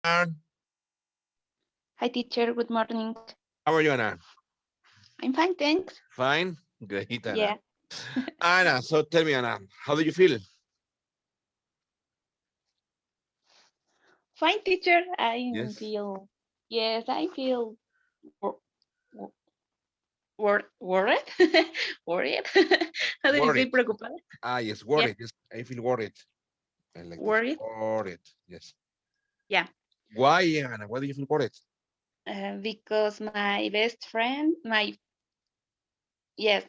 Hi, teacher. Good morning. How are you, Anna? I'm fine, thanks. Fine? Great, Anna. Yeah, Anna, so tell me, Anna, how do you feel? fine, teacher. I Yes. feel, yes, I feel wor- wor- worried. Worried. How do you say Worried. preocupada? Yes, Yeah, worried. Yes, I feel worried. I like this. worried. Worried. Yes. Yeah, Why, Anna? Why do you feel worried? because my best friend, yes,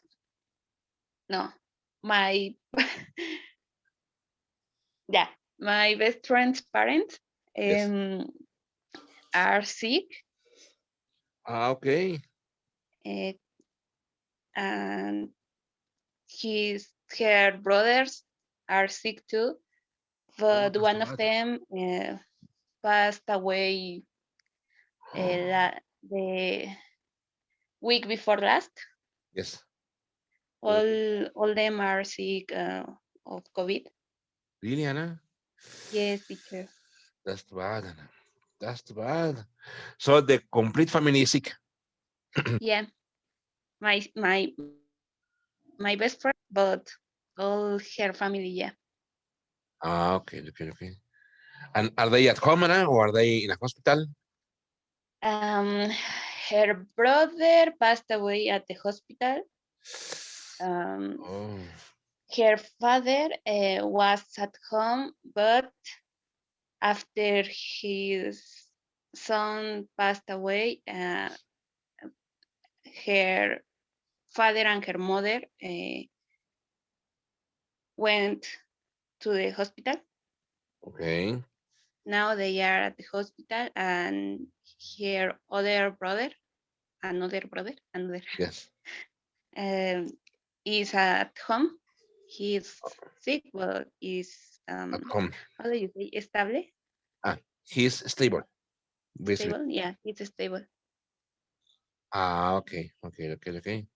no, my, yeah, my best friend's parents Yes. um, are sick, Okay. uh, and her brothers are sick too, Oh, but that's one of bad. them passed away the week before last. Yes. Oh, All them are sick of COVID. really, Anna? Yes, teacher. That's too bad, Anna. That's too bad. So the complete family is sick. Yeah, my best friend, but all her family. Yeah. Okay, okay, okay. And are they at home, Anna, or are they in a hospital? Um, her brother passed away at the hospital. Um, Oh, her father was at home, but after his son passed away, her father and her mother went to the hospital. okay. Now they are at the hospital, and her other brother, another, Yes. um, is at home. He's sick, but is At home. how do you say stable? He's stable, basically. Stable, yeah, he's stable. Okay, okay, okay, okay.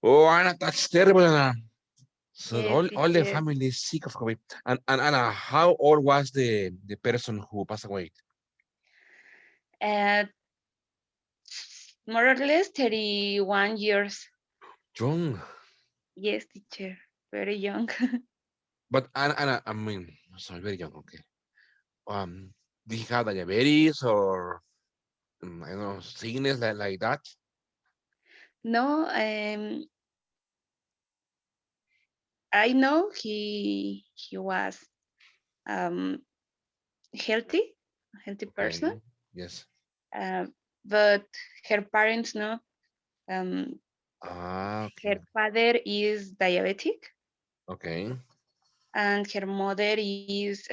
Oh, Anna, that's terrible, Anna. So Yes, all the teacher. family is sick of COVID. And Anna, how old was the person who passed away? Uh, more or less 31 years. Young. Yes, teacher. Very young. But Anna, I mean, sorry, very young. Okay. Um, did he have diabetes or I don't know sickness like that? No, I know he was um healthy, a healthy person. Okay. Yes. Uh, but her parents no. Um, Okay. her father is diabetic, Okay. and her mother is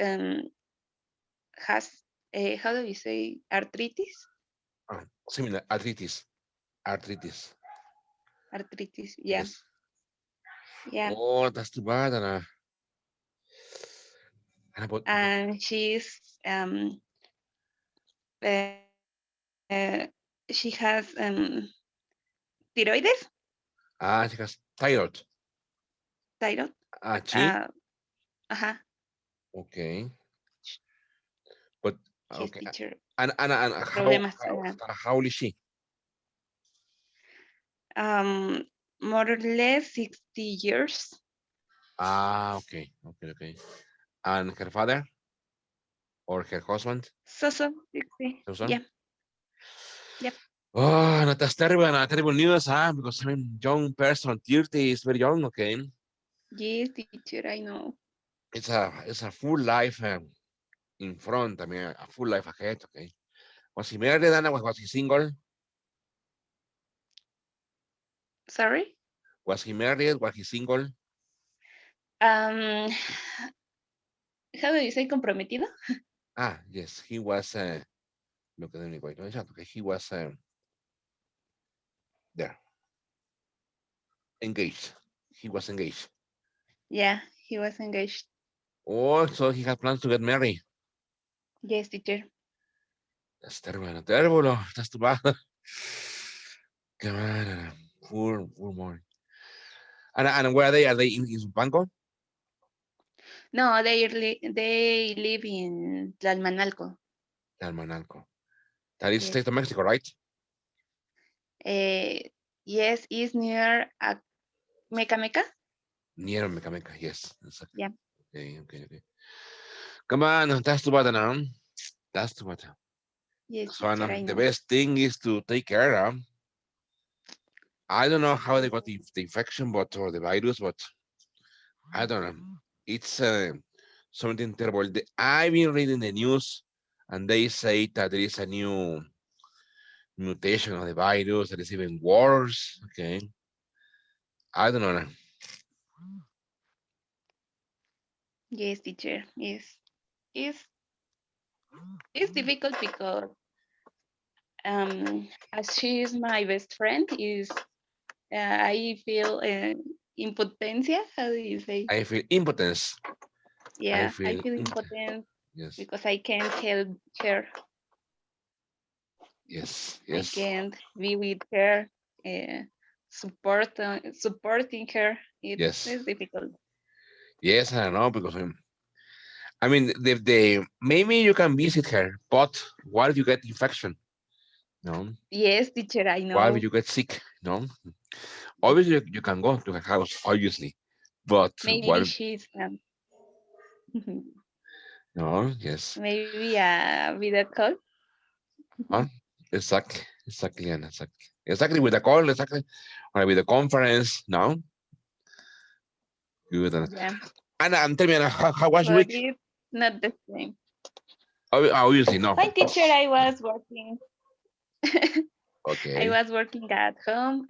has how do you say arthritis? Similar arthritis. Arthritis. Arthritis, yeah, Yes. yeah. Oh, that's too bad, Anna. Anna, And she's she has thyroides, she has thyroid. thyroid. She. Uh, uh-huh. Okay. But His okay. teacher And how problemas. how old is she? Um, more or less 60 years. Okay. Okay. Okay. And her father or her husband? So 60. Susan? Yeah, yep. Oh, no, that's terrible. No, terrible news, huh? Because I mean, young person, 30 is very young. Okay. Yes, teacher, I know. It's a full life in front. I mean, a full life ahead. Okay. Was he married, Anna? Was he single? Sorry. Was he married? Was he single? Um, how do you say comprometido? Yes, he was. Look at him, wait, okay, he was there, engaged. He was engaged. Yeah, he was engaged. Oh, so he had plans to get married. Yes, teacher. That's terrible, no, terrible. No, that's too bad. Come on, full morning. And where are they? Are they in Banco? No, they live in Tlalmanalco. Tlalmanalco. That is Yes. state of Mexico, right? Uh, yes, it's near Meca Meca. Near Mecameca, yes. Exactly. Yeah. Okay, okay, okay. Come on, that's too bad now. That's too bad. Yes, So teacher, I the know. best thing is to take care. I don't know how they got the infection, but or the virus, but I don't know. It's something terrible. I've been reading the news, and they say that there is a new mutation of the virus that is even worse. Okay, I don't know. Yes, teacher. Yes. It's it's difficult because as she is my best friend, is I feel impotencia. How do you say? I feel impotence. I Yeah, I feel feel impotent. impotent Yes, because I can't help her. yes, I yes, can't be with her, supporting her. yes, It's difficult. yes. I don't know because I mean, the maybe you can visit her, but what if you get infection? No. Yes, teacher, I What if know. you get sick? No. Obviously, you can go to her house, obviously, but Maybe what? she's No, yes. maybe a video call. Huh? Exactly, exactly, and exactly, exactly with the call, exactly, or with the conference. No, good. Yeah, And tell me, Anna, how was your but week? it's not the same. Obviously, no. My teacher, I was working. I Okay, was working at home.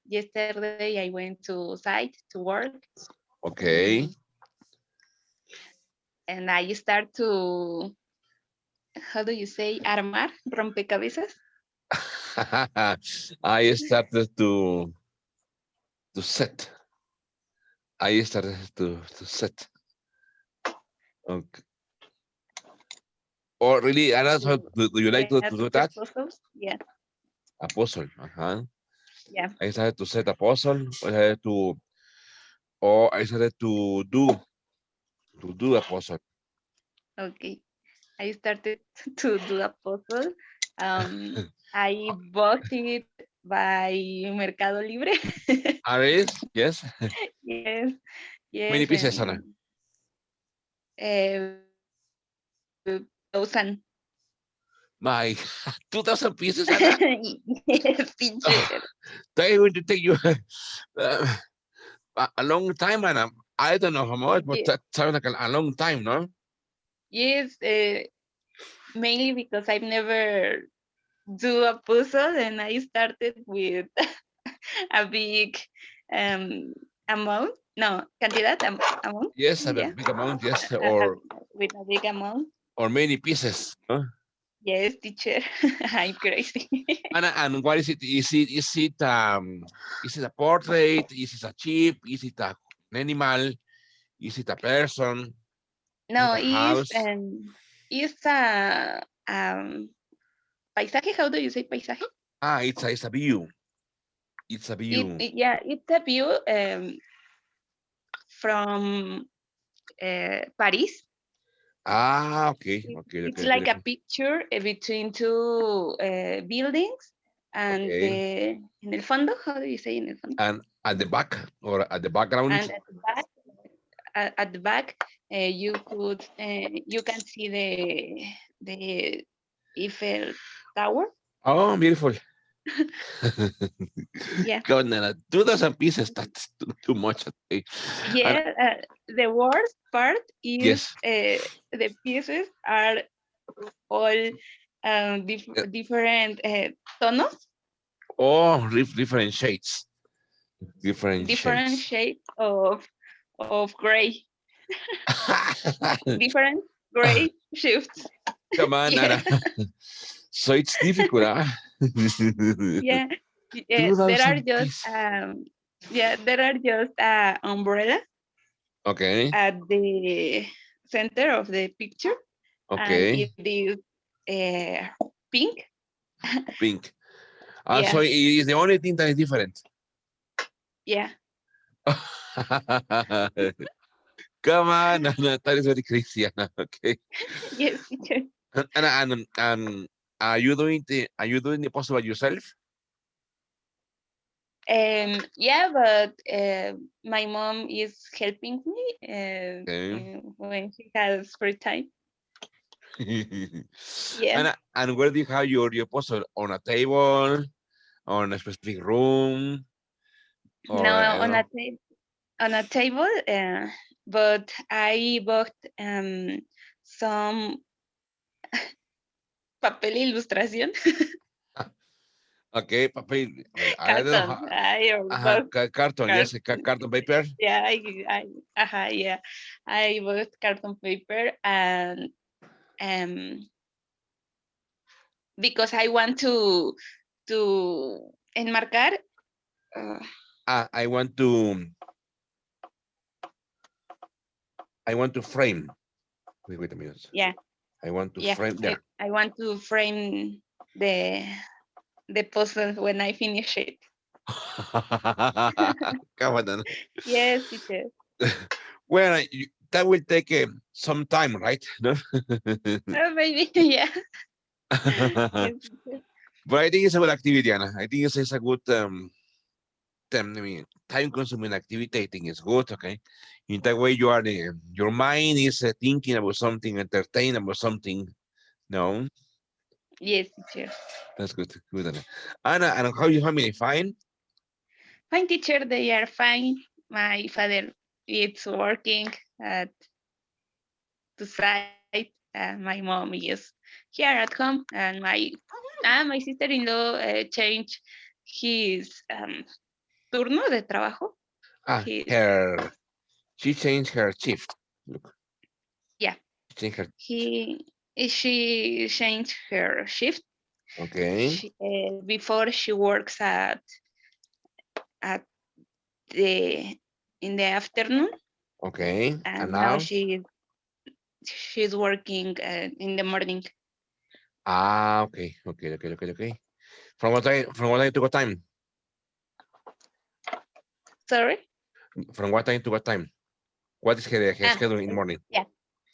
Yesterday, I went to site to work, okay. um, and I start to, how do you say, armar, rompecabezas. I started to set. I started to set. Okay. Or really, and that's how To do you like yeah, to to do set that? puzzles. Yeah, A puzzle. Uh-huh. yeah. I started to set a puzzle. I started to, or I started to do a puzzle. Okay. I started to do a puzzle. I bought it by Mercado Libre. Aries, yes. Yes, Many yes, pieces, Anna. and 2,000. My 2,000 pieces, Anna. Yes, teacher. Oh, they're going to take you uh, a long time, Anna. I don't know how much, but Ye- that sounds like a long time, no? Yes, mainly because I've never do a puzzle and I started with a big um, amount. No, cantidad amount. Yes, a Yeah, big amount, yes, a, with a big amount. or many pieces. Huh? Yes, teacher. I'm crazy. Anna, and what is it? Is it a portrait? Is it a chip? Is it an animal? Is it a person? Is it No, a house? it's a paisaje. How do you say paisaje? Ah, it's a view. It's a view. Yeah, it's a view from Paris. Ah, okay, okay, It's okay, okay, like a okay. picture between two buildings, and Okay. en el fondo, how do you say en el fondo? And at the back or at the background. And at the back, you can see the Eiffel Tower. Oh, beautiful. Yeah, God, Nana, 2,000 pieces. That's too much. Okay. And yeah. The worst part is yes, the pieces are all uh, different tonos, oh, different shades. Different different shades. shades of gray, different gray shifts. Come on, Nana. Yes, So it's difficult, huh? yeah. There are 2,000 just pieces. umbrellas Okay, at the center of the picture, and okay. it is uh, pink. Pink. So Yeah, it is the only thing that is different. yeah. Come on, Anna, that is very crazy, Anna. Okay. Yes, teacher. And are you doing the puzzle by yourself? Yeah, but my mom is helping me Okay. when she has free time. Yeah. And where do you have your puzzle? On a table, on a specific room, or Now I don't know. on a table, but I bought some papel ilustración, Okay, papel. Well, I don't know carton. how. I bought Carton, carton. yes, carton paper. Yeah, yeah. I bought carton paper and um because I want to enmarcar. Uh, I want to frame. Wait a minute. yeah, I want to yeah. frame there. I want to frame the the puzzle when I finish it. Come on. Yes, teacher. Well, that will take some time, right? No? Maybe, yeah. But Yes, teacher. I think it's a good activity, Anna. I think it's a good time-consuming activity. I think it's good. Okay, in that way, your mind is thinking about something, entertained about something. No, Yes, teacher. that's good. Good, Anna. Anna, and how you family? Fine. Fine, teacher. They are fine. My father is working at the site. My mom is here at home, and my sister-in-law changed his turno de trabajo. His Her she changed her shift. Look, Yeah, she changed her. she changed her shift. Okay, Before she works at the in the afternoon, okay, and and now now. she's working in the morning. Okay, okay, okay, okay, okay. From what time to what time? Sorry. From what time to what time? What is her Ah, schedule in the morning? yeah,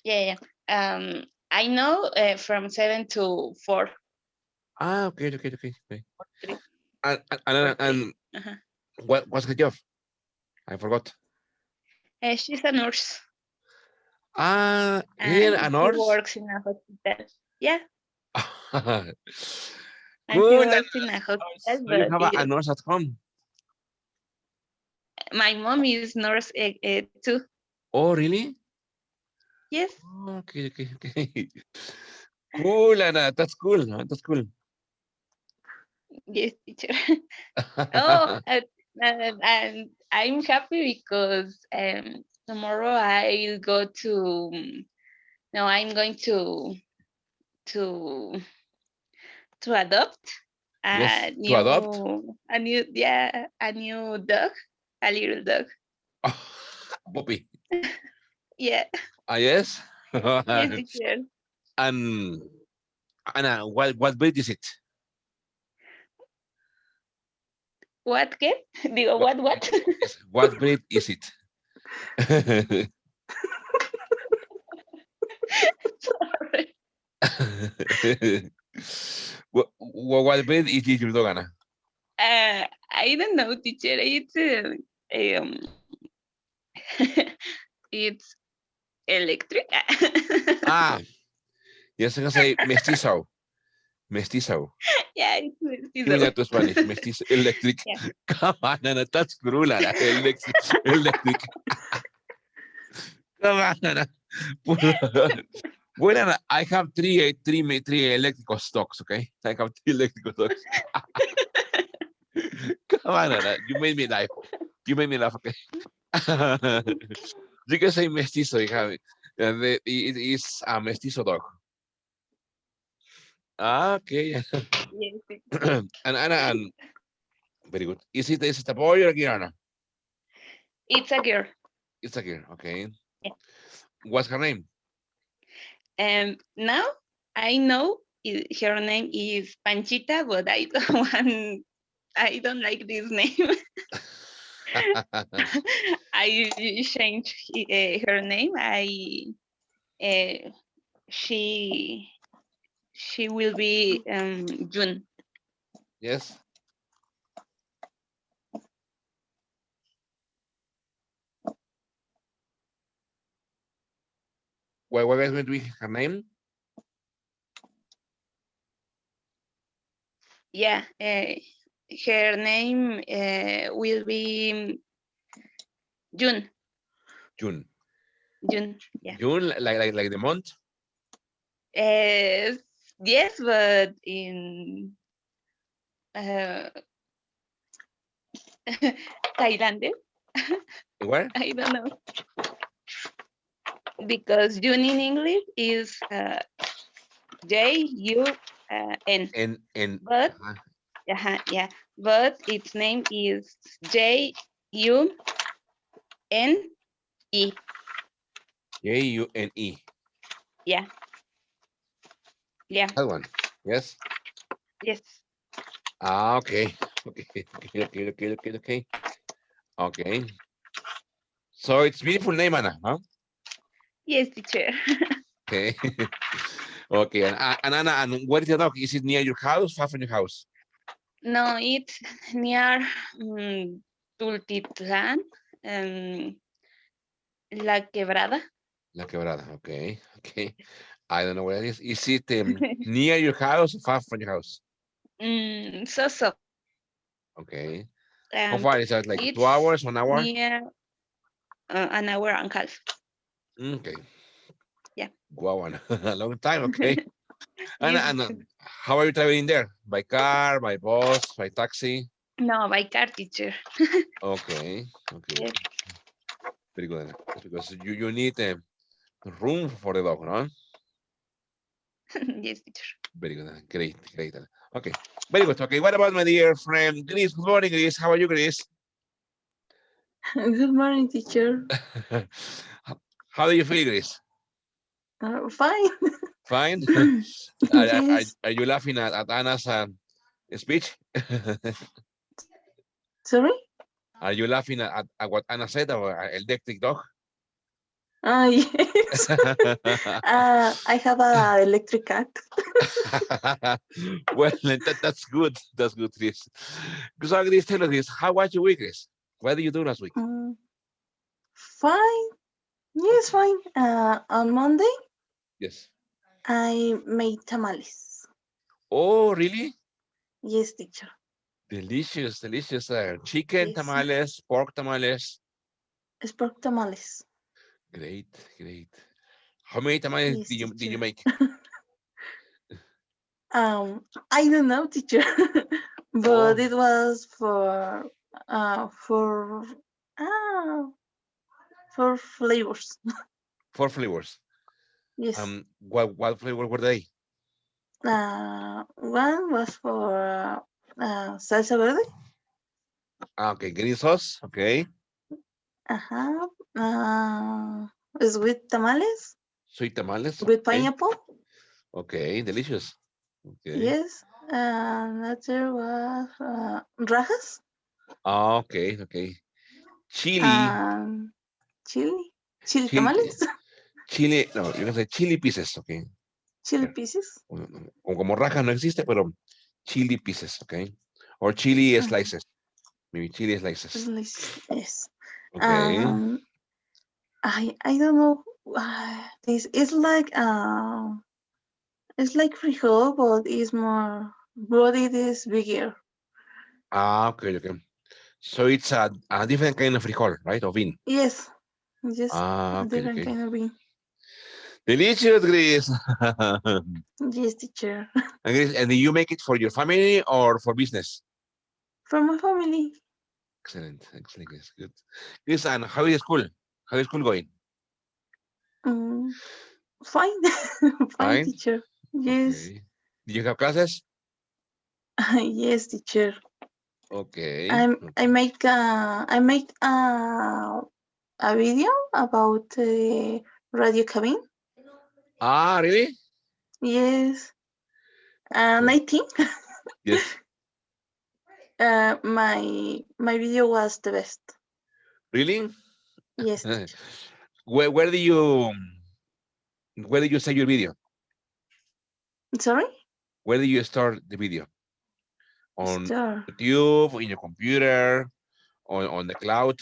yeah, yeah. I know from 7 to 4 Okay, okay, okay, okay. or three And, or and, three. Uh-huh. what's her job? I forgot. She's a nurse Really and a she nurse? works in a hospital. Yeah, and she Cool. works in a hospital, So you but have a nurse at home. my mom is nurse too. Oh, really? Yes, Okay, okay, okay. Cool, Anna. That's cool. That's cool. yes, teacher. Oh, and I'm happy because tomorrow I'll go to. No, I'm going to to adopt Yes, to adopt. a new dog, a little dog. Puppy. Yeah, Yes. yes, teacher. And Anna, what breed is it? What kid? Digo, What, what? yes, what breed is it? Sorry. what breed is it, your dog, Anna? I don't know, teacher. Um, it's electric. Ah, yes, I can say mestizo. Mestizo. Yeah, it's Give me mestizo. that to Spanish. Mestizo. Electric. Yeah. Come on, Anna, that's cruel, Anna. Electric. Electric. Come on, Anna. Well, Anna, I have three electrical stocks, okay? I have three electrical stocks. Come on, Anna. You made me laugh. You made me laugh, okay? You can say mestizo. You have it. It is a mestizo dog. Okay. Yes, And Anna, and very good. Is it a boy or a girl, Anna? it's a girl. It's a girl. Okay. Yeah. What's her name? Now I know her name is Panchita, but I don't want. I don't like this name. I changed her name. I uh, she she will be June. Yes. What is going to be her name? Yeah, her name will be June. June. June. Yeah. June, like the month. Uh, yes, but in uh, Thailand. Where? I don't know because June in English is Jun, And but yeah, but its name is June. June. Yeah, yeah, That one. Yes. yes, Ah, okay. Okay. Okay. So it's beautiful name, Anna, huh? yes, teacher. Okay. Okay. And Anna, and where is the dog? Is it near your house, far from your house? No, it's near Tultitlán, um, La Quebrada. La Quebrada. Okay. Okay. I don't know where it is. Is it near your house or far from your house? So. Okay. How Um, far is that? Like two it's hours, 1 hour? near an hour and a half. Okay. Yeah. Wow, a long time. Okay. And, Yes, and teacher. how are you traveling there? By car, by bus, by taxi? No, by car, teacher. Okay. Okay. Yes, Very good. Yes, because you need room for the dog, no? yes, teacher. Very good. Great. Great. Okay. Very good. Okay. What about my dear friend Grace? Good morning, Grace. How are you, Grace? Good morning, teacher. How do you feel, Grace? Fine. Fine. Yes. Are you laughing at Anna's speech? Sorry? Are you laughing at what Anna said about electric dog? Yes. I have a electric cat. Well, that's good. That's good, Chris. So, Chris, tell us this. How was your week, Chris? What did you do last week? Mm, Fine. Yes, Okay. fine. On Monday, Yes. I made tamales. Oh, really? Yes, teacher. Delicious, delicious. Chicken Yes. tamales, pork tamales. Pork tamales. Great, great. How many tamales Yes, did you teacher. make? I don't know, teacher, Oh, but it was for ah for flavors. 4 flavors. Yes. What flavor were they? One was for salsa verde. Okay, green sauce. Okay, Uh-huh. Is with tamales, sweet tamales. with Okay, pineapple. okay, delicious. Okay, Yes. Another was rajas okay, okay. Chili, and chili. Chili chili, tamales. chili. No, you can say chili pieces. Okay, Chili here. pieces. Como rajas no existe, pero chili pieces. Okay, or chili Mhm. slices. Maybe chili slices. Yes. Okay. Um, I don't know. This is it's like frijol, but it is bigger. Ah, okay, okay. So it's a different kind of frijol, right? Of bean. Yes, just Ah, okay, different okay. kind of bean. Delicious, Grace. Yes, teacher. And do you make it for your family or for business? For my family. Excellent, excellent, Grace. Good. Grace, and how is school? How is school going? Mm, Fine. Fine, Fine. teacher. Yes. Okay. Did you have classes? Yes, teacher. Okay. I made a video about radio cabin. Ah, really? Yes. And Cool. I think Yes. my video was the best. Really? Yes, teacher. Where do you say your video? Sorry? Where do you start the video? On Star. YouTube, in your computer, on the cloud?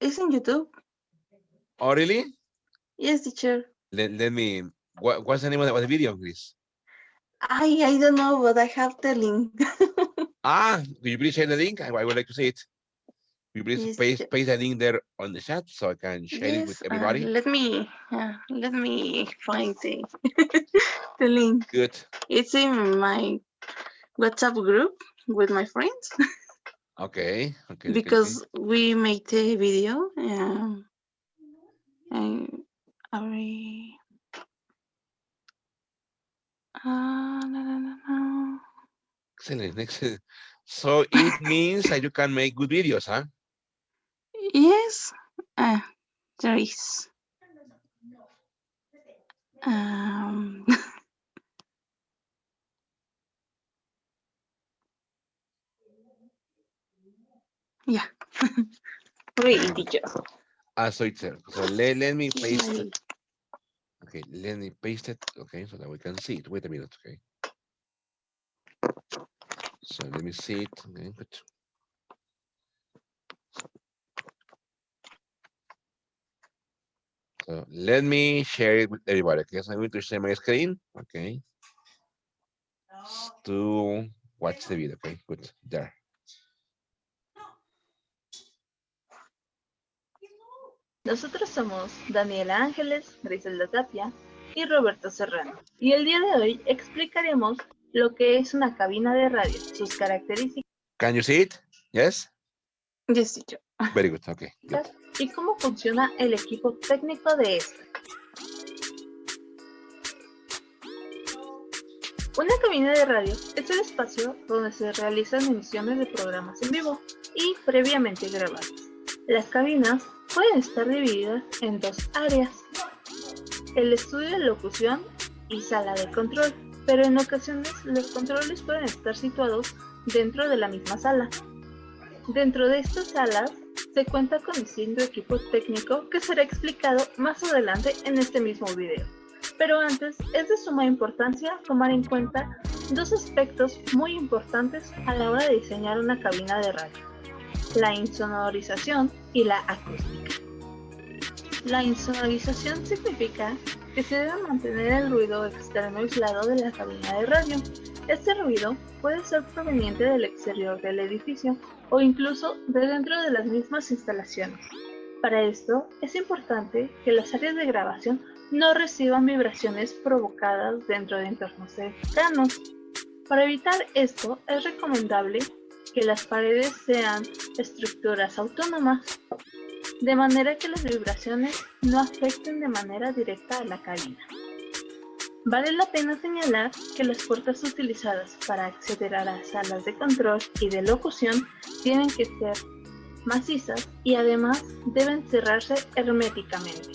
It's in YouTube. Oh, really? Yes, teacher. Let me, what's the name of the video, Chris? I don't know, but I have the link. Could you please share the link? I would like to see it. Could you please Yes, paste, teacher. paste the link there on the chat so I can share it with Yes. everybody? Let me find the link. Good. It's in my WhatsApp group with my friends Okay. because we made the video and I no. Excellent. So it means that you can make good videos, huh? Yes, there is. Um, yeah, really, teacher. So it's there. So let me It's paste my it. Okay, let me paste it. Okay, so that we can see it. Wait a minute. Okay. So let me see it. Okay, good. So let me share it with everybody. Okay, so I'm going to share my screen. Okay. To watch the video. Okay, good. There. Nosotros somos Daniela Ángeles, Griselda Tapia y Roberto Serrano. Y el día de hoy explicaremos lo que es una cabina de radio, sus características Can you see it? Yes? yes, teacher. Very good. Okay, good. y cómo funciona el equipo técnico de esta. Una cabina de radio es el espacio donde se realizan emisiones de programas en vivo y previamente grabados. Las cabinas pueden estar divididas en dos áreas: el estudio de locución y sala de control, pero en ocasiones los controles pueden estar situados dentro de la misma sala. Dentro de estas salas se cuenta con distinto equipo técnico que será explicado más adelante en este mismo video. Pero antes es de suma importancia tomar en cuenta dos aspectos muy importantes a la hora de diseñar una cabina de radio: la insonorización y la acústica. La insonorización significa que se debe mantener el ruido externo aislado de la cabina de radio. Este ruido puede ser proveniente del exterior del edificio o incluso de dentro de las mismas instalaciones. Para esto es importante que las áreas de grabación no reciban vibraciones provocadas dentro de entornos cercanos. Para evitar esto es recomendable que las paredes sean estructuras autónomas, de manera que las vibraciones no afecten de manera directa a la cabina. Vale la pena señalar que las puertas utilizadas para acceder a las salas de control y de locución tienen que ser macizas y además deben cerrarse herméticamente.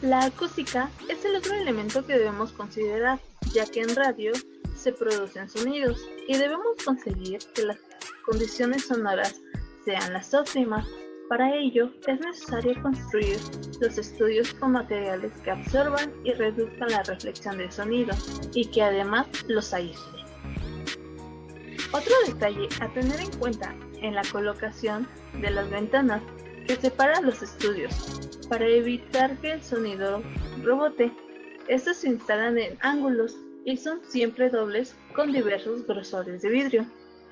La acústica es el otro elemento que debemos considerar, ya que en radio se producen sonidos y debemos conseguir que las condiciones sonoras sean las óptimas. Para ello es necesario construir los estudios con materiales que absorban y reduzcan la reflexión del sonido y que además los aísle. Otro detalle a tener en cuenta en la colocación de las ventanas que separan los estudios para evitar que el sonido rebote. Estos se instalan en ángulos y son siempre dobles con diversos grosores de vidrio.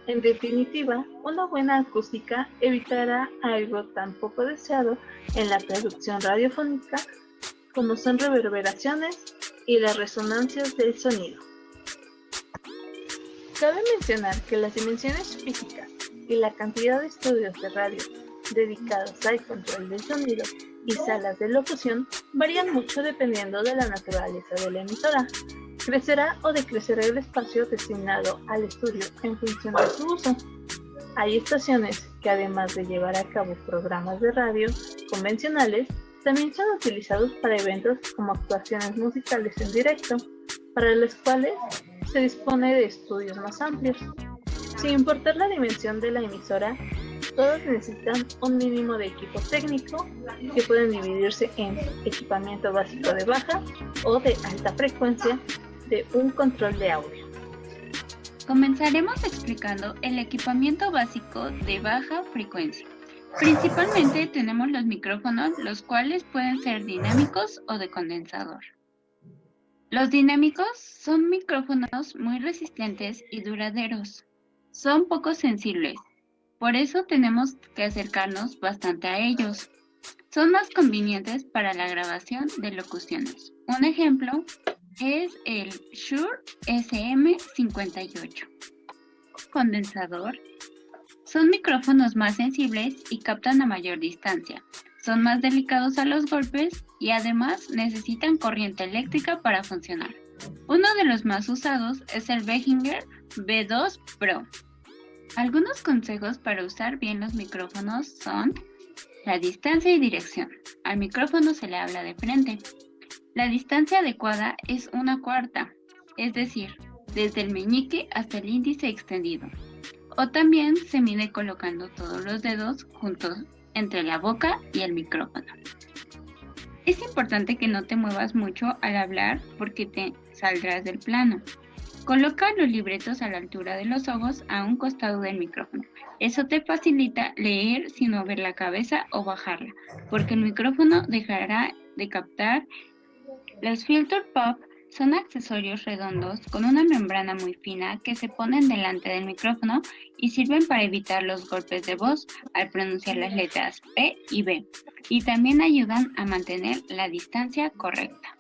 En definitiva, una buena acústica evitará algo tan poco deseado en la producción radiofónica como son reverberaciones y las resonancias del sonido. Cabe mencionar que las dimensiones físicas y la cantidad de estudios de radio dedicados al control del sonido y salas de locución varían mucho dependiendo de la naturaleza de la emisora. Crecerá o decrecerá el espacio destinado al estudio en función de su uso. Hay estaciones que, además de llevar a cabo programas de radio convencionales, también son utilizados para eventos como actuaciones musicales en directo, para los cuales se dispone de estudios más amplios. Sin importar la dimensión de la emisora, Todos necesitan un mínimo de equipo técnico que pueden dividirse en equipamiento básico de baja o de alta frecuencia de un control de audio. Comenzaremos explicando el equipamiento básico de baja frecuencia. Principalmente tenemos los micrófonos, los cuales pueden ser dinámicos o de condensador. Los dinámicos son micrófonos muy resistentes y duraderos. Son poco sensibles, por eso tenemos que acercarnos bastante a ellos. Son más convenientes para la grabación de locuciones. Un ejemplo es el Shure SM58. Condensador. Son micrófonos más sensibles y captan a mayor distancia. Son más delicados a los golpes y además necesitan corriente eléctrica para funcionar. Uno de los más usados es el Behringer B2 Pro. Algunos consejos para usar bien los micrófonos son la distancia y dirección. Al micrófono se le habla de frente. La distancia adecuada es 1/4, es decir, desde el meñique hasta el índice extendido. O también se mide colocando todos los dedos juntos entre la boca y el micrófono. Es importante que no te muevas mucho al hablar porque te saldrás del plano. Coloca los libretos a la altura de los ojos a un costado del micrófono. Eso te facilita leer sin mover la cabeza o bajarla, porque el micrófono dejará de captar. Los filter pop son accesorios redondos con una membrana muy fina que se ponen delante del micrófono y sirven para evitar los golpes de voz al pronunciar las letras P y B, y también ayudan a mantener la distancia correcta.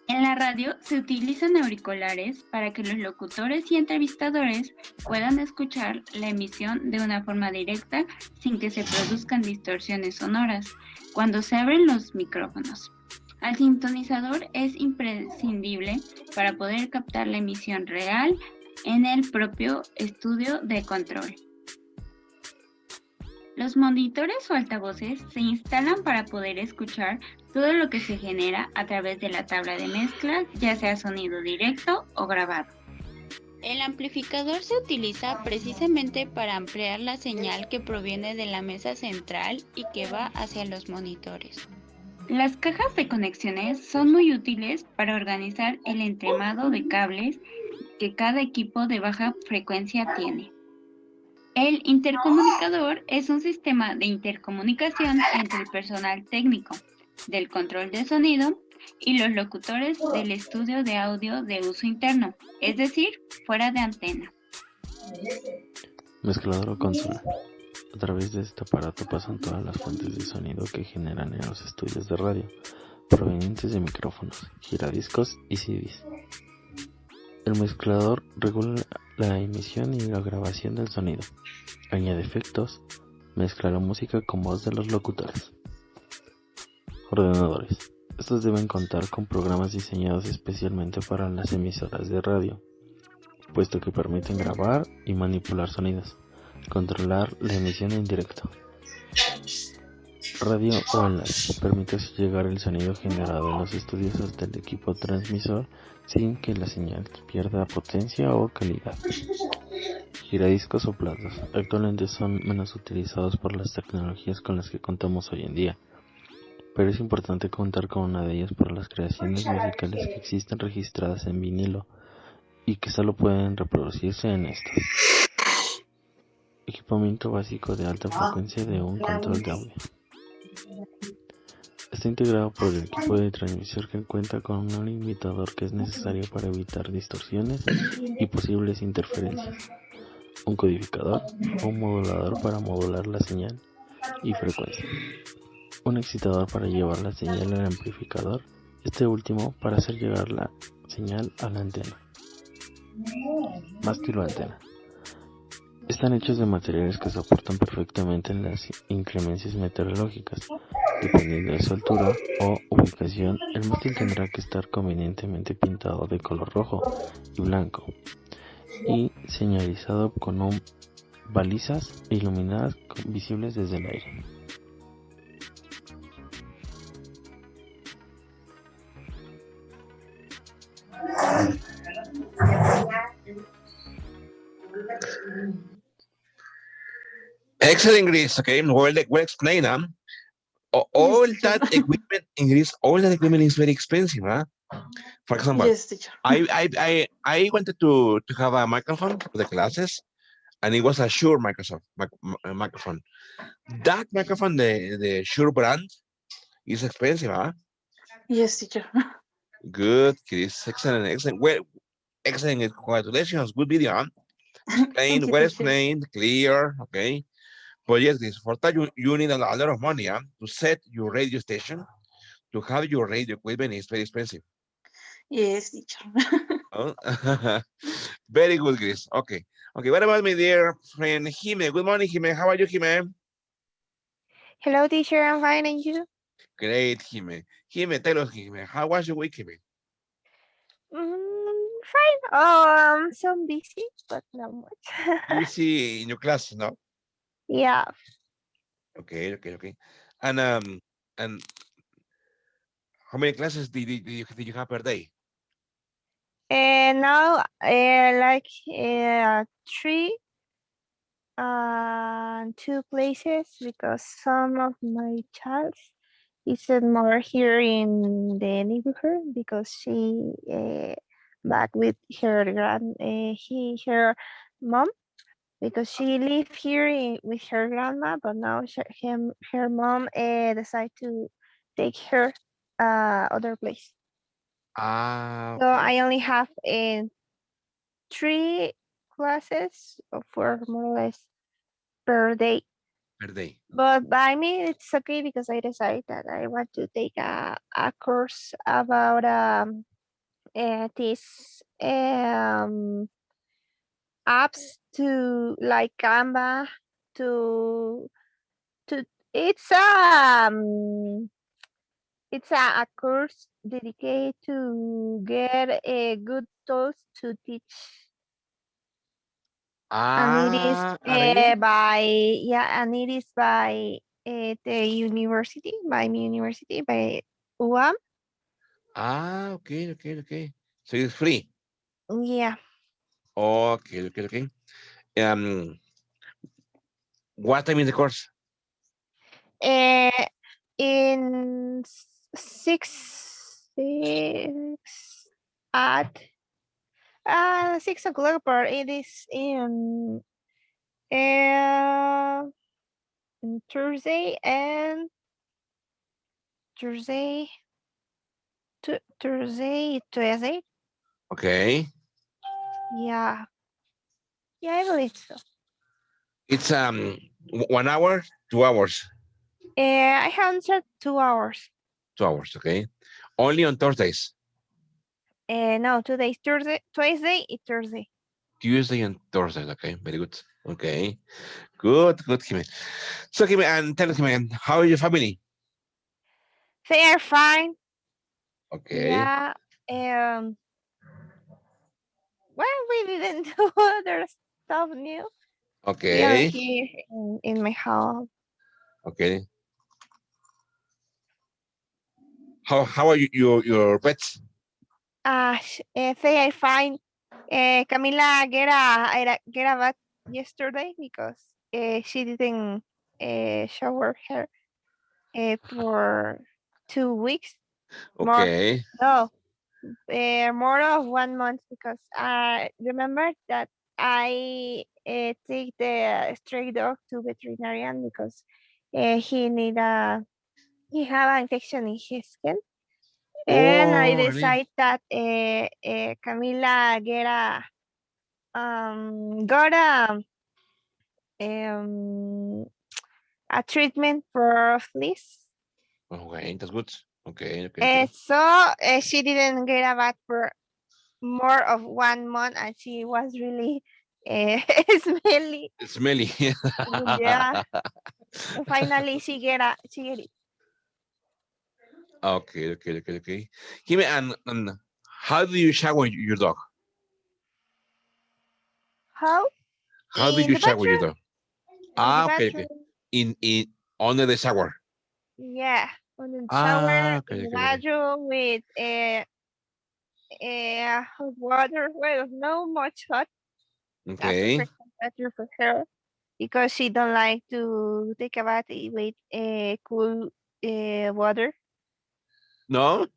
En la radio se utilizan auriculares para que los locutores y entrevistadores puedan escuchar la emisión de una forma directa sin que se produzcan distorsiones sonoras cuando se abren los micrófonos. El sintonizador es imprescindible para poder captar la emisión real en el propio estudio de control. Los monitores o altavoces se instalan para poder escuchar todo lo que se genera a través de la tabla de mezcla, ya sea sonido directo o grabado. El amplificador se utiliza precisamente para ampliar la señal que proviene de la mesa central y que va hacia los monitores. Las cajas de conexiones son muy útiles para organizar el entramado de cables que cada equipo de baja frecuencia tiene. El intercomunicador es un sistema de intercomunicación entre el personal técnico del control de sonido y los locutores del estudio de audio de uso interno, es decir, fuera de antena. Mezclador o consola. A través de este aparato pasan todas las fuentes de sonido que generan en los estudios de radio, provenientes de micrófonos, giradiscos y CDs. El mezclador regula la emisión y la grabación del sonido, añade efectos, mezcla la música con voz de los locutores. Ordenadores. Estos deben contar con programas diseñados especialmente para las emisoras de radio, puesto que permiten grabar y manipular sonidos, controlar la emisión en directo. Radio o enlace. Permite así llegar el sonido generado en los estudios hasta el equipo transmisor sin que la señal pierda potencia o calidad. Giradiscos o platos. Actualmente son menos utilizados por las tecnologías con las que contamos hoy en día, pero es importante contar con una de ellas por las creaciones musicales que existen registradas en vinilo y que solo pueden reproducirse en estos. Equipamiento básico de alta frecuencia de un control de audio. Está integrado por el equipo de transmisor que cuenta con un limitador que es necesario para evitar distorsiones y posibles interferencias, un codificador o un modulador para modular la señal y frecuencia, un excitador para llevar la señal al amplificador, este último para hacer llegar la señal a la antena. Mástil o antena. Están hechos de materiales que soportan perfectamente las inclemencias meteorológicas. Dependiendo de su altura o ubicación, el mástil tendrá que estar convenientemente pintado de color rojo y blanco y señalizado con balizas iluminadas visibles desde el aire. Excellent, Greece. Okay, well explained. Huh? Yes, All teacher. that equipment in Greece, all that equipment is very expensive. Huh? For example, Yes, teacher. I wanted to have a microphone for the classes, and it was a Shure microphone. That microphone, the Shure brand, is expensive. Huh? Yes, teacher. Good, Chris. Excellent, excellent. Well, excellent. Congratulations. Good video. Huh? Explained, Thank you, well teacher. explained, clear. Okay. But yes, this for that you need a lot of money. Huh? To set your radio station, to have your radio equipment is very expensive. Yes, teacher. Oh, very good, Chris. Okay. Okay. What about my dear friend Jime? Good morning, Jime. How are you, Jime? Hello, teacher. I'm fine, and you? Great, Jime. Jime, tell us, Jime, how was your week, Jime? Fine. Oh, I'm so busy, but not much. You see in your class, no? Yeah. Okay, okay, okay. And how many classes did you have per day? And now, like, three, two places because some of my child isn't more here in the neighborhood because she back with her mom because she live here with her grandma, but now her mom decide to take her other place. Ah, So okay. I only have three classes for more or less per day. Per day. But by me, it's okay because I decided that I want to take a course about this apps to like Canva to to it's a course dedicated to get a good tools to teach, and it is Ah, really? by yeah, and it is by the university, by my university, by UAM. Ah, okay, okay, okay. So it's free. Yeah. Okay, okay, okay. Um, what time is the course? Uh, in 6 at 6 o'clock, but it is uh, in Thursday and Thursday Thursday. Okay. Yeah, yeah, I believe so. It's 1 hour, 2 hours, I have answered 2 hours. 2 hours. Okay. Only on Thursdays, No, today's Thursday, Tuesday, it's Thursday. Tuesday and Thursdays. Okay, very good. Okay, good, good, Jimmy. So, Jimmy, and tell us, Jimmy, how is your family? They are fine. Okay, Yeah. Well, we didn't do other stuff new. We are okay, here in my house. okay. How are your pets? They are fine. Camila get a bath yesterday because she didn't shower her for 2 weeks. More, Okay, no, more of 1 month because I remember that I take the stray dog to veterinarian because he have an infection in his skin, and I oh, really? decide that Camila got um, a treatment for fleas. Okay, that's good. Okay, okay, okay. So she didn't get a bath for more of 1 month, and she was really smelly. Smelly. Yeah. Finally, she get it. Okay, okay, okay, okay. Jimmy, and how do you shower your dog? How? How do In you the shower your bathroom. dog? In the Ah, okay, okay. bathroom. In under the shower. Yeah. On the shower, Ah, in okay, the okay, okay. bathroom with hot water. Well, no much hot. A Okay, perfect temperature for her. because she don't like to take a bath with cool water. No?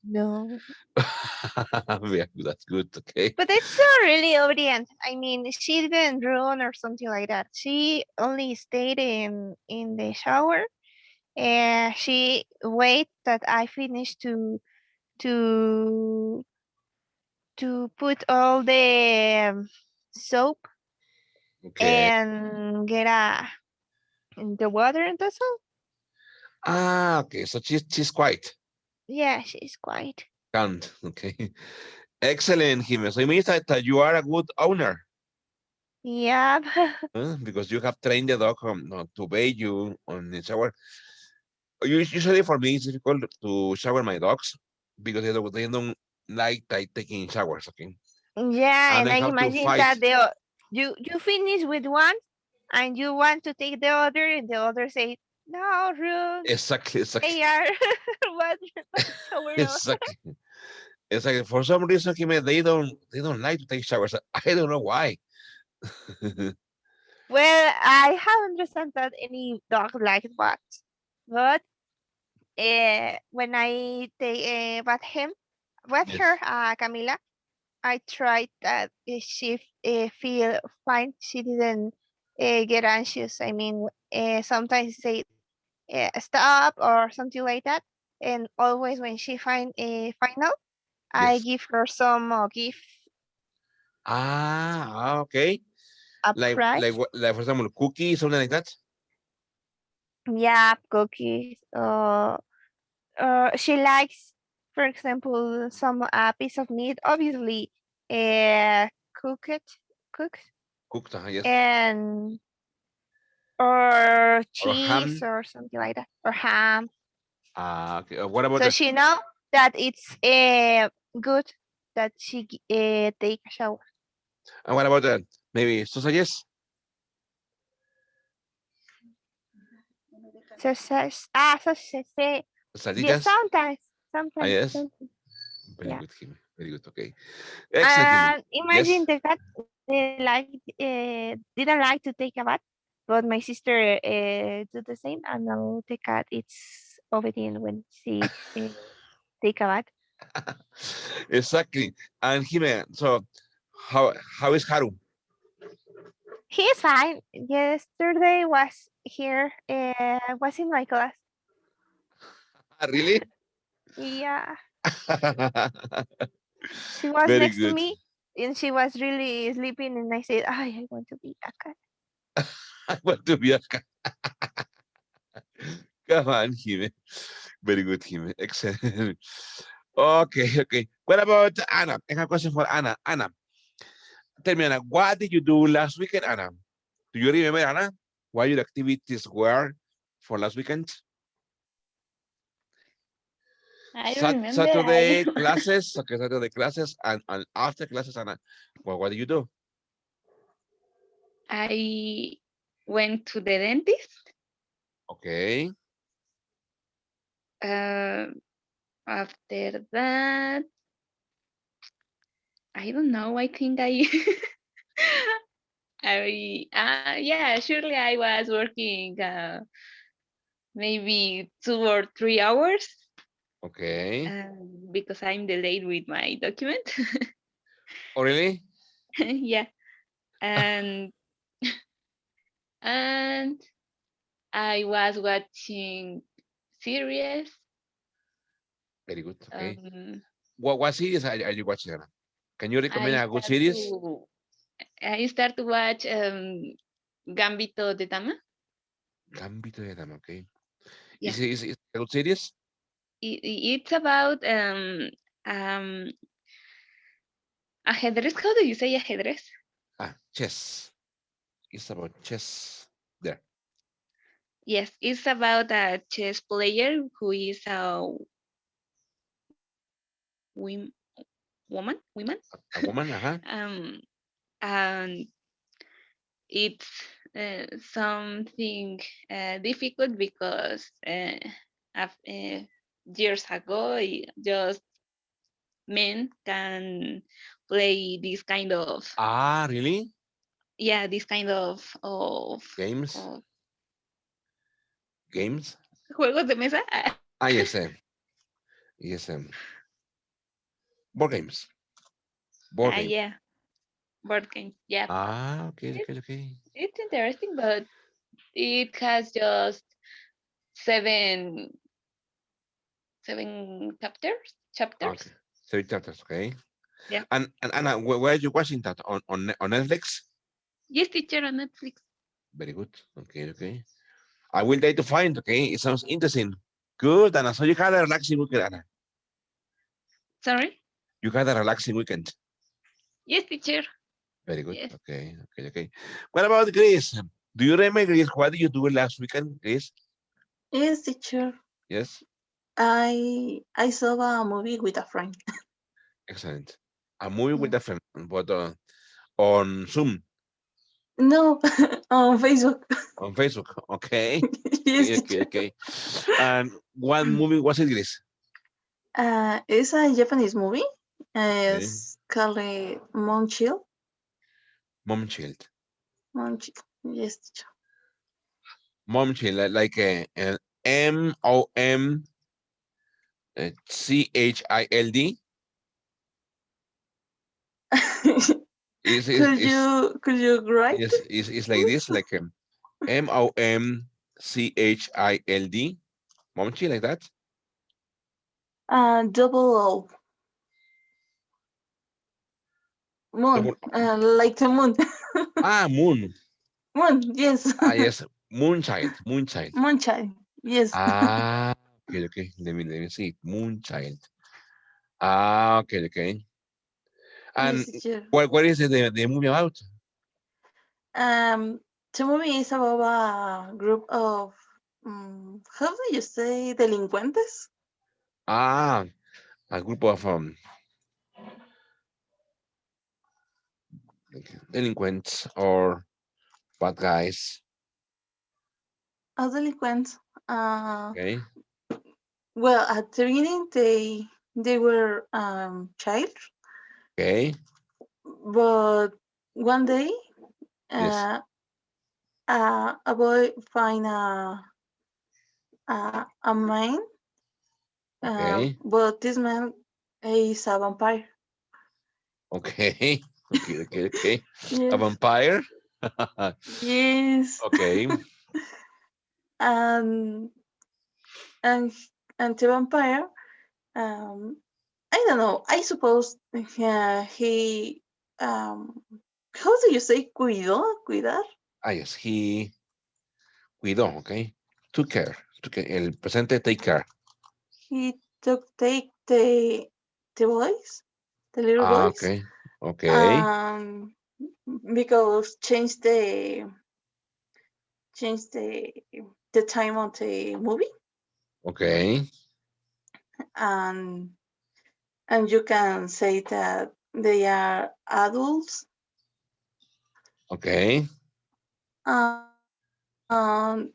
No. Yeah, that's good. Okay. But it's so really obedient. I mean, she didn't run or something like that. She only stayed in the shower, and she wait that I finish to to put all the soap Okay. and get the water and that's all. Ah, okay. So she's quite Yeah, she's quiet. calm. Okay. Excellent, Jimenez. So it means that you are a good owner, Yeah. because you have trained the dog to bathe you on the shower. Usually for me, it's difficult to shower my dogs because they don't like taking showers. Okay. Yeah, And and I I have to imagine fight. that you finish with one and you want to take the other and the other say, no, Rune, Exactly, exactly, they are what shower on. exactly. It's like for some reason, Jimenez, they don't like to take showers. I don't know why. Well, I haven't understand that any dog likes bats, but when I take with Yes. her, Camila, I tried that she feel fine. She didn't get anxious. I mean, sometimes say stop or something like that. And always when she find a final, I Yes. give her some gift, Okay. a Like prize. what? Like for example, cookies, something like that. Yeah, cookies. She likes, for example, some piece of meat. Obviously, cook it, cooked, Cooked, yes. and or Or cheese ham. or something like that, or ham. Okay. What about So the? she know that it's good that she take a shower. And what about the? Maybe sausages, So says so she say yes salditas. sometimes, Yes. sometimes Very yeah. good, Jimmy. Very good. Okay. Excellent, Jimmy. And imagine Yes. the cat didn't like to take a bath, but my sister do the same, and now the cat it's obedient when she take a bath. Exactly. And Jimmy, so how is Haru? He is fine. Yesterday was here, was in my class. Really? Yeah, she was Very next to good. me, and she was really sleeping, and I said, I want to be a cat. I want to be a cat. Come on, Jimmy. Very good, Jimmy. Excellent. Okay, okay. What about Anna? I have a question for Anna. Anna, tell me, Anna, what did you do last weekend, Anna? Do you remember, Anna? What your activities were for last weekend? I don't remember. Saturday classes, okay, Saturday classes, and after classes, Anna, what do you do? I went to the dentist. Okay. Uh, After that, I don't know. I think I, yeah, surely I was working maybe 2 or 3 hours Okay. because I'm delayed with my document. Oh, really? Yeah, and and I was watching series. Very good. Okay. Um, What series are you watching, Anna? Can you recommend I a good start series? to I start to watch Gambito de Dama. Gambito de Dama, okay. Yeah, Is it a good series? it's about um ajedrez. How do you say ajedrez? Chess. It's about chess. There. Yes, it's about a chess player who is a wim- woman, A woman, and it's something difficult because years ago, just men can play this kind of. Really? yeah, this kind of Games. of Games. juegos de mesa. Ah, yes. Yes. Board games. Board game. Yeah, board game. Yeah, Ah, okay, it's, okay, okay. it's interesting, but it has just seven seven chapters. Okay. Chapters. 3 chapters, okay. Yeah. And where are you watching that? On Netflix? Yes, teacher on Netflix. Very good. Okay, okay. I will try to find, okay? It sounds interesting. Good, Anna. So you had a relaxing weekend, Anna. Sorry. You had a relaxing weekend. Yes, teacher. Very good. Yes. Okay, okay, okay. What about Grace? Do you remember, Grace, what did you do last weekend, Grace? Yes, teacher. Yes? I saw a movie with a friend. Excellent. A movie with Yeah. a friend, but on Zoom, No, on Facebook. on Facebook. Okay. Yes, Okay, okay, teacher. okay. And what movie was it, Grace? It's a Japanese movie. Okay. It's called Monchill. Mom Child. Monchill. Yes, teacher. Mom Child, like MOMCHILD. Could you write? Is like this, like MOMCHILD. Momchi, like that? Double O. Moon. Double- Like the moon. Moon. Moon. Yes. Ah, yes. Moonchild. Moonchild. Moonchild. Yes. Ah, okay, okay. Let me see. Moonchild. Ah, okay, okay. And Yes, teacher. what is the movie about? The movie is about a group of how do you say delincuentes? Ah, a group of delinquents or bad guys. Delinquents. Okay, Well, at the beginning they were child, okay, but one day yes, uh, a boy find a man, okay, but this man is a vampire. okay, okay, okay, okay. A Yes, vampire. yes, Okay, and and and the vampire. Um, I don't know. I suppose he how do you say cuidar? ah, yes, he cuidó, okay, took care. El presente take care. He took take the boys, the little Ah, boys, okay, okay, um, because change the time of the movie, okay, and and you can say that they are adults, okay. um,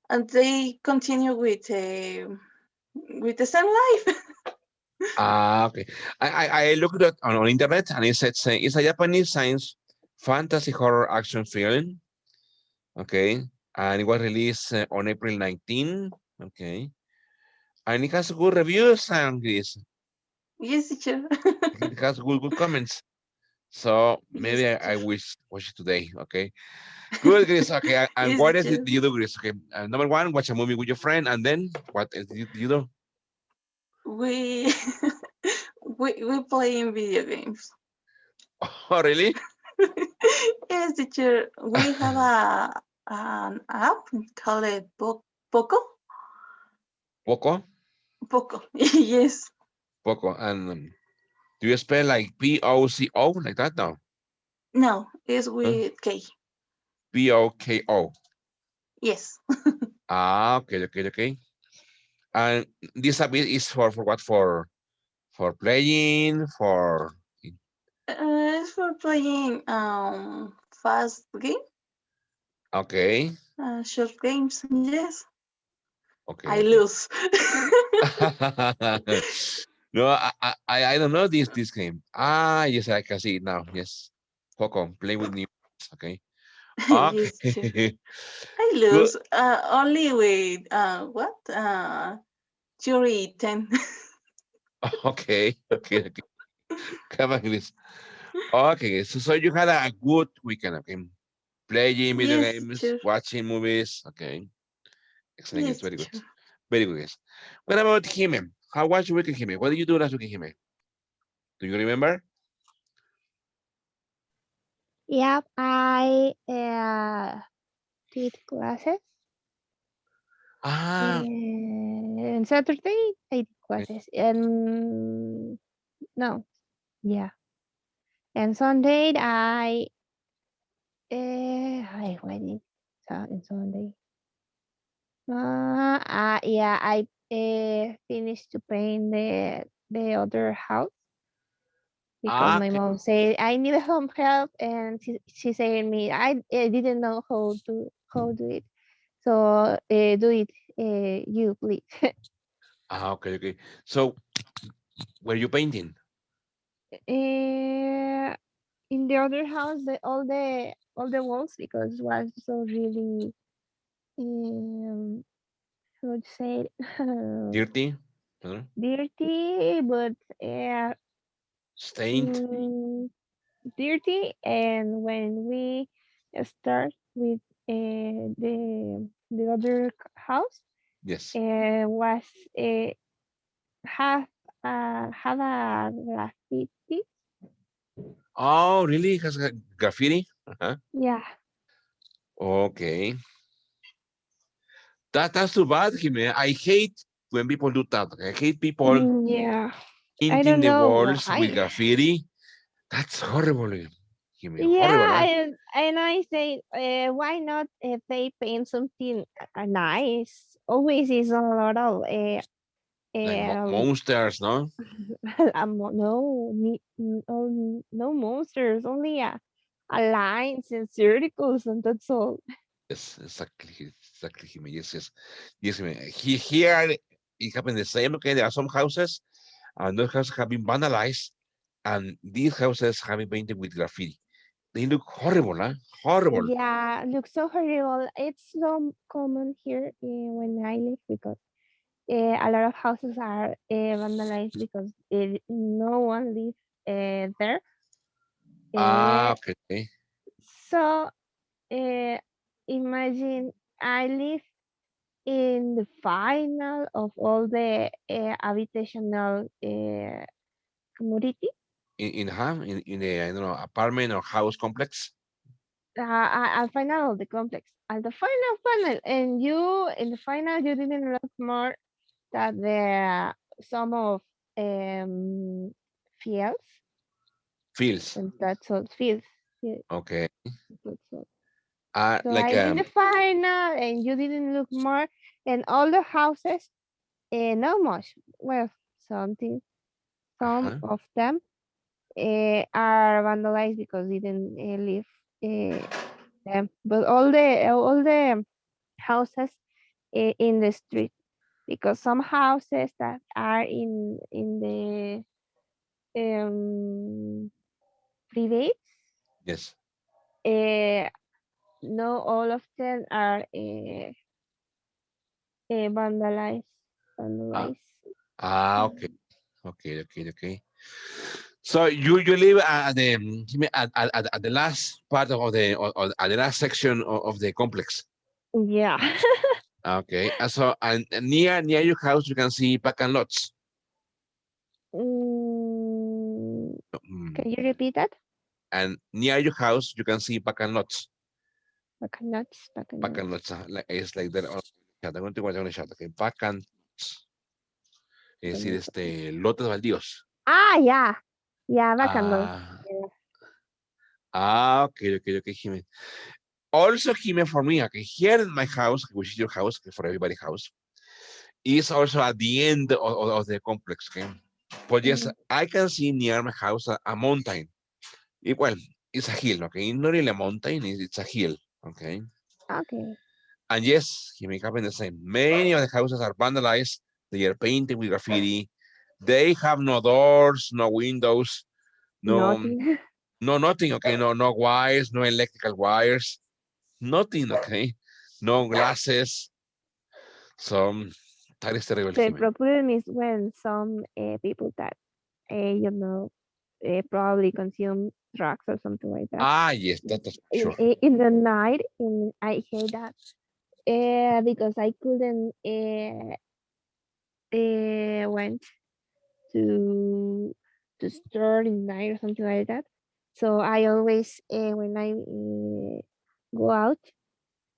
and they continue with the same life. Ah, okay. I looked at on internet and it said it's a Japanese science fantasy horror action film. Okay, and it was released on April 19. Okay, and it has good reviews and this. Yes, teacher. It has good comments. So Yes, maybe I teacher. wish watch it today. Okay, good, Chris. Okay, and Yes, what else did teacher. you do, Chris? Okay, number one, watch a movie with your friend, and then what else did you do? We we play in video games. Oh, really? Yes, teacher. We have an app called Poco. Poco, Poco. Yes. Poco, and do you spell like POCO like that now? No, it's Huh? with K. POKO. Yes. Ah, okay, okay, okay. And this app is for what? For playing, for It's for playing fast game, okay, short games. Yes. okay, I okay. lose. No, I don't know this game. Ah, yes, I can see it now. Yes, Poco, play with me. Okay. Yes, true. Okay. I Good. lose only with what? Jury 10. Okay. Okay. Okay. Come on, Chris. Okay. So you had a good weekend. Okay. Playing video Yes, games, true. watching movies. Okay. Excellent. It's Yes, very good. true. Very good, guys. What about Jime? How was your weekend, Jime? What did you do last weekend, Jime? Do you remember? Yep, I did classes. Ah, And Saturday I did classes. And no, yeah. And Sunday I went in Sunday. Yeah, I finished to paint the other house because my okay. mom said I need some help, and she said to me I didn't know how do it, so do it you please. Okay, okay. So were you painting? In the other house, all the walls because it was so really how to say it, Dirty? Huh? dirty, but Stained? mm, dirty. And when we start with the other house, Yes. was have have a graffiti. Oh, really? It has graffiti? Uh-huh. Yeah. Okay. That's too bad, Jime. I hate when people do that. I hate people Yeah. I painting don't the know walls with why. graffiti. That's horrible, Jime. Horrible, huh? Yeah, and I say, why not they paint something nice? Always is a lot of Like um, monsters, no? no monsters, only lines and circles, and that's all. Yes, exactly, exactly, Jime. Yes, yes. Yes, Jime. Here, it happened the same. Okay, there are some houses, and those houses have been vandalized, and these houses have been painted with graffiti. They look horrible, huh? Horrible. Yeah, looks so horrible. It's so common here when I live because a lot of houses are vandalized because no one lives there. Ah, Uh, okay. Okay. so uh, imagine I live in the final of all the habitational community. In the I don't know apartment or house complex. Final of the complex. At the final, and you in the final, you didn't look more that the some of um fields, Fields. and that's all fields. Yeah, Okay. that's all. So Like I'm in the final, and you didn't look more, and all the houses, not much. Well, something, some uh-huh. of them are vandalized because they didn't leave them. But all the houses in the street, because some houses that are in the private, Yes. uh, no, all of them are vandalized. Ah, Vandalized. okay. Okay. Okay. Okay. So you live at the at the last part of the or at the last section of the complex. Yeah. Okay. So and near your house you can see vacant lots. Mm, Mm. can you repeat that? And near your house you can see vacant lots. Bacanuts, Vacant bacanuts. lots. Like, it's like that. Tengo que guardar una chat. Okay. Vacant. Es decir, Bacanuts. lotes baldíos. Yeah. Yeah, bacanuts. Ah, Yeah. okay, okay, okay, Jimmy. Also, Jimmy, for me, okay, here in my house, which is your house, okay, for everybody's house, is also at the end of the complex, okay? But yes, Mhm. I can see near my house a mountain. Well, it's a hill, okay? Not really a mountain, it's a hill, okay? Okay. And yes, Jimmy, happen the same. Many of the houses are vandalized. They are painted with graffiti. They have no doors, no windows, no Nothing. No, nothing, okay? No wires, no electrical wires, nothing, okay? No glasses. So, that is terrible, The Jimmy. problem is when some people that you know probably consume drugs or something like that. Ah, yes, that's In sure. in the night, I hate that because I couldn't went to store in night or something like that. So I always when I go out,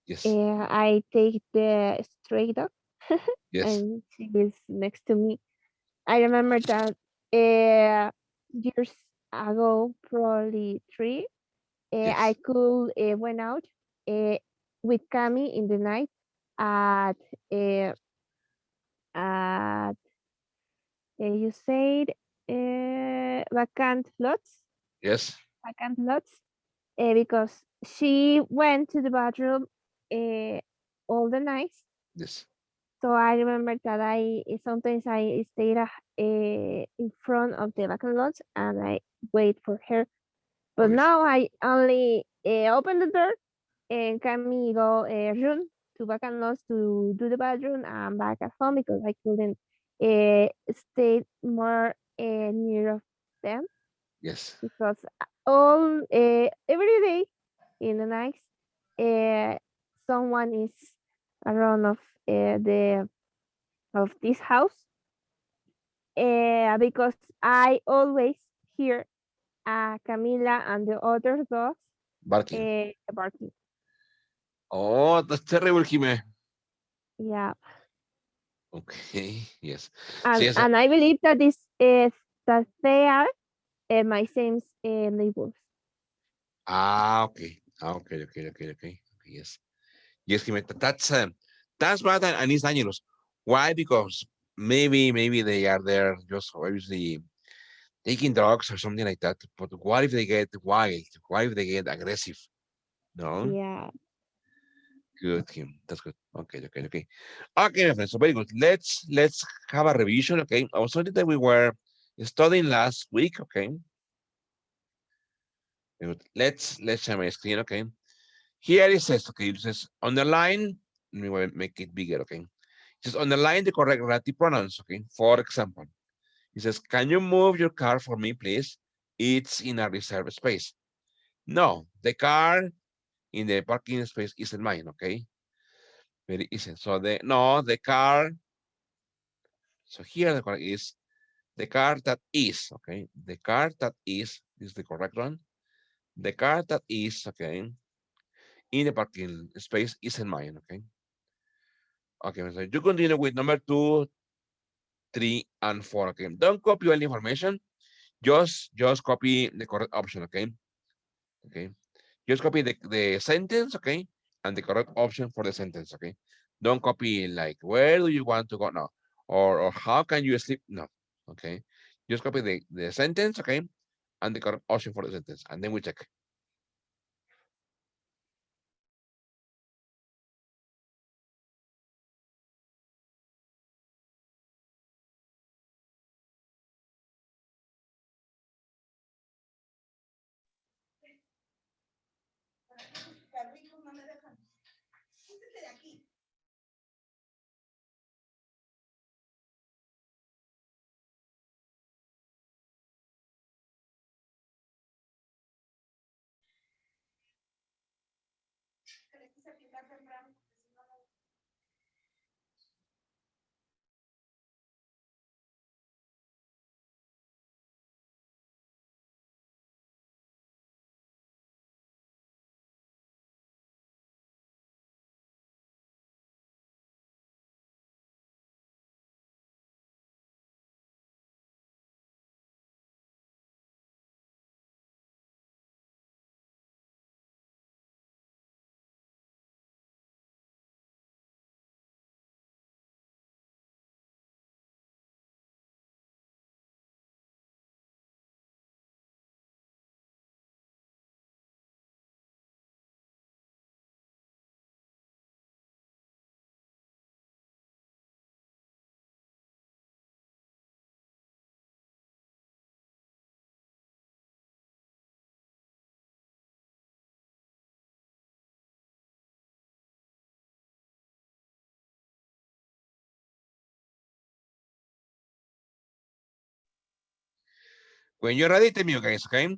Yes, I take the stray dog yes, and she is next to me. I remember that uh, years ago, probably three, I yes, could went out uh, with Cami in the night at uh, at you said yes, vacant lots, because she went to the bathroom uh, all the night. yes. So I remember that I sometimes I stayed in front of the vacant lots and I wait for her. But Okay, now I only open the door and Cami go run to vacant lots to do the bathroom and back at home because I couldn't stay more near of them yes. because all every day in the night uh, someone is around of the of this house because I always hear Camila and the other dogs Barking. barking. Oh, that's terrible, Jimmy. Yeah, Okay, yes. So, and yes, and I believe that this is that they are my same neighbors. okay. Okay. Yes. Yes, Jimmy, that's bad and it's dangerous. Why? Because maybe they are there just obviously taking drugs or something like that. But what if they get wild? What if they get aggressive? No? Yeah. Good, Kim. That's good. Okay. Okay, my friends. So very good. Let's have a revision. Okay. Of something that we were studying last week. Okay. Very good. Let's share my screen. Okay. Here it says. Okay. It says underline. Let me make it bigger. Okay. It says underline the correct relative pronouns. Okay. For example, it says, "Can you move your car for me, please? It's in a reserved space." No, the car in the parking space isn't mine. Okay. Very easy. So the car. So here the correct is the car that is, okay? The car that is the correct one. The car that is, okay, in the parking space isn't mine, okay? Okay, so you continue with number 2, 3, and 4, okay? Don't copy all the information. Just copy the correct option, okay? Okay. Just copy the sentence, okay? And the correct option for the sentence, okay? Don't copy like, where do you want to go now? Or how can you sleep? No, okay? Just copy the sentence, okay? And the correct option for the sentence. And then we check. When you're ready, tell me, you guys, okay?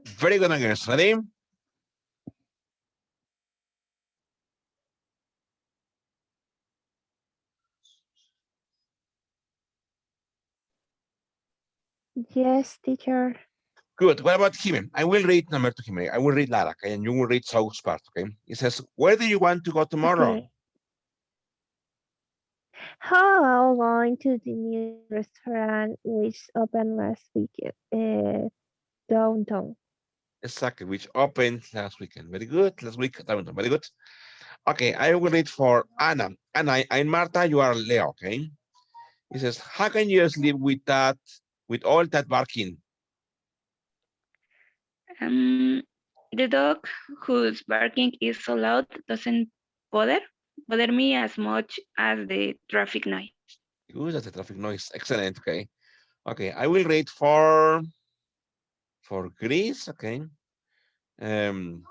Very good, guys. Ready? Yes, teacher. Good. What about him? I will read number two, him. I will read Lara, okay? And you will read South's part, okay? It says, where do you want to go tomorrow? Okay. How going to the new restaurant which opened last weekend? Downtown. Exactly, which opened last weekend. Very good. Last week, very good. Okay, I will read for Anna. Anna and Marta, you are Leo, okay? It says, how can you sleep with that, with all that barking? The dog whose barking is so loud doesn't bother bother me as much as the traffic noise. Good, that's the traffic noise. Excellent, okay. Okay, I will read for Grace, okay. Um,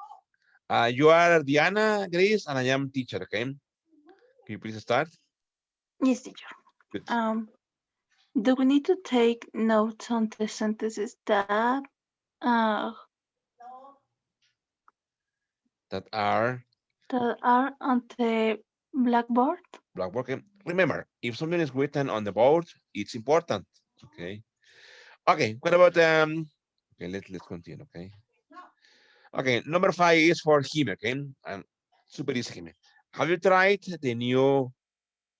you are Diana, Grace, and I am teacher, okay? Can you please start? Yes, teacher. Good. Do we need to take notes on the sentences uh, That are that are on the blackboard? blackboard. Okay. Remember, if something is written on the board, it's important. Okay. Okay. What about okay, let's continue. Okay. Okay, number 5 is for him, okay? Super easy, him. Have you tried the new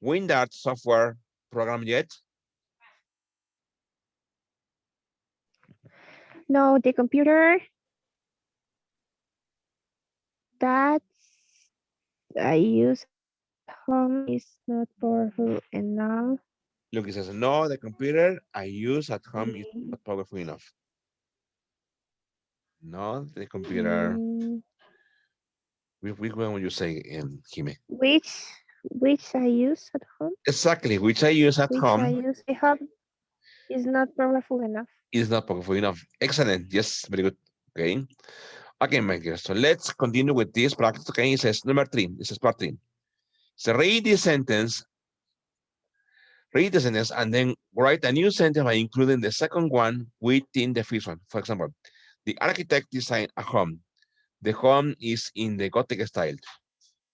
WinDart software program yet? No, the computer that I use at home is not powerful enough. Look, it says, no, the computer I use at home is not powerful enough. No, the computer. Mm, Which one would you say, Jime? which I use at home, Exactly, which I use at which I home use at home is not powerful enough. is not powerful enough. Excellent. Yes, very good. Okay. Okay, my dear. So let's continue with this practice. Okay, it says number 3. This is part 3. So read the sentence and then write a new sentence by including the second one within the first one. For example, the architect designed a home. The home is in the Gothic style.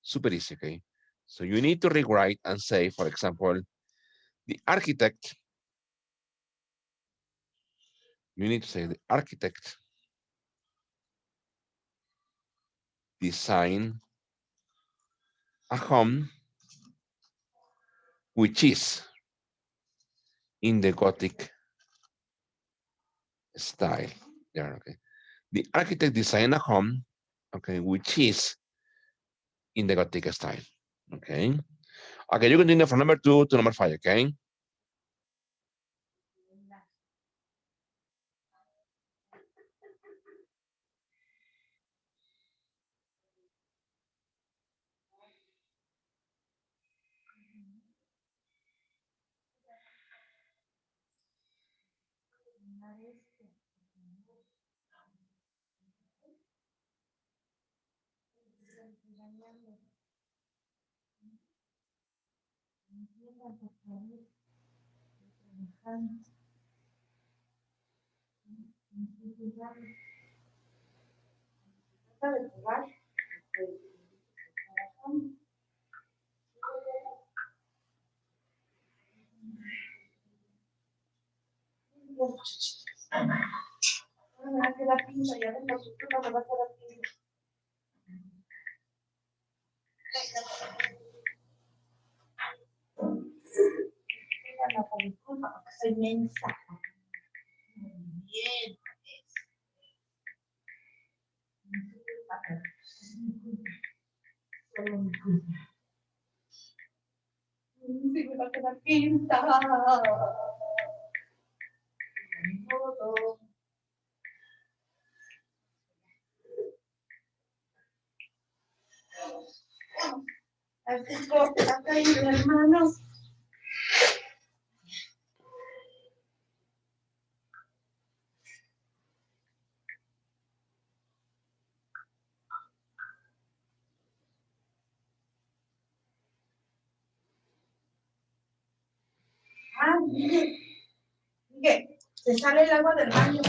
Super easy, okay? So you need to rewrite and say, for example, the architect, you need to say the architect designed a home which is in the Gothic style. There, okay. The architect designed a home, okay, which is in the Gothic style. Okay. Okay, you continue from number 2 to number 5, okay? Se sale el agua del baño.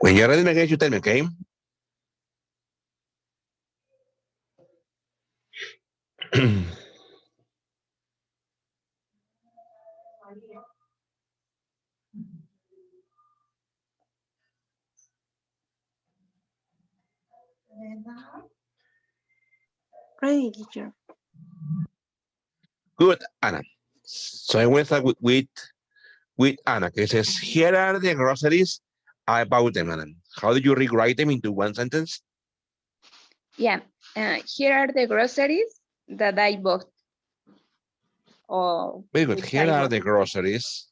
When you're ready, Megan, you tell me, okay? Ready, teacher. Good, Anna. So I went start with Anna, okay? It says, here are the groceries. I bought them, Anna. How do you rewrite them into one sentence? Yeah, here are the groceries that I bought. Or Very good. which Here I are bought. the groceries.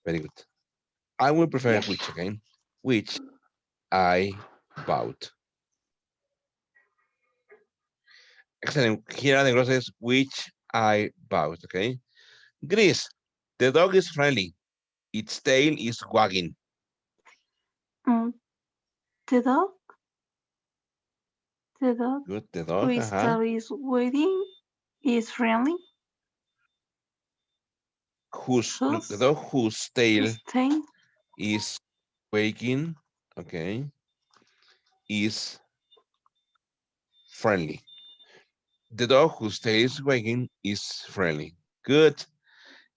Very good. I will prefer Yeah. which, okay? Which I bought. Excellent. Here are the groceries which I bought, okay? Greece, the dog is friendly. Its tail is wagging. The dog. The dog. Good, the dog, Crystal is waiting. Is friendly. the dog whose tail Stain? is wagging, okay, is friendly. The dog whose tail is wagging is friendly. Good.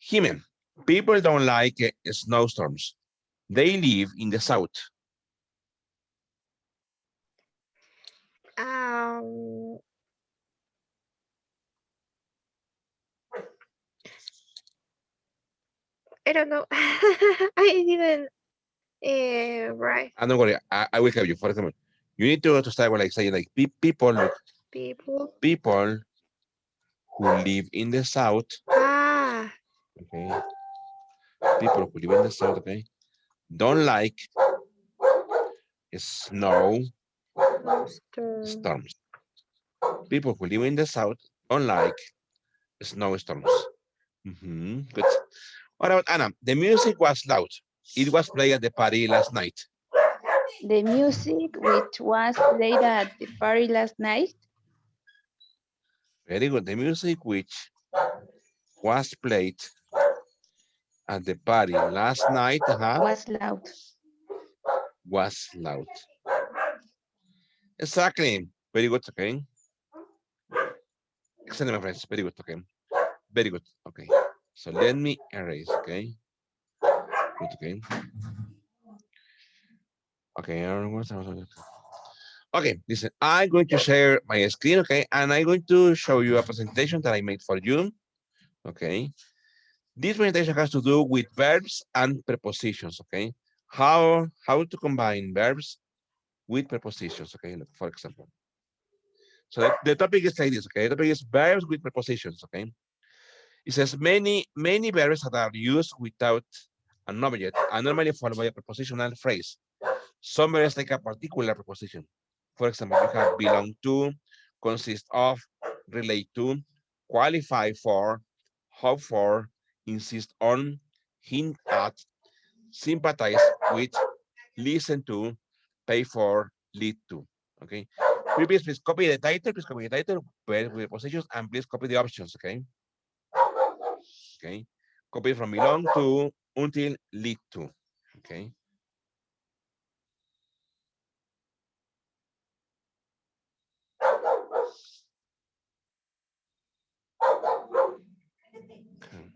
Jimen, people don't like snowstorms. They live in the south. Um, I don't know. I didn't write Don't worry, I will help you. For example, you need to start with like saying like people, people. people who live in the south, Ah, okay, people who live in the south, okay, don't like snow monster. storms. People who live in the south don't like snowstorms. Good. What about Anna? The music was loud. It was played at the party last night. The music which was played at the party last night Very good. The music which was played at the party last night was loud. was loud. Exactly. Very good. Okay. Excellent, my friends. Very good. Okay. Very good. Okay. So let me erase. Okay. Good. Okay. Okay. Okay. Listen, I'm going to share my screen. Okay. And I'm going to show you a presentation that I made for you. Okay. This presentation has to do with verbs and prepositions. Okay. How to combine verbs with prepositions. Okay. Look, for example. So the topic is like this. Okay. The topic is verbs with prepositions. Okay. It says many verbs that are used without an object are normally followed by a prepositional phrase. Some verbs take a particular preposition. For example, you have belong to, consist of, relate to, qualify for, hope for, insist on, hint at, sympathize with, listen to, pay for, lead to. Okay. Please copy the title, verbs with prepositions, and please copy the options. Okay. Okay. Copy from belong to until lead to. Okay. Okay.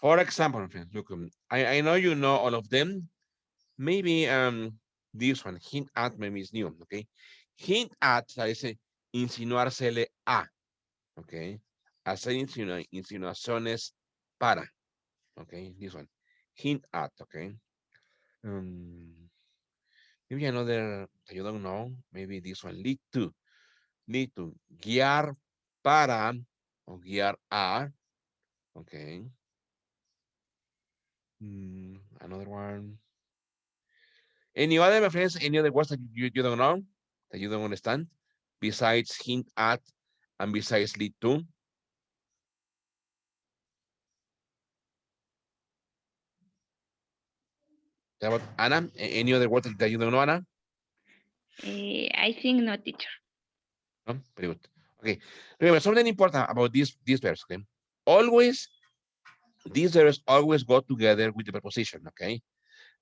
For example, look, I know you know all of them. Maybe this one, hint at, maybe is new, okay? Hint at, dice insinuársele a, okay? Hacer insinuaciones para, okay? This one, hint at, okay? Maybe another, you don't know, maybe this one, lead to, guiar para, o guiar a, okay? Another one. Any other, my friends, any other words that you don't know, that you don't understand, besides hint at and besides lead to? How about Anna? Any other word that you don't know, Anna? I think no, teacher. No? Very good. Okay. Remember, something important about these verbs, okay? Always, these verbs always go together with the preposition, okay?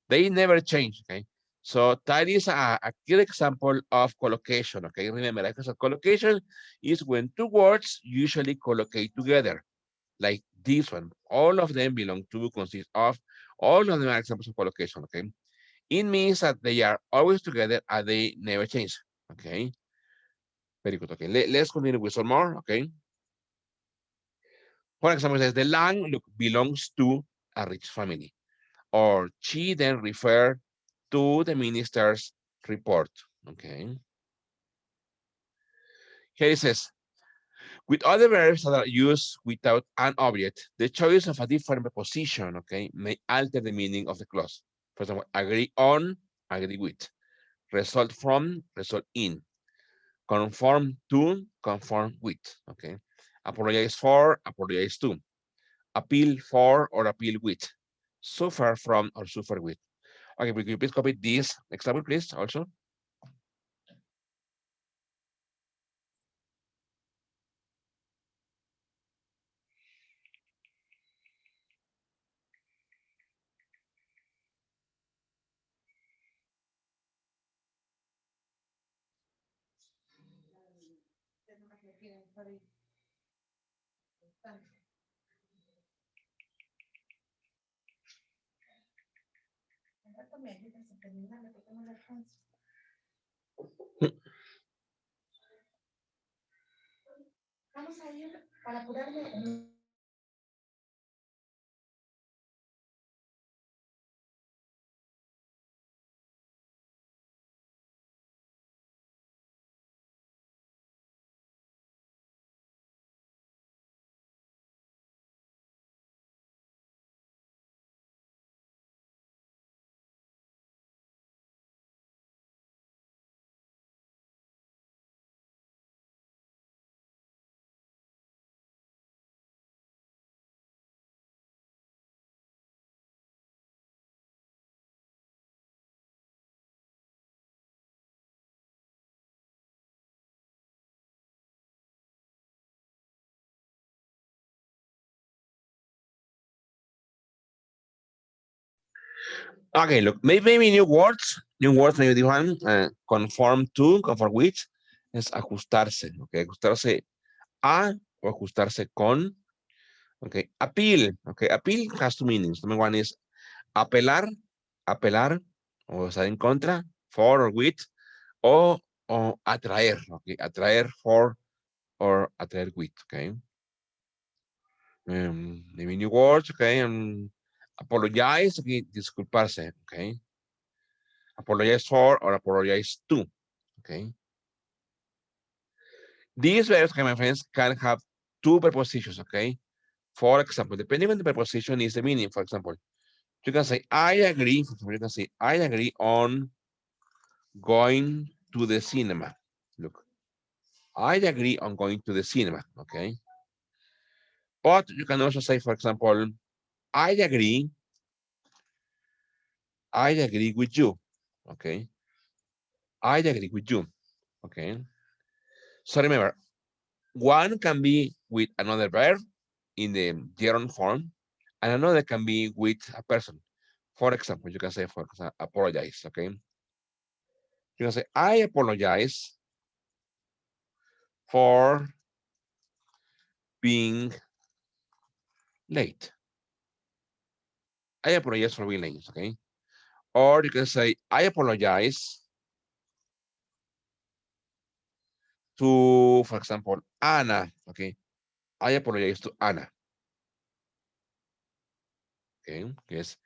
They never change, okay? So that is a clear example of collocation, okay? Remember, like I said, collocation is when two words usually collocate together. like this one. All of them belong to, consist of, all of them are examples of collocation, okay? It means that they are always together and they never change, okay? Very good, okay. Let's continue with some more, okay? For example, it says the land look, belongs to a rich family. Or she then referred to the minister's report, okay? Here it says, with other verbs that are used without an object, the choice of a different preposition, okay, may alter the meaning of the clause. For example, agree on, agree with. Result from, result in. Conform to, conform with, okay. Apologize for, apologize to. Appeal for or appeal with. Suffer from or suffer with. Okay, will you please copy this example, please, also? Okay, look, maybe new words, maybe this one, conform to, conform with, es ajustarse, okay, ajustarse a o ajustarse con, okay, appeal, okay, appeal has two meanings. Number one is apelar, apelar, o estar en contra, for or with, o atraer, okay, atraer for or atraer with, okay. Maybe new words, okay, apologize, okay, disculparse, okay. Apologize for or apologize to, okay. These verbs, okay, my friends, can have two prepositions, okay. For example, depending on the preposition is the meaning. For example, you can say, I agree. For example, you can say, I agree on going to the cinema. Look, I agree on going to the cinema, okay. But you can also say, for example, I agree with you, okay. I agree with you, okay. So remember, one can be with another verb in the gerund form, and another can be with a person. For example, you can say, for example, apologize, okay? You can say, I apologize for being late. I apologize for being late, okay? Or you can say, I apologize to, for example, Anna, okay? I apologize to Anna. Okay, que es,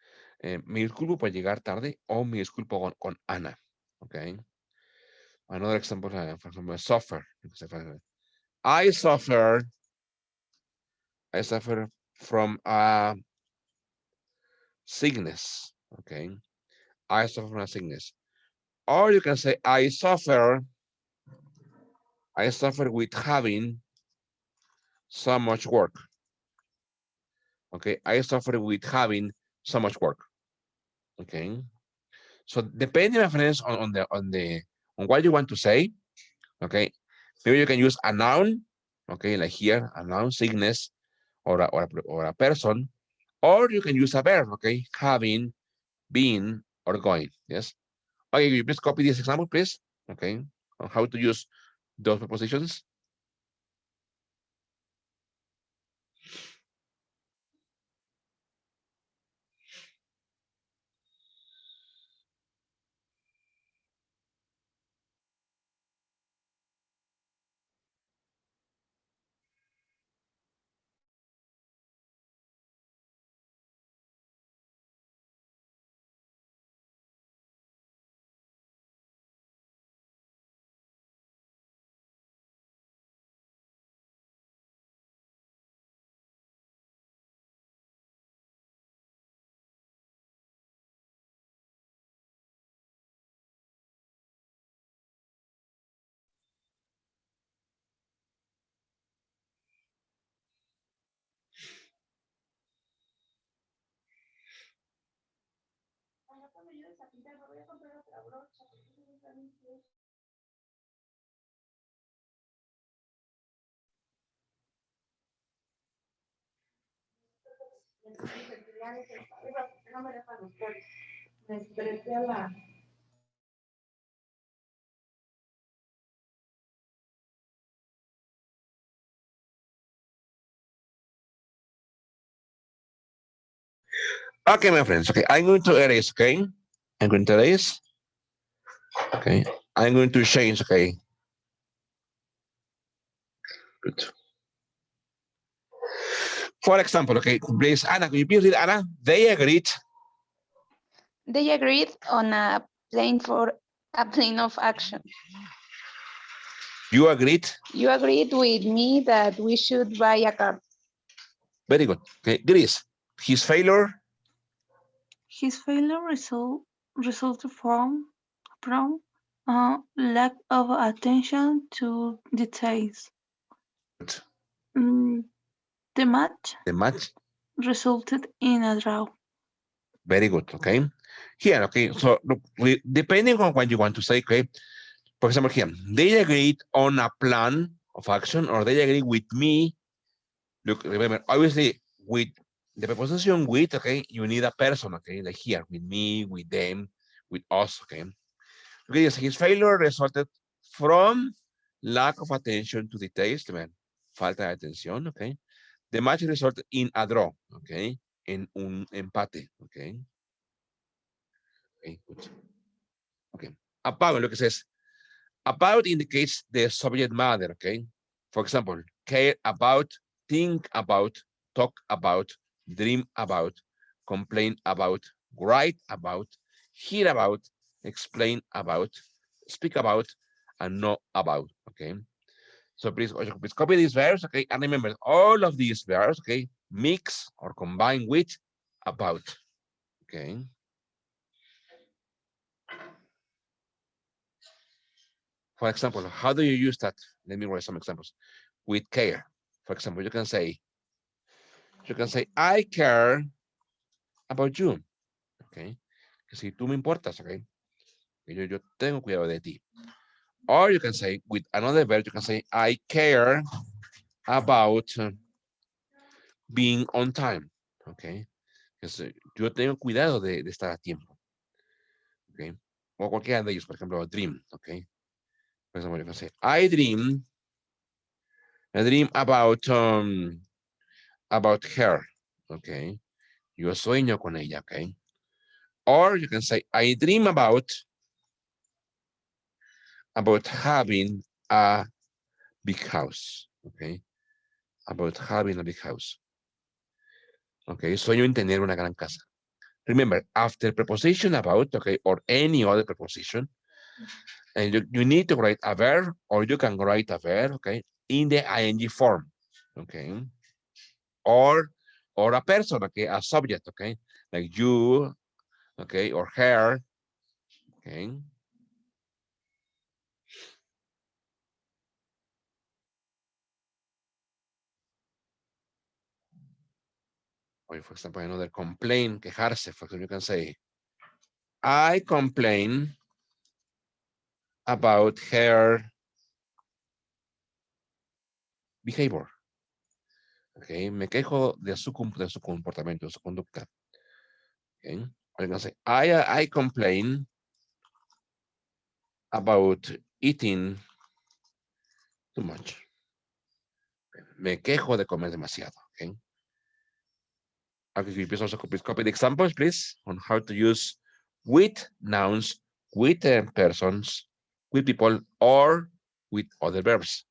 me disculpo por llegar tarde o me disculpo con Ana, okay? Another example, for example, suffer. I suffer from a sickness, okay? I suffer from a sickness. Or you can say, I suffer with having so much work. Okay, I suffer with having so much work. Okay. So depending, my friends, on what you want to say, okay, maybe you can use a noun, okay, like here, a noun, sickness, or a person, or you can use a verb, okay, having, been, or going. Yes. Okay, you please copy this example, please. Okay, on how to use those prepositions. Okay, my friends. Okay, I'm going to erase. Okay, I'm going to erase. Okay, I'm going to change. Okay, good. For example, okay, please, Anna, could you please read, Anna? They agreed. They agreed on a plan of action. You agreed. You agreed with me that we should buy a car. Very good. Okay, Gris, his failure. His failure resulted from lack of attention to details. Good. Mm, the match The match. resulted in a draw. Very good. Okay. Here, okay. So look, depending on what you want to say, okay. For example, here, they agreed on a plan of action, or they agreed with me. Look, remember, obviously, with the preposition with, okay, you need a person, okay, like here, with me, with them, with us, okay. Okay, yes, his failure resulted from lack of attention to details, man. Falta de atención, okay. The match resulted in a draw, okay, en un empate, okay. Okay, good. Okay. About, look, it says, about indicates the subject matter, okay? For example, care about, think about, talk about, dream about, complain about, write about, hear about, explain about, speak about, and know about, okay? So please copy these verbs, okay? And remember, all of these verbs, okay, mix or combine with about, okay? For example, how do you use that? Let me write some examples. With care. For example, you can say, I care about you. Okay. Que si tú me importas, okay. Yo tengo cuidado de ti. Or you can say, with another verb, you can say, I care about being on time. Okay. Yo tengo cuidado de estar a tiempo. Okay. O cualquiera de ellos, por ejemplo, dream. Okay. For example, you can say, I dream about her. Okay. Yo sueño con ella. Okay. Or you can say, I dream about having a big house. Okay. About having a big house. Okay. Sueño en tener una gran casa. Remember, after preposition about, okay, or any other preposition, and you need to write a verb, or you can write a verb, okay, in the ing form. Okay. Or a person, okay, a subject, okay, like you, okay, or her, okay. Or for example, another complain, quejarse. For example, you can say, I complain about her behavior. Okay, me quejo de su comportamiento, de su conducta. Okay, or you can say, I complain about eating too much. Me quejo de comer demasiado. Okay. Okay, you please also copy the examples, please, on how to use with nouns, with persons, with people, or with other verbs.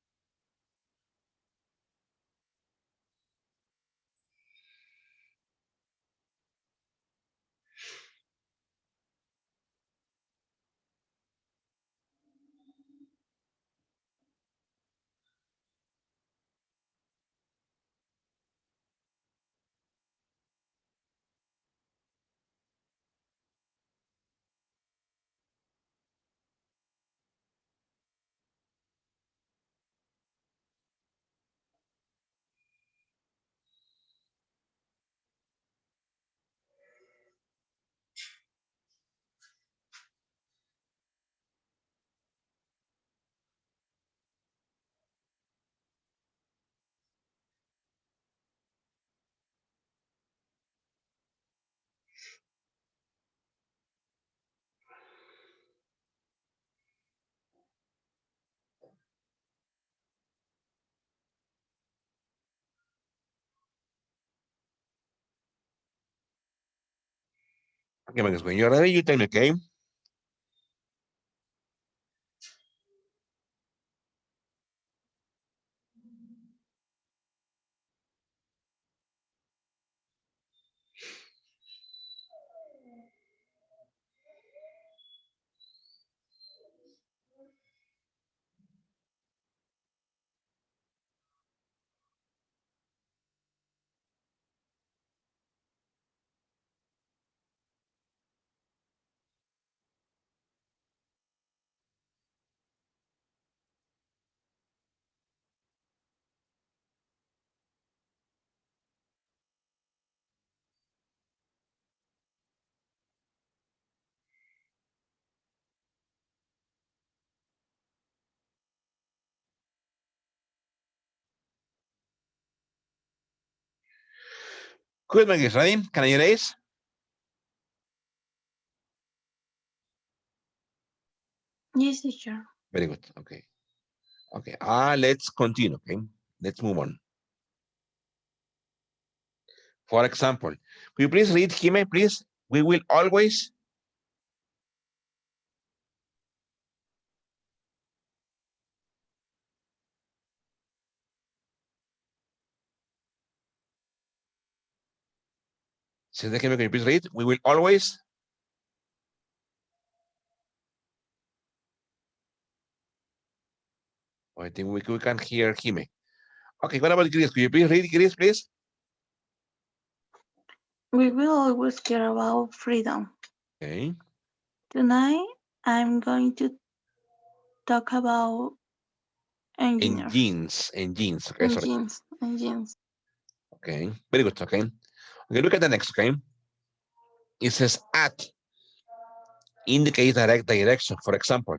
Okay, Marcus, when you're ready, you tell me, okay? Good, Marcus, ready? Can I erase? Yes, teacher. Very good, okay. Okay, let's continue, okay? Let's move on. For example, could you please read, Jime, please? We will always. Since Jime, can you please read? We will always. I think we can hear Jime. Okay, what about Chris? Could you please read, Chris, please? We will always care about freedom. Okay. Tonight, I'm going to talk about engineers. Engines. Okay, sorry. Engines. Okay, very good. Okay. Okay, look at the next. Okay. It says at indicates direct direction. For example,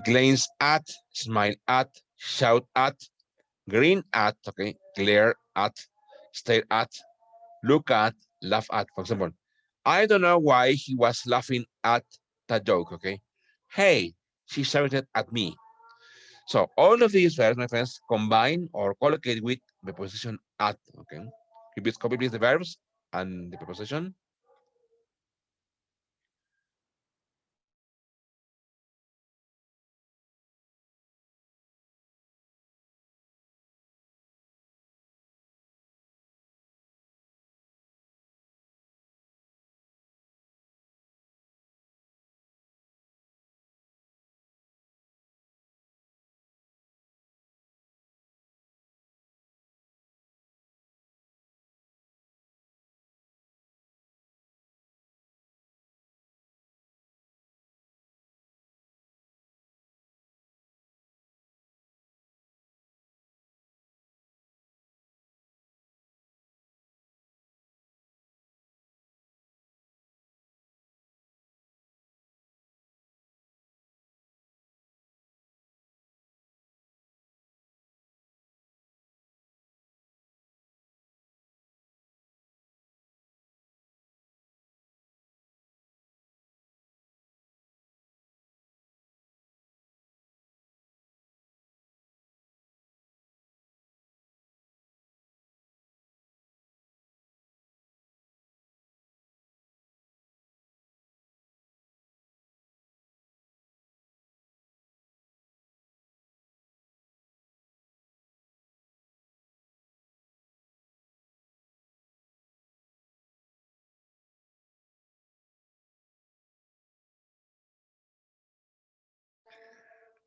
glance at, smile at, shout at, grin at, okay, glare at, stare at, look at, laugh at. For example, I don't know why he was laughing at that joke, okay? Hey, she shouted at me. So all of these verbs, my friends, combine or collocate with the preposition at, okay? You please copy please the verbs and the preposition.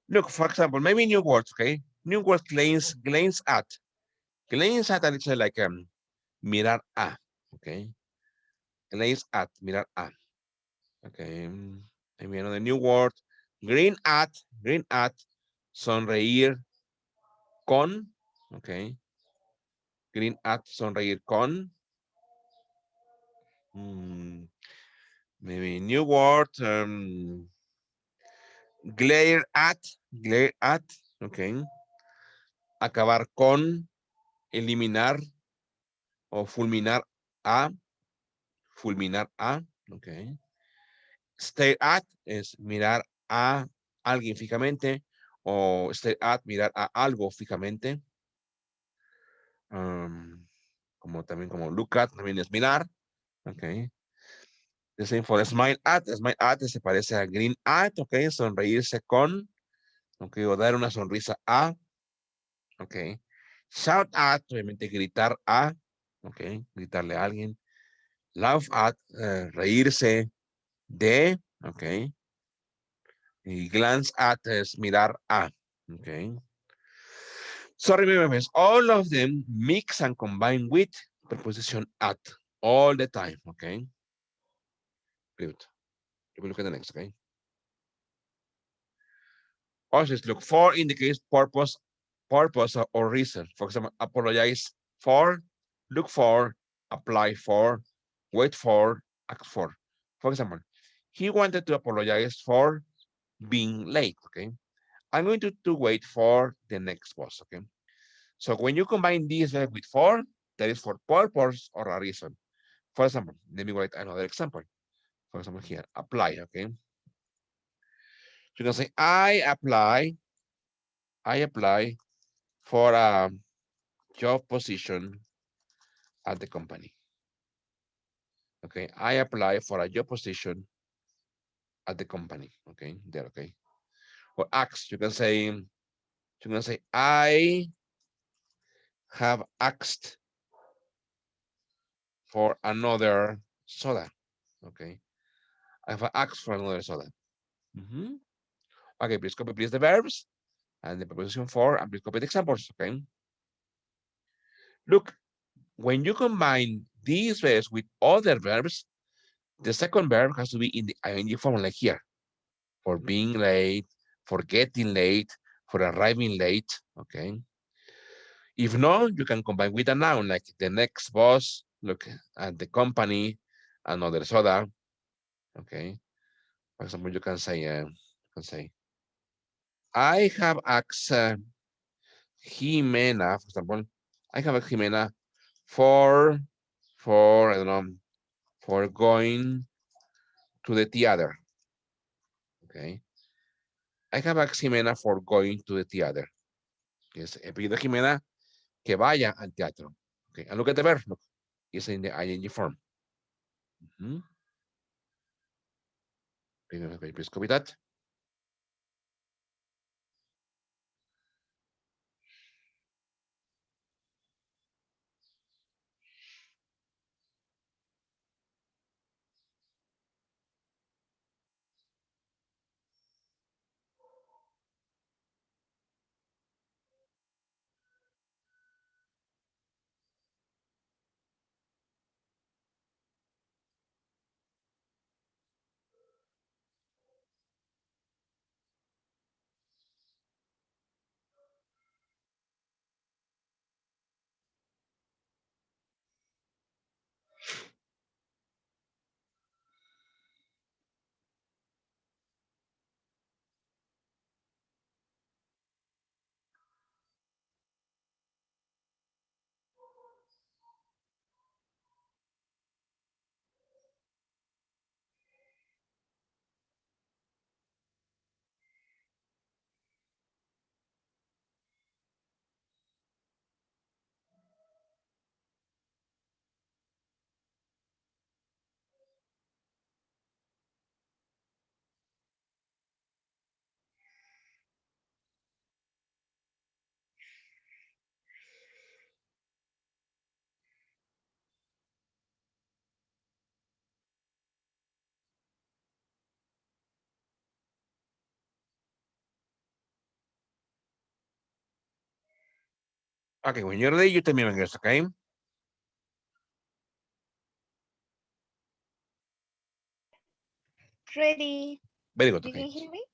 Look, for example, maybe new words, okay? New word glance at. Glance at, it's like mirar a, okay? Glance at, mirar a. Okay. Maybe another new word. Green at, sonreír con, okay. Green at, sonreír con. Maybe new word. Glare at, okay. Acabar con, eliminar o fulminar a, okay. Stare at es mirar a alguien fijamente o stare at, mirar a algo fijamente. Como también como look at, también es mirar, okay. The same for smile at. Smile at se parece a green at, ok. Sonreírse con, ok. O dar una sonrisa a, ok. Shout at, obviamente gritar a, ok. Gritarle a alguien. Laugh at, reírse de, ok. Y glance at es mirar a, ok. So remember, guys, all of them mix and combine with preposition at all the time, okay? Good. We look at the next, okay? Also, look for indicates purpose or reason. For example, apologize for, look for, apply for, wait for, ask for. For example, he wanted to apologize for being late, okay? I'm going to wait for the next boss, okay? So when you combine these with for, that is for purpose or a reason. For example, let me write another example. For example, here, apply, okay? You can say, I apply for a job position at the company. Okay, I apply for a job position at the company. Okay, there, okay. Or ask, you can say, I have asked for another soda. Okay, I have asked for another soda. Okay, please copy please the verbs and the preposition for, and please copy the examples, okay? Look, when you combine these verbs with other verbs, the second verb has to be in the ing form, like here, for being late, for getting late, for arriving late, okay? If not, you can combine with a noun, like the next boss, look at the company, another soda, okay? For example, you can say, I have asked Jimena, for example, I have asked Jimena for I don't know, for going to the theater. Okay. I have asked Jimena for going to the theater. Yes, he pedido a Jimena que vaya al teatro. Okay, and look at the verb. Look, it's in the ing form. Please copy that. Okay, when you're ready, you tell me when it's okay. Ready. Very good. Did Okay. you hear me?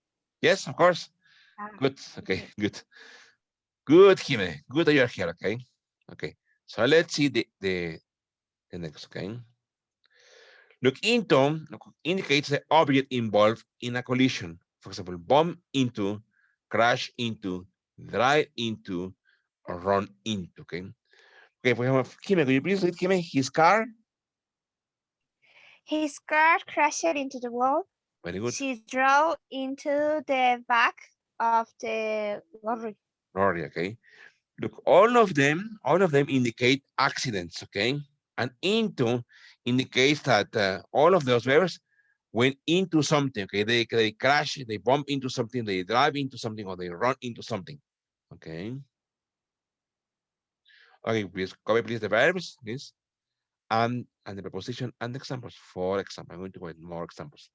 Yes, of course. Ah, Good. Okay, okay. good. Good, Jimmy. Good that you're here, okay? Okay. So let's see the next, okay? Look into indicates the object involved in a collision. For example, bump into, crash into, drive into, or run into, okay? Okay, for example, Jimmy, could you please read Jimmy his car? His car crashed into the wall. Very good. She drove into the back of the lorry. Rory, okay? Look, all of them indicate accidents, okay? And into indicates that all of those verbs went into something. Okay, they crash, they bump into something, they drive into something, or they run into something. Okay. Okay, please copy please the verbs, please, and the preposition and the examples. For example, I'm going to go with more examples.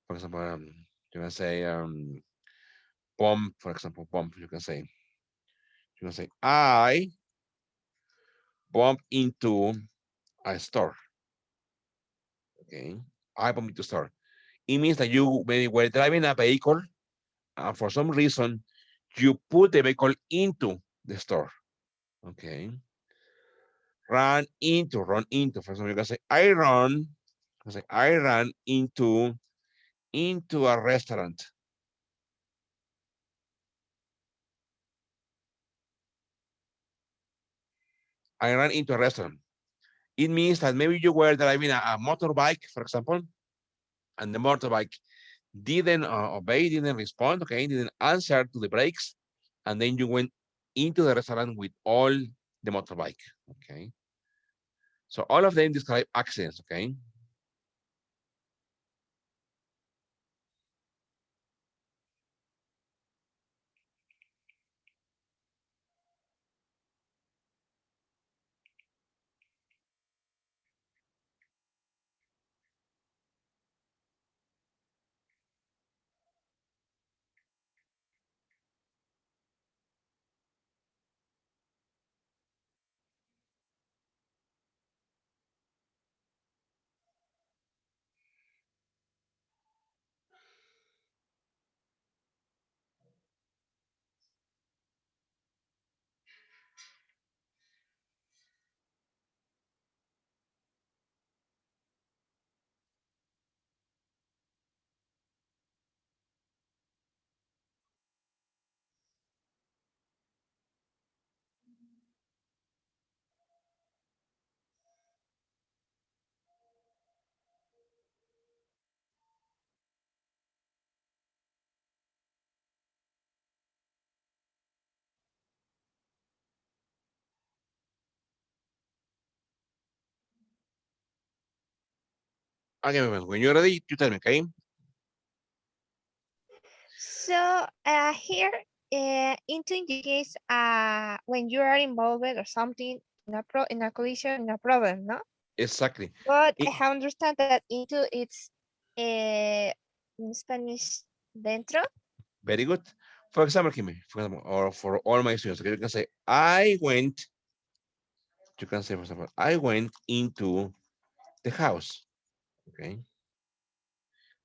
For example, you can say bump. For example, bump. You can say I bump into a store. Okay, I bump into store. It means that you maybe were driving a vehicle, and for some reason, you put the vehicle into the store. Okay. Run into. For example, you can say I ran into a restaurant. I ran into a restaurant. It means that maybe you were driving a motorbike, for example, and the motorbike didn't obey, didn't respond, okay, didn't answer to the brakes, and then you went into the restaurant with all the motorbike, okay? So all of them describe accidents, okay? Okay, when you're ready, you tell me, okay? So here, into indicates when you are involved or something in a collision, in a problem, no? Exactly. But I understand that into it's in Spanish dentro. Very good. For example, Kimi, for example, or for all my students, okay, you can say, you can say, for example, I went into the house, okay?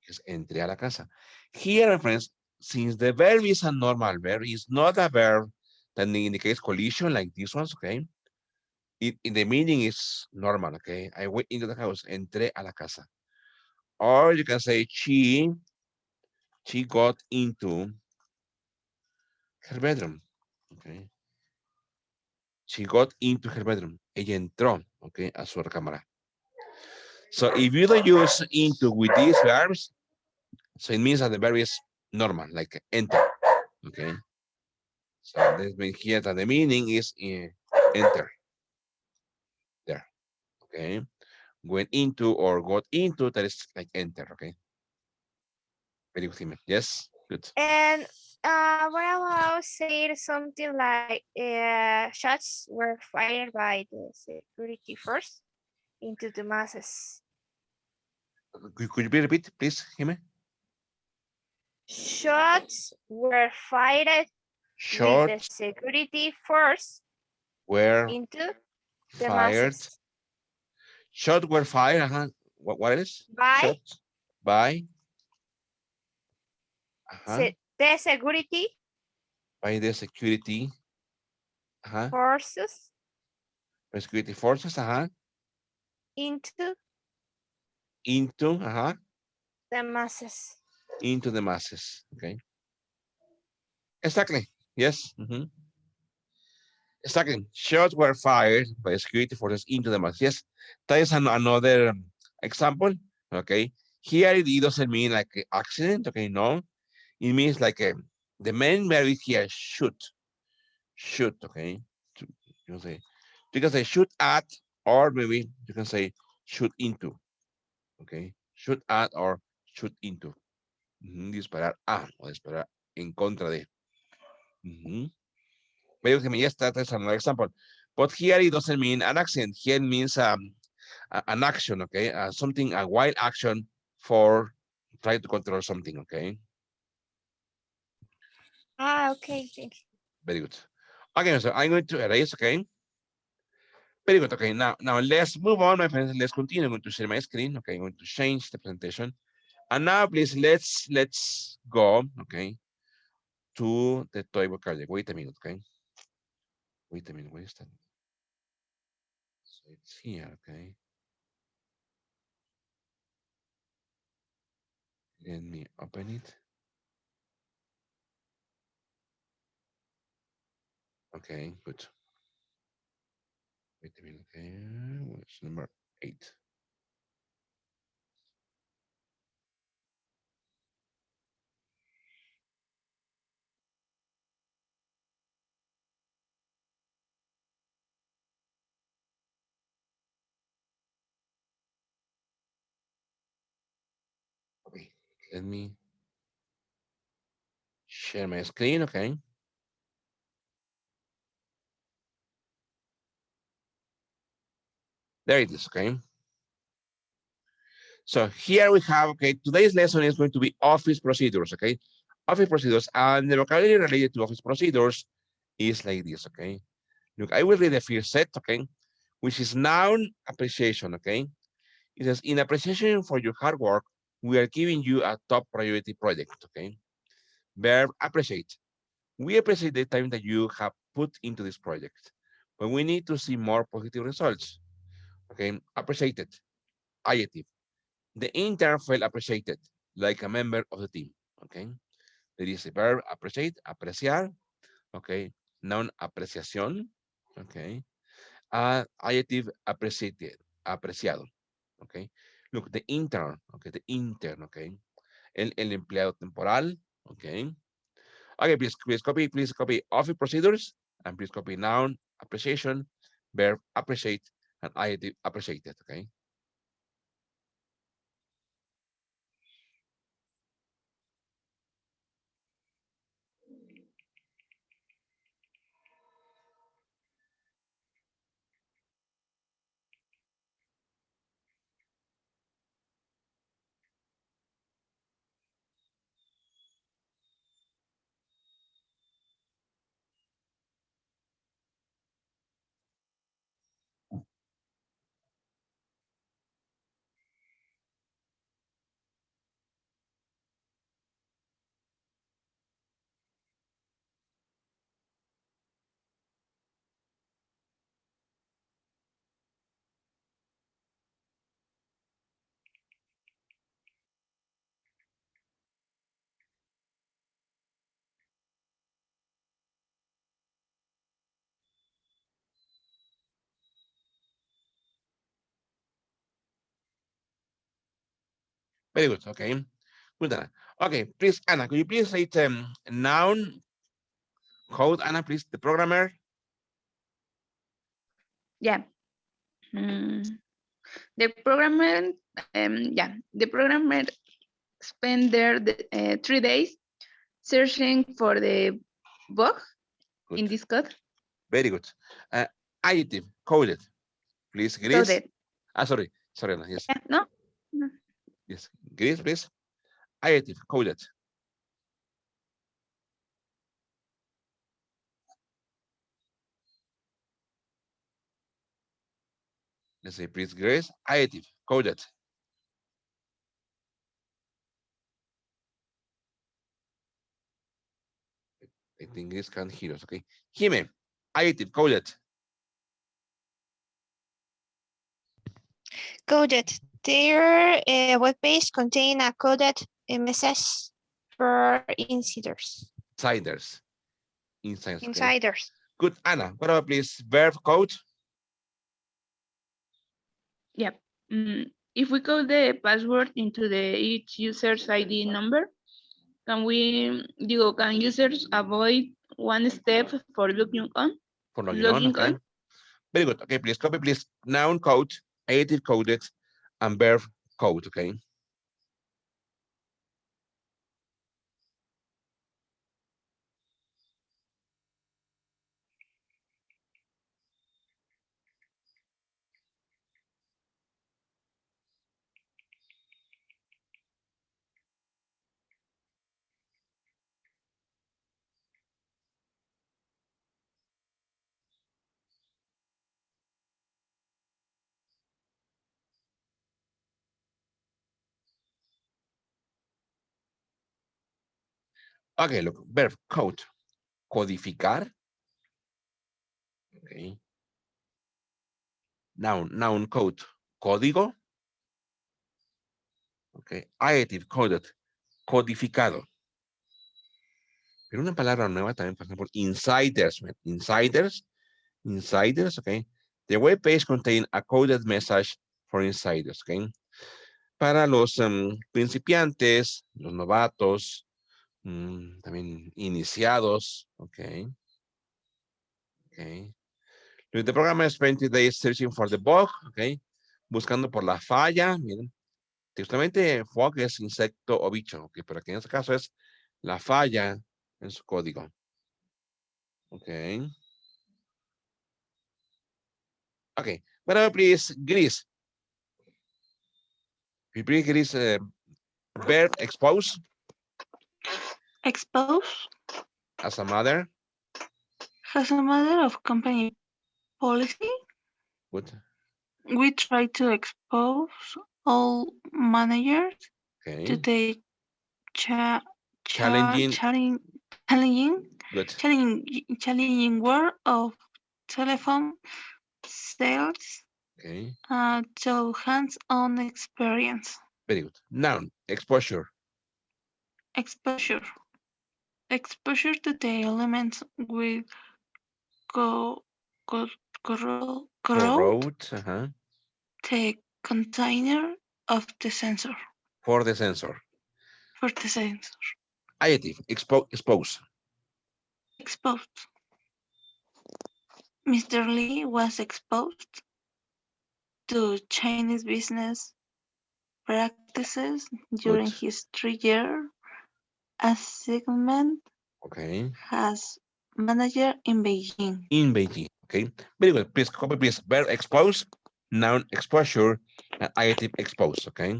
Yes, entré a la casa. Here, my friends, since the verb is a normal verb, it's not a verb that indicates collision like these ones, okay? The meaning is normal, okay? I went into the house, entré a la casa. Or you can say she got into her bedroom, okay? She got into her bedroom. Ella entró, okay, a su recámara. So if you don't use into with these verbs, so it means that the verb is normal, like enter, okay? So this means here that the meaning is enter, there, okay? Went into or got into, that is like enter, okay? Very good, Jimmy. Yes, good. And what about say something like shots were fired by the security force into the masses. Could you repeat, please, Jimmy? Shots were fired with the Shots security force were into the fired. masses. Shots were fired. What is? By Shots by. the security By the security. forces By security forces. into Into. the masses. Into the masses. Okay. Exactly. Yes. Exactly. Shots were fired by security forces into the masses. Yes. That is another example. Okay. Here it doesn't mean like an accident. Okay. No. It means like the main verb here shoot. Shoot. Okay. You can say shoot at or maybe you can say shoot into. Okay, shoot at or shoot into. Disparar a o disparar en contra de. Pero que me just that is another example. But here it doesn't mean an accident. Here it means an action, okay? Something, a wild action for trying to control something, okay? Okay, thanks. Very good. Okay, so I'm going to erase, okay? Very good, okay, now let's move on, my friends. Let's continue. I'm going to share my screen, okay? I'm going to change the presentation. And now, please, let's go, okay, to the toy vocabulary. Wait a minute, okay? Wait a minute, where is that? So it's here, okay? Let me open it. Okay, good. Wait a minute, okay? What's number 8? Okay, let me share my screen, okay? There it is, okay? So here we have, okay, today's lesson is going to be office procedures, okay? Office procedures, and the vocabulary related to office procedures is like this, okay? Look, I will read the first set, okay? Which is noun appreciation, okay? It says, in appreciation for your hard work, we are giving you a top priority project, okay? Verb appreciate. We appreciate the time that you have put into this project, but we need to see more positive results. Okay, appreciated, adjective. The intern felt appreciated, like a member of the team. Okay, there is a verb appreciate, apreciar. Okay, noun apreciación. Okay, adjective appreciated, apreciado. Okay, look, the intern. Okay, the intern. Okay, el empleado temporal. Okay. Okay, please copy office procedures, and please copy noun, appreciation, verb, appreciate, and adjective, appreciated, okay? Very good, okay. Good, Anna. Okay, please, Anna, could you please write noun, code, Anna, please, the programmer. Yeah. The programmer, the programmer spent their 3 days searching for the bug Good. in this code. Very good. Adjective, coded. Please, Grace. Coded. Sorry, Anna, yes. No? No. Yes, Grace, please. Adjective, coded. Let's say, please, Grace. Adjective, coded. I think Grace can't hear us, okay. Jime, adjective, coded. Coded. Their web page contain a coded message for insiders. Insiders. Insiders, okay. Insiders. Good, Anna. What about please verb code? Yeah. If we code the password into each user's ID number, can users avoid one step for logging on? For logging on, okay. Very good. Okay, please copy, please. Noun code, adjective coded, and verb code, okay? Okay, look, verb code, codificar, okay? Noun code, código, okay? Adjective coded, codificado. Pero una palabra nueva también, por ejemplo, insiders, insiders, okay? The web page contain a coded message for insiders, okay? Para los principiantes, los novatos, también iniciados, okay? Okay. The program is 20 days searching for the bug, okay? Buscando por la falla, miren. Textualmente, bug es insecto o bicho, okay? Pero aquí en este caso es la falla en su código. Okay. Okay. Bueno, please, Gris. Please, Gris, verb expose Expose as a mother. has a matter of company policy. Good. We try to expose all managers to Okay. the Challenging. challenging Good. challenging world of telephone sales Okay. to hands-on experience. Very good. Noun, exposure. Exposure. Exposure to the elements with co- co- corrode Corrode. the container of the sensor. For the sensor. For the sensor. Adjective, expose. Exposed. Mr. Lee was exposed to Chinese business practices during Good. his 3-year assignment Okay. as manager in Beijing. In Beijing. Okay. Very good. Please copy, please. Verb expose, noun exposure, and adjective expose. Okay.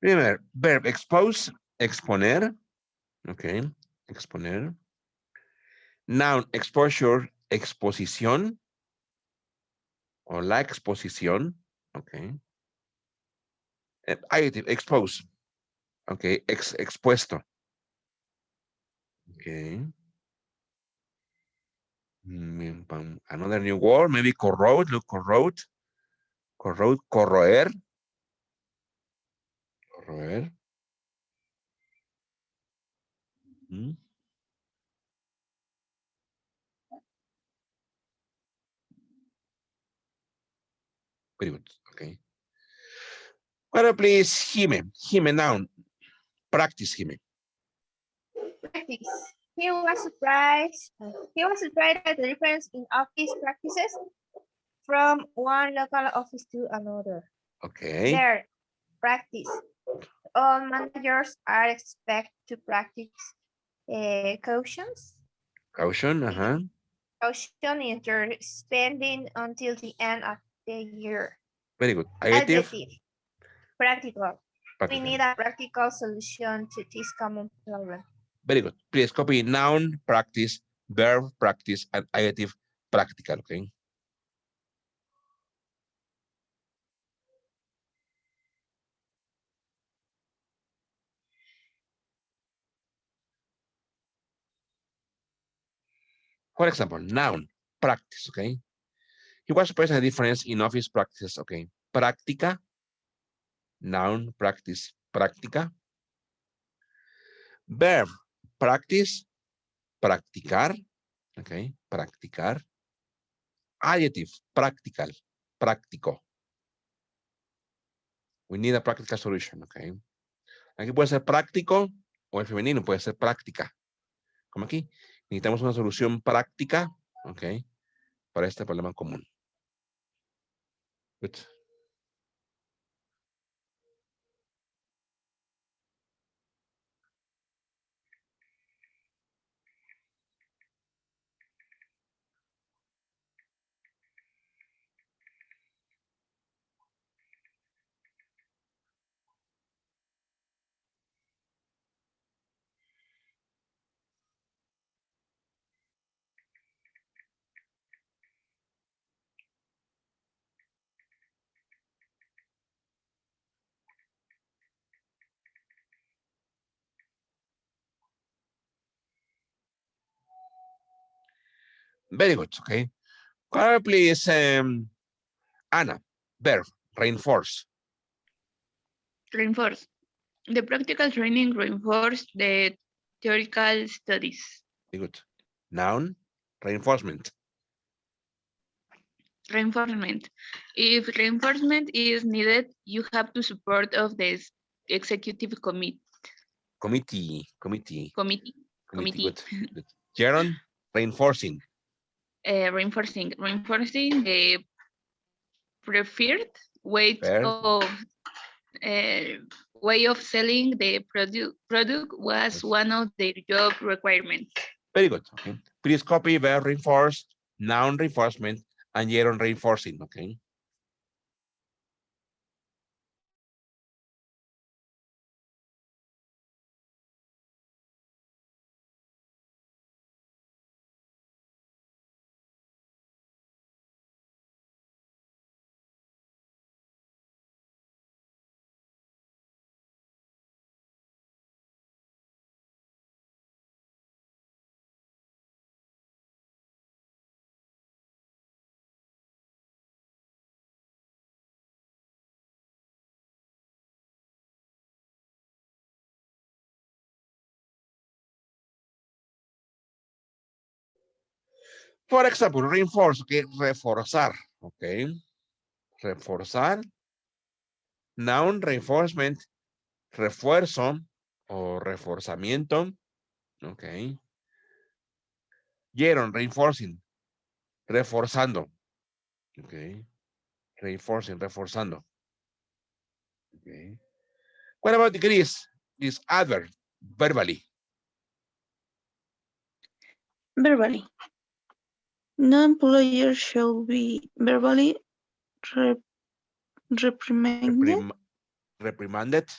Remember, verb expose, exponer. Okay. Exponer. Noun exposure, exposición. O la exposición. Okay. Adjective expose. Okay. Expuesto. Okay. Another new word, maybe corrode. Look, corrode. Corrode, corroer. Corroer. Very good. Okay. Well, please, Jime. Jime, noun. Practice, Jime. Practice. He was surprised. He was surprised at the difference in office practices from one local office to another. Okay. There, practice. All managers are expected to practice cautions. Caution, Caution is their spending until the end of the year. Very good. Adjective. Practical. We Practical. need a practical solution to this common problem. Very good. Please copy noun, practice, verb, practice, and adjective, practical, okay? For example, noun, practice, okay? He was surprised at the difference in office practices, okay? práctica. Noun, practice, práctica. Verb, practice, practicar. Ok, practicar. Adjective, practical, práctico. We need a practical solution, ok. Aquí puede ser práctico o el femenino puede ser práctica. Como aquí. Necesitamos una solución práctica, ok, para este problema común. Good. Very good, okay. Please, Anna, verb, reinforce. Reinforce. The practical training reinforced the theoretical studies. Very good. Noun, reinforcement. Reinforcement. If reinforcement is needed, you have to support of the executive committee. Committee. Committee. Good. Good. Jaron, reinforcing. Reinforcing the preferred way Verb. of selling the product was Yes. one of their job requirements. Very good. Okay. Please copy verb reinforced, noun reinforcement, and Jaron reinforcing. Okay. For example, reinforce, okay, reforzar, okay. Reforzar, noun reinforcement, refuerzo o reforzamiento, okay. Jaron, reinforcing, reforzando, okay. Reinforcing, reforzando, okay. What about Chris? This adverb, verbally. Verbally. No employer shall be verbally reprimanded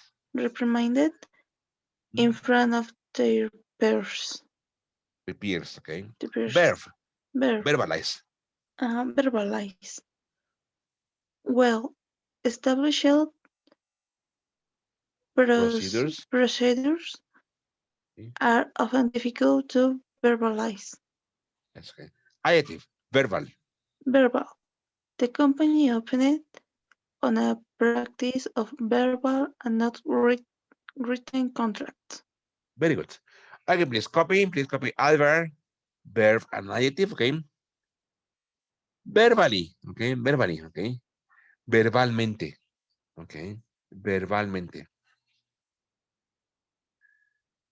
in front of their peers. The peers, okay. The peers. Verb, Verb. verbalize. Verbalize. Well, established Procedures. procedures Okay. are often difficult to verbalize. That's okay. Adjective, verbal. Verbal. The company opened on a practice of verbal and not written contracts. Very good. Okay, please copy adverb, verb, and adjective, okay. Verbally, okay, verbally, okay. Verbalmente, okay. Verbalmente.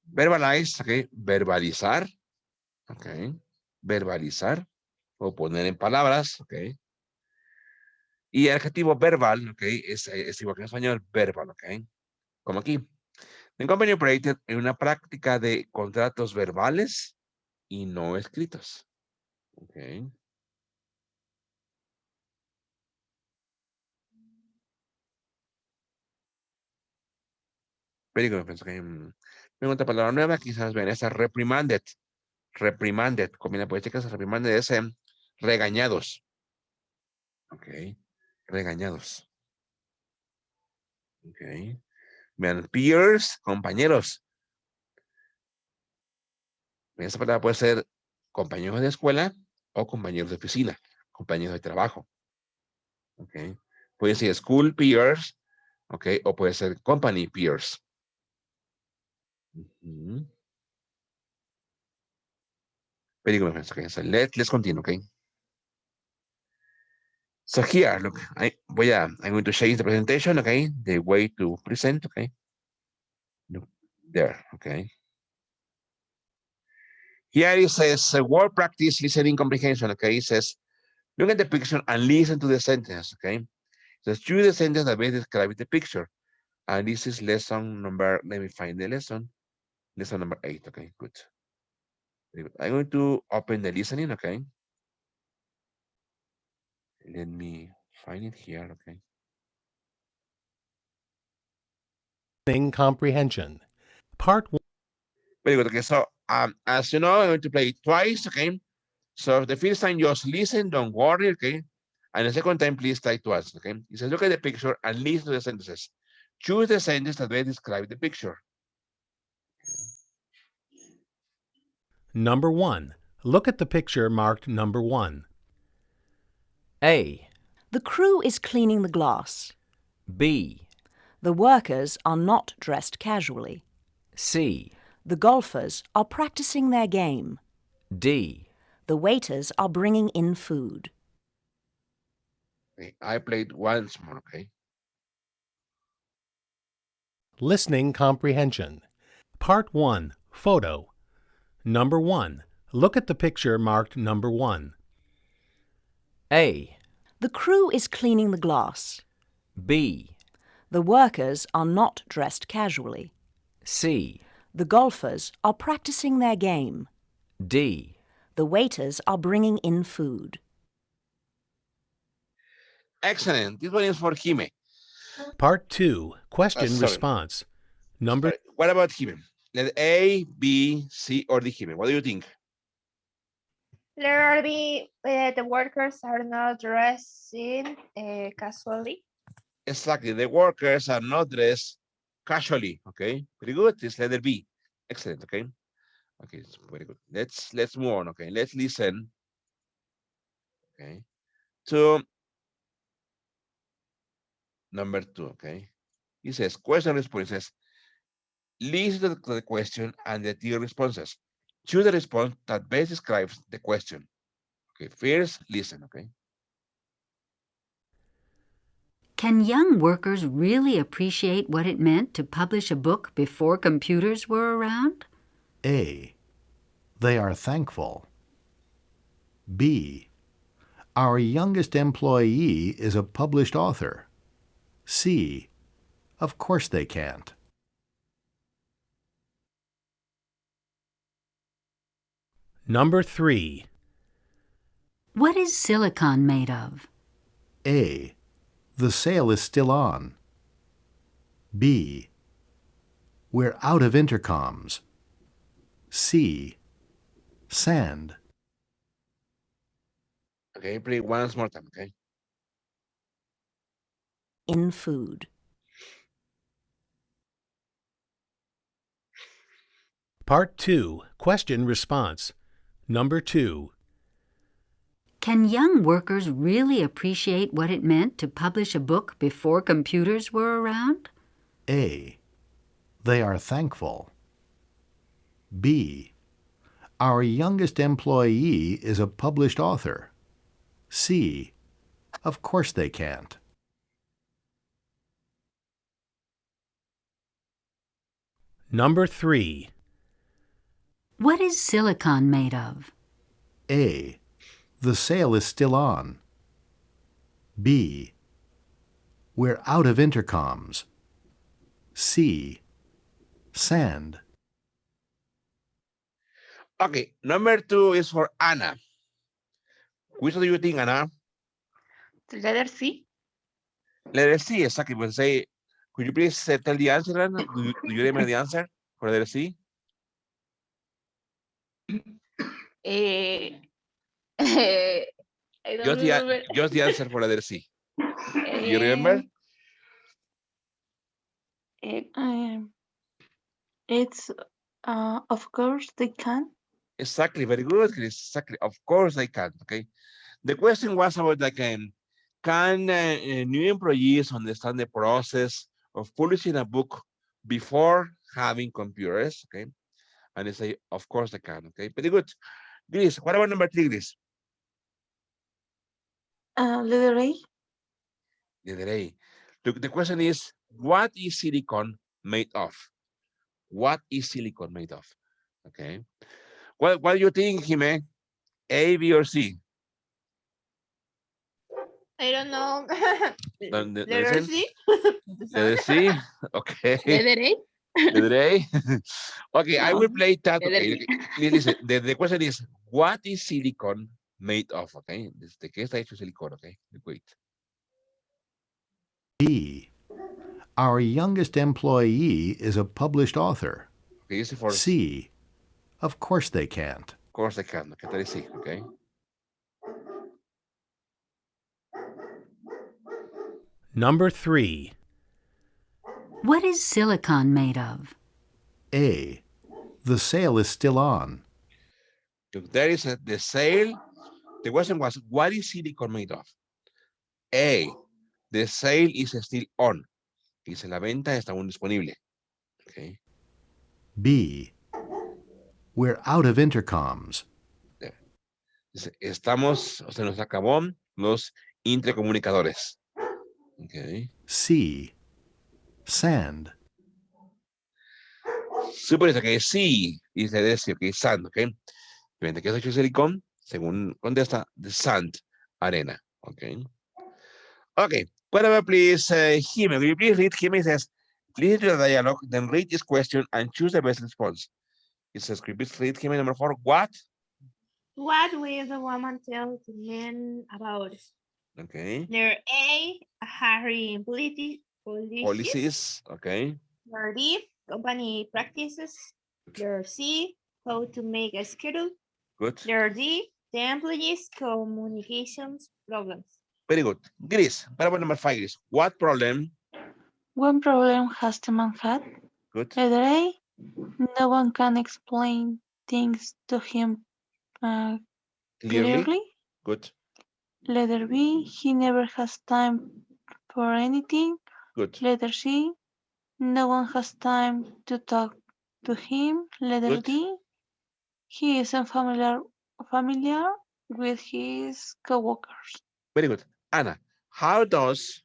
Verbalize, okay. Verbalizar, okay. Verbalizar o poner en palabras, okay. Y el adjetivo verbal, okay, es igual que en español, verbal, okay. Como aquí. The company operated en una práctica de contratos verbales y no escritos. Okay. Very good. Tengo otra palabra nueva, quizás ven esa reprimanded. Reprimanded, combina poéticas, reprimanded es regañados. Ok. Regañados. Ok. Vean, peers, compañeros. Esa palabra puede ser compañeros de escuela o compañeros de oficina, compañeros de trabajo. Ok. Puede ser school peers, okay, o puede ser company peers. Very good, friends. Okay, so let's continue, okay? So here, look, I'm going to change the presentation, okay? The way to present, okay? Look, there, okay? Here it says word practice, listening comprehension, okay? It says, look at the picture and listen to the sentence, okay? It says, choose the sentence that best describes the picture. And this is lesson number, let me find the lesson. Lesson number 8, okay, good. Very good. I'm going to open the listening, okay? Let me find it here, okay? Listening comprehension. Part 1. Very good, okay, so as you know, I'm going to play it twice, okay? So the first time, just listen, don't worry, okay? And the second time, please try to answer, okay? It says, look at the picture and listen to the sentences. Choose the sentence that best describe the picture. Number 1. Look at the picture marked number 1. A. The crew is cleaning the glass. B. The workers are not dressed casually. C. The golfers are practicing their game. D. The waiters are bringing in food. Okay, I played once more, okay? Listening comprehension. Part 1. Photo. Number 1. Look at the picture marked number 1. A. The crew is cleaning the glass. B. The workers are not dressed casually. C. The golfers are practicing their game. D. The waiters are bringing in food. Excellent. This one is for Jime. Part 2. Question Sorry. response. Number Sorry, what about Jime? Let A, B, C, or D, Jime? What do you think? Letter B, the workers are not dressing casually. Exactly. The workers are not dressed casually. Okay. Very good. It's letter B. Excellent. Okay. Okay. It's very good. Let's move on. Okay. Let's listen. Okay. To number 2. Okay. It says question response. It says listen to the question and the T responses. Choose the response that best describes the question. Okay. First, listen. Okay. Can young workers really appreciate what it meant to publish a book before computers were around? A. They are thankful. B. Our youngest employee is a published author. C. Of course they can't. Number 3. What is silicon made of? A. The sale is still on. B. We're out of intercoms. C. Sand. Okay. Play once more time. Okay. In food. Part 2. Question response. Number 2. Can young workers really appreciate what it meant to publish a book before computers were around? A. They are thankful. B. Our youngest employee is a published author. C. Of course they can't. Number 3. What is silicon made of? A. The sale is still on. B. We're out of intercoms. C. Sand. Okay. Number 2 is for Anna. Which do you think, Anna? Letter C. Letter C, exactly. But say, could you please tell the answer, Anna? Do you remember the answer for letter C? I don't remember. Just the answer for letter C. Do you remember? It's of course they can. Exactly. Very good, Chris. Exactly. Of course they can. Okay. The question was about like Can new employees understand the process of publishing a book before having computers? Okay. And they say, of course they can. Okay. Pretty good. Gris, what about number 3, Gris? Letter A. Letter A. Look, the question is, what is silicon made of? What is silicon made of? Okay. What do you think, Jime? A, B, or C? I don't know. Don't Letter listen. C. Letter C. Okay. Letter A. Letter A. Okay, I will No. play that. Letter Okay. B. Listen, the question is, what is silicon made of? Okay. ¿De qué está hecho silicón? Okay. Wait. B. Our youngest employee is a published author. Okay, use it for C. Of course they can't. Of course they can. Okay, that is C. Okay. Number 3. What is silicon made of? A. The sale is still on. Look, there is the sale. The question was, what is silicon made of? A. The sale is still on. Dice, la venta está aún disponible. Okay. B. We're out of intercoms. There. Dice, estamos, o sea, nos acabó los intercomunicadores. Okay. C. Sand. Super, okay, sí, dice Desi, okay, sand, okay. ¿De qué es hecho silicón? Según contesta, the sand, arena, okay. Okay, whatever, please, Jimmy, will you please read? Jimmy says, please read the dialogue, then read this question and choose the best response. It says, please read, Jimmy, number 4, what? What will the woman tell the man about? Okay. Letter A, hiring Policies, okay. Letter B, company practices. Letter C, how to make a schedule. Good. Letter D, the employees' communications problems. Very good. Gris, what about number 5, Gris? What problem? One problem has the man had? Good. Letter A. No one can explain things to him clearly. Good. Letter B. He never has time for anything. Good. Letter C. No one has time to talk to him. Letter Good. D. He isn't familiar with his coworkers. Very good. Anna, how does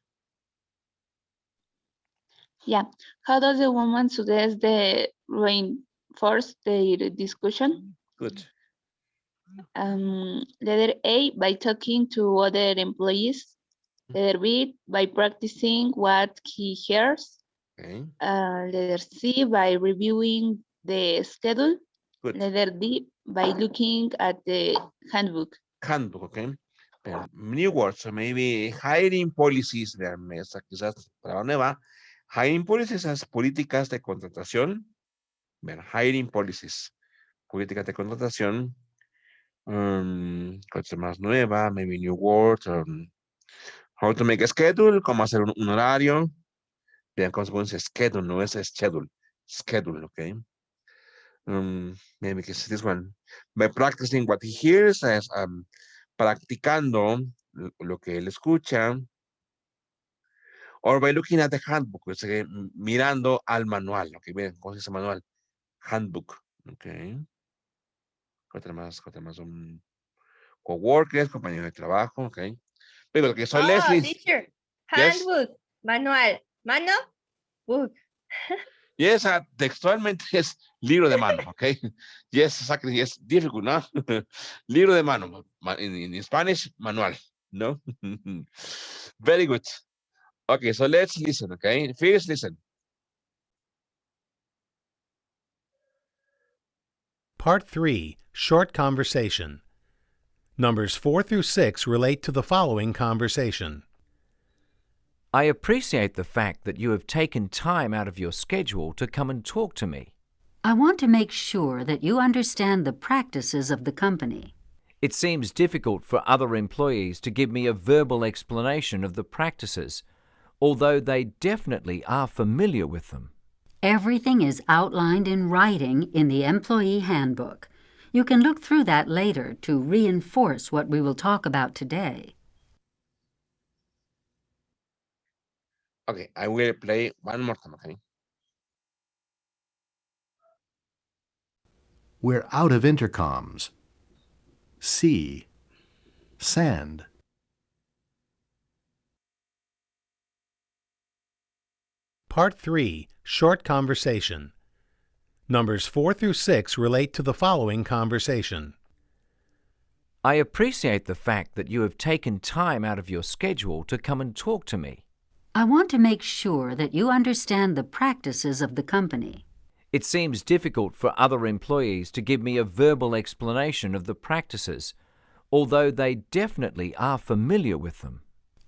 How does the woman suggest the reinforce their discussion? good? Letter A, by talking to other employees. Letter B, by practicing what he hears. Okay. Letter C, by reviewing the schedule. Good. Letter D, by looking at the handbook. Handbook, okay. New words, so maybe hiring policies, vean, esa quizás para dónde va. Hiring policies es políticas de contratación. Vean, hiring policies, políticas de contratación. Cosa más nueva, maybe new words. How to make a schedule, cómo hacer un horario. Vean cómo se pronuncia schedule, no es schedule. Schedule, okay. Maybe this one. By practicing what he hears, es practicando lo que él escucha. Or by looking at the handbook, o sea, mirando al manual. Ok, miren, ¿cómo se dice manual? Handbook. Ok. Otra más, coworkers, compañeros de trabajo. Ok. Pero que soy Leslie. Teacher. Yes. Handbook. Manual. Mano. Book. Yes, textualmente es libro de mano, ok? Yes, exactly, yes, difficult, ¿no? Libro de mano, in Spanish, manual, no? Very good. Okay, so let's listen, okay? First, listen. Part 3, Short Conversation. Numbers 4 through 6 relate to the following conversation. I appreciate the fact that you have taken time out of your schedule to come and talk to me. I want to make sure that you understand the practices of the company. It seems difficult for other employees to give me a verbal explanation of the practices, although they definitely are familiar with them. Everything is outlined in writing in the employee handbook. You can look through that later to reinforce what we will talk about today. Okay, I will play one more time, okay? We're out of intercoms. C. Sand. Part 3, Short Conversation. Numbers 4 through 6 relate to the following conversation. I appreciate the fact that you have taken time out of your schedule to come and talk to me. I want to make sure that you understand the practices of the company. It seems difficult for other employees to give me a verbal explanation of the practices, although they definitely are familiar with them.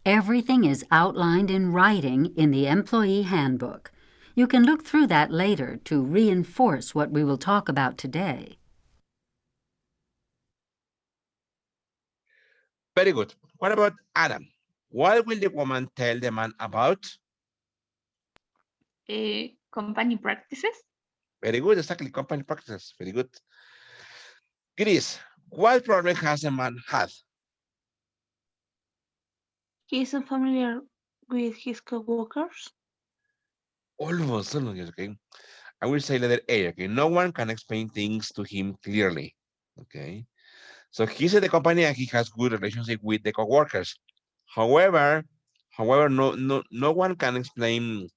Everything is outlined in writing in the employee handbook. You can look through that later to reinforce what we will talk about today. Very good. What about Adam? What will the woman tell the man about? Company practices. Very good, exactly, company practices. Very good. Chris, what problem has the man had? He isn't familiar with his coworkers. Almost, okay. I will say letter A, okay. No one can explain things to him clearly, okay. So he's at the company and he has good relationship with the coworkers. However, no one can explain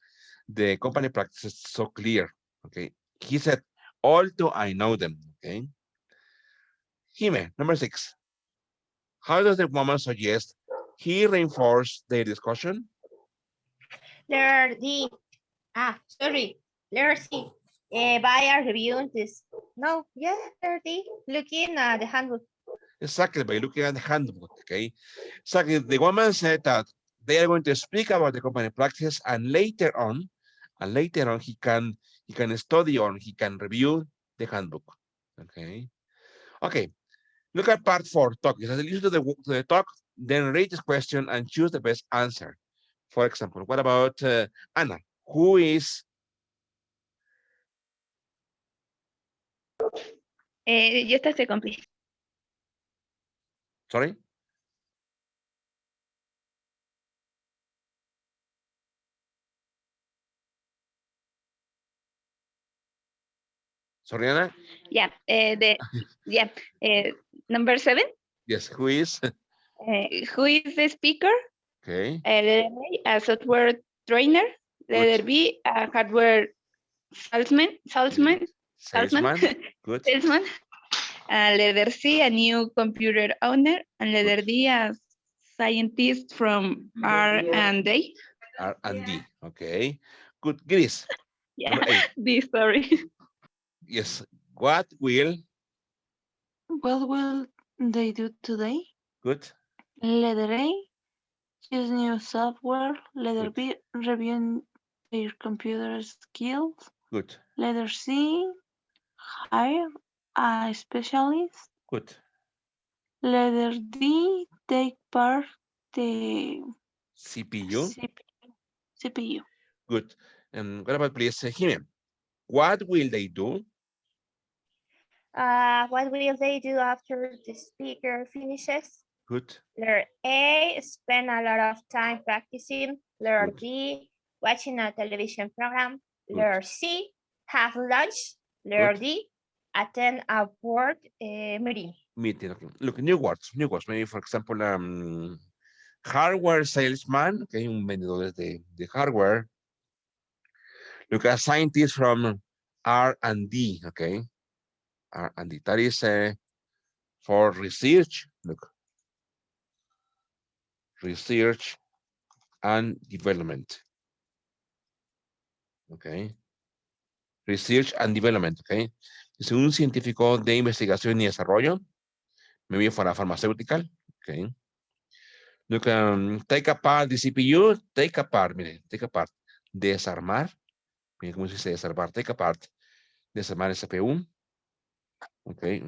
the company practices so clear, okay. He said, although I know them, okay. Jime, number 6. How does the woman suggest he reinforce their discussion? Letter D. Sorry. Letter C. By reviewing this. No, yeah, letter D. Looking at the handbook. Exactly, by looking at the handbook, okay? Exactly, the woman said that they are going to speak about the company practice, and later on he can study or he can review the handbook, okay? Okay, look at part 4, talk. As you listen to the talk, then read this question and choose the best answer. For example, what about Anna? Who is? Ya está, se cumple. Sorry? Sorry, Anna? Yeah, number 7. Yes, who is? Who is the speaker? Okay. Letter A, a software trainer. Letter B, a hardware salesman. Salesman. Good. Salesman. Letter C, a new computer owner. And letter D, a scientist from R&D. R&D. Okay. Good. Gris. Yeah, Number 8. D, sorry. Yes. What will? What will they do today? Good. Letter A, use new software. Letter Good. B, review their computer skills. Good. Letter C, hire a specialist. Good. Letter D, take part the CPU. CPU. Good. And what about please, Jimmy? What will they do? What will they do after the speaker finishes? Good. Letter A, spend a lot of time practicing. Letter Good. B, watching a television program. Good. Letter C, have lunch. Letter Good. D, attend a board meeting. Meeting. Okay. Look, new words. Maybe, for example, hardware salesman. Okay, un vendedor de hardware. Look, a scientist from R&D. Okay. R&D. That is for research. Look. Research and development. Okay. Research and development. Okay. Es un científico de investigación y desarrollo. Maybe for a pharmaceutical. Okay. Look, take apart the CPU. Take apart, mire, take apart. Desarmar. Mire cómo se dice desarmar. Take apart. Desarmar el CPU. Okay.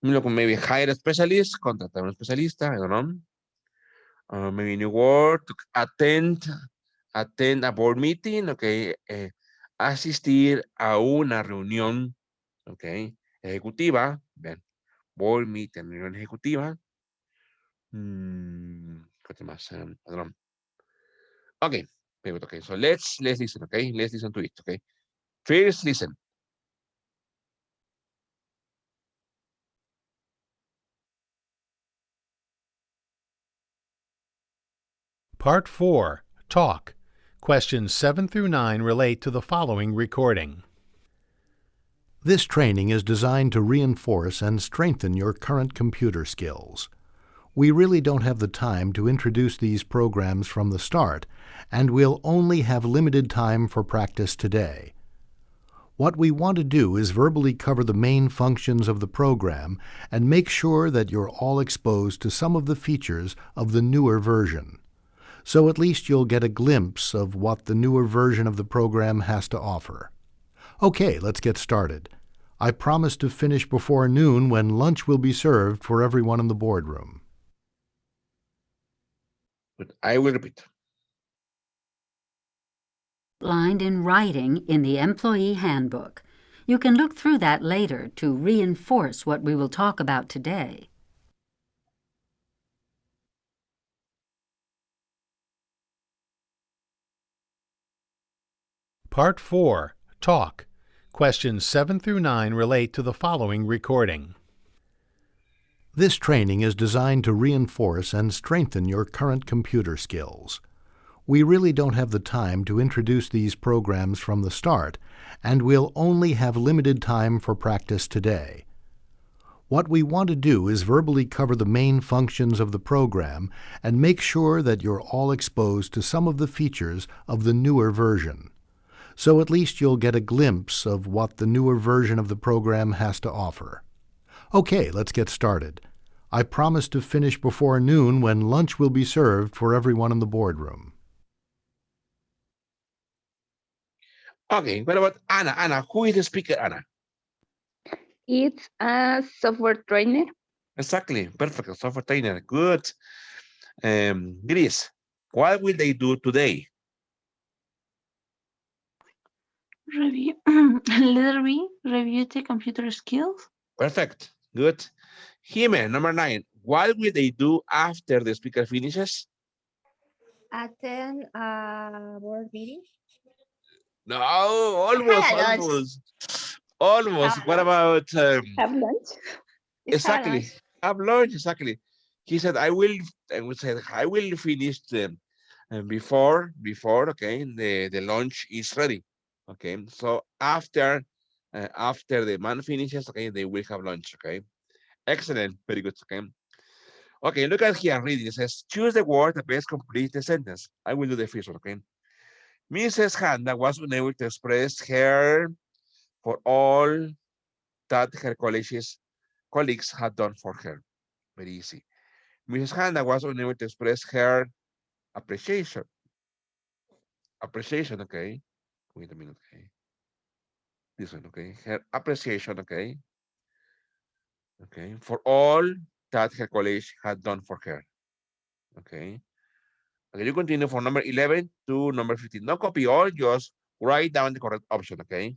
Look, maybe hire a specialist. Contratar a un especialista. I don't know. Maybe new word. Attend a board meeting. Okay. Asistir a una reunión. Okay. Ejecutiva. Bien. Board meeting, reunión ejecutiva. ¿Qué más? I don't know. Okay, very good. Okay, so let's listen. Okay, let's listen to it. Okay, first listen. Part 4. Talk. Questions 7 through 9 relate to the following recording. This training is designed to reinforce and strengthen your current computer skills. We really don't have the time to introduce these programs from the start, and we'll only have limited time for practice today. What we want to do is verbally cover the main functions of the program and make sure that you're all exposed to some of the features of the newer version. So at least you'll get a glimpse of what the newer version of the program has to offer. Okay, let's get started. I promise to finish before noon when lunch will be served for everyone in the boardroom. But I will repeat. Outlined in writing in the Employee Handbook. You can look through that later to reinforce what we will talk about today. Part 4. Talk. Questions 7 through 9 relate to the following recording. This training is designed to reinforce and strengthen your current computer skills. We really don't have the time to introduce these programs from the start, and we'll only have limited time for practice today. What we want to do is verbally cover the main functions of the program and make sure that you're all exposed to some of the features of the newer version. So at least you'll get a glimpse of what the newer version of the program has to offer. Okay, let's get started. I promise to finish before noon when lunch will be served for everyone in the boardroom. Okay, what about Anna? Anna, who is the speaker, Anna? It's a software trainer. Exactly, perfect. Software trainer, good. Gris, what will they do today? Review, letter B, review the computer skills. Perfect, good. Jime, number 9, what will they do after the speaker finishes? Attend a board meeting. No, almost, Lunch. almost. Almost. What about Have lunch. exactly? Have lunch, exactly. He said, I will finish the before, okay, the lunch is ready. Okay, so after the man finishes, okay, they will have lunch, okay. Excellent, very good, okay. Okay, look at here, reading. It says, choose the word that best completes the sentence. I will do the first one, okay. Mrs. Handa was unable to express her for all that her colleagues had done for her. Very easy. Mrs. Handa was unable to express her appreciation. Appreciation, okay. Wait a minute, okay. This one, okay. Her appreciation, okay. Okay. For all that her colleagues had done for her. Okay. Okay, you continue from number 11 to number 15. No copy all, just write down the correct option, okay?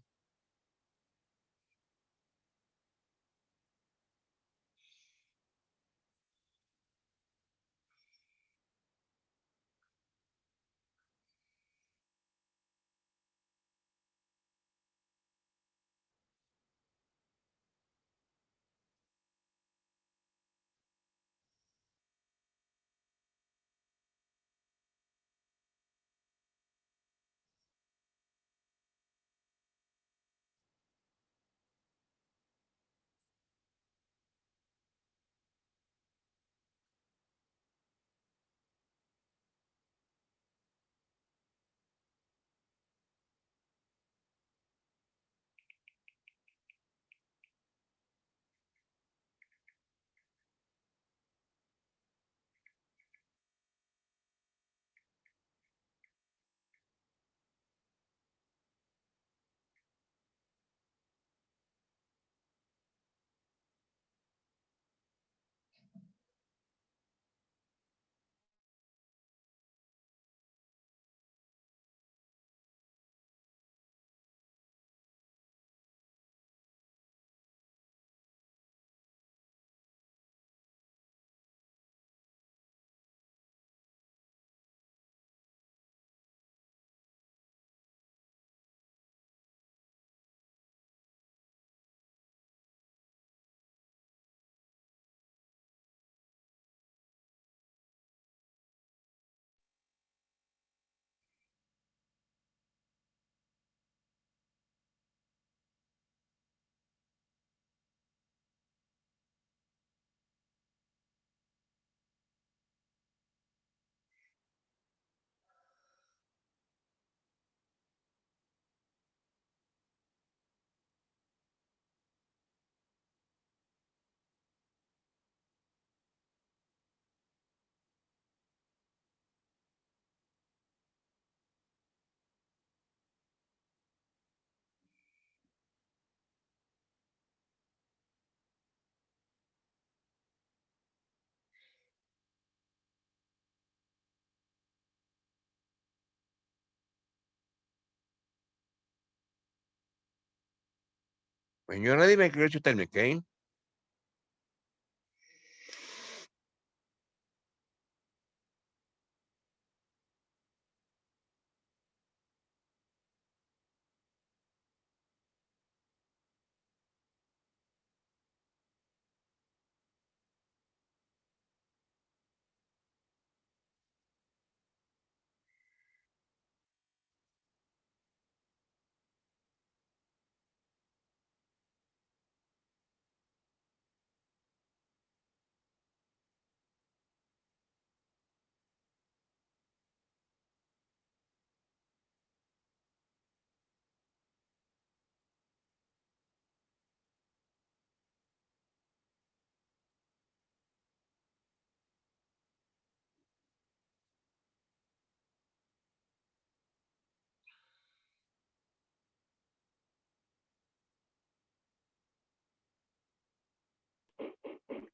When you're ready, make sure to tell me, okay?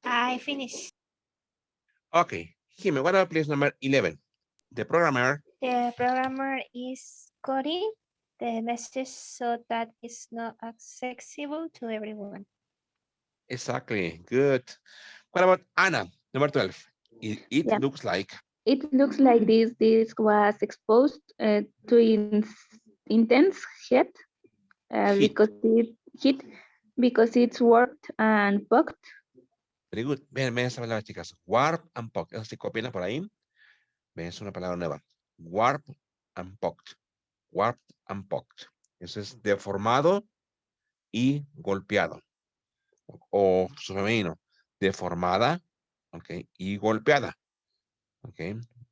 I finished. Okay, Jimmy, what about place number 11? The programmer. The programmer is coding the message so that it's not accessible to everyone. Exactly, good. What about Anna, number 12? It Yeah. looks like. It looks like this was exposed to intense heat Heat. because it's warped and poked. Very good. Ven esa palabra, chicas. Warp and poke. Eso sí, copienla por ahí. Ven, es una palabra nueva. Warp and poked. Warped and poked. Eso es deformado y golpeado. O su femenino. Deformada, ok, y golpeada. Ok.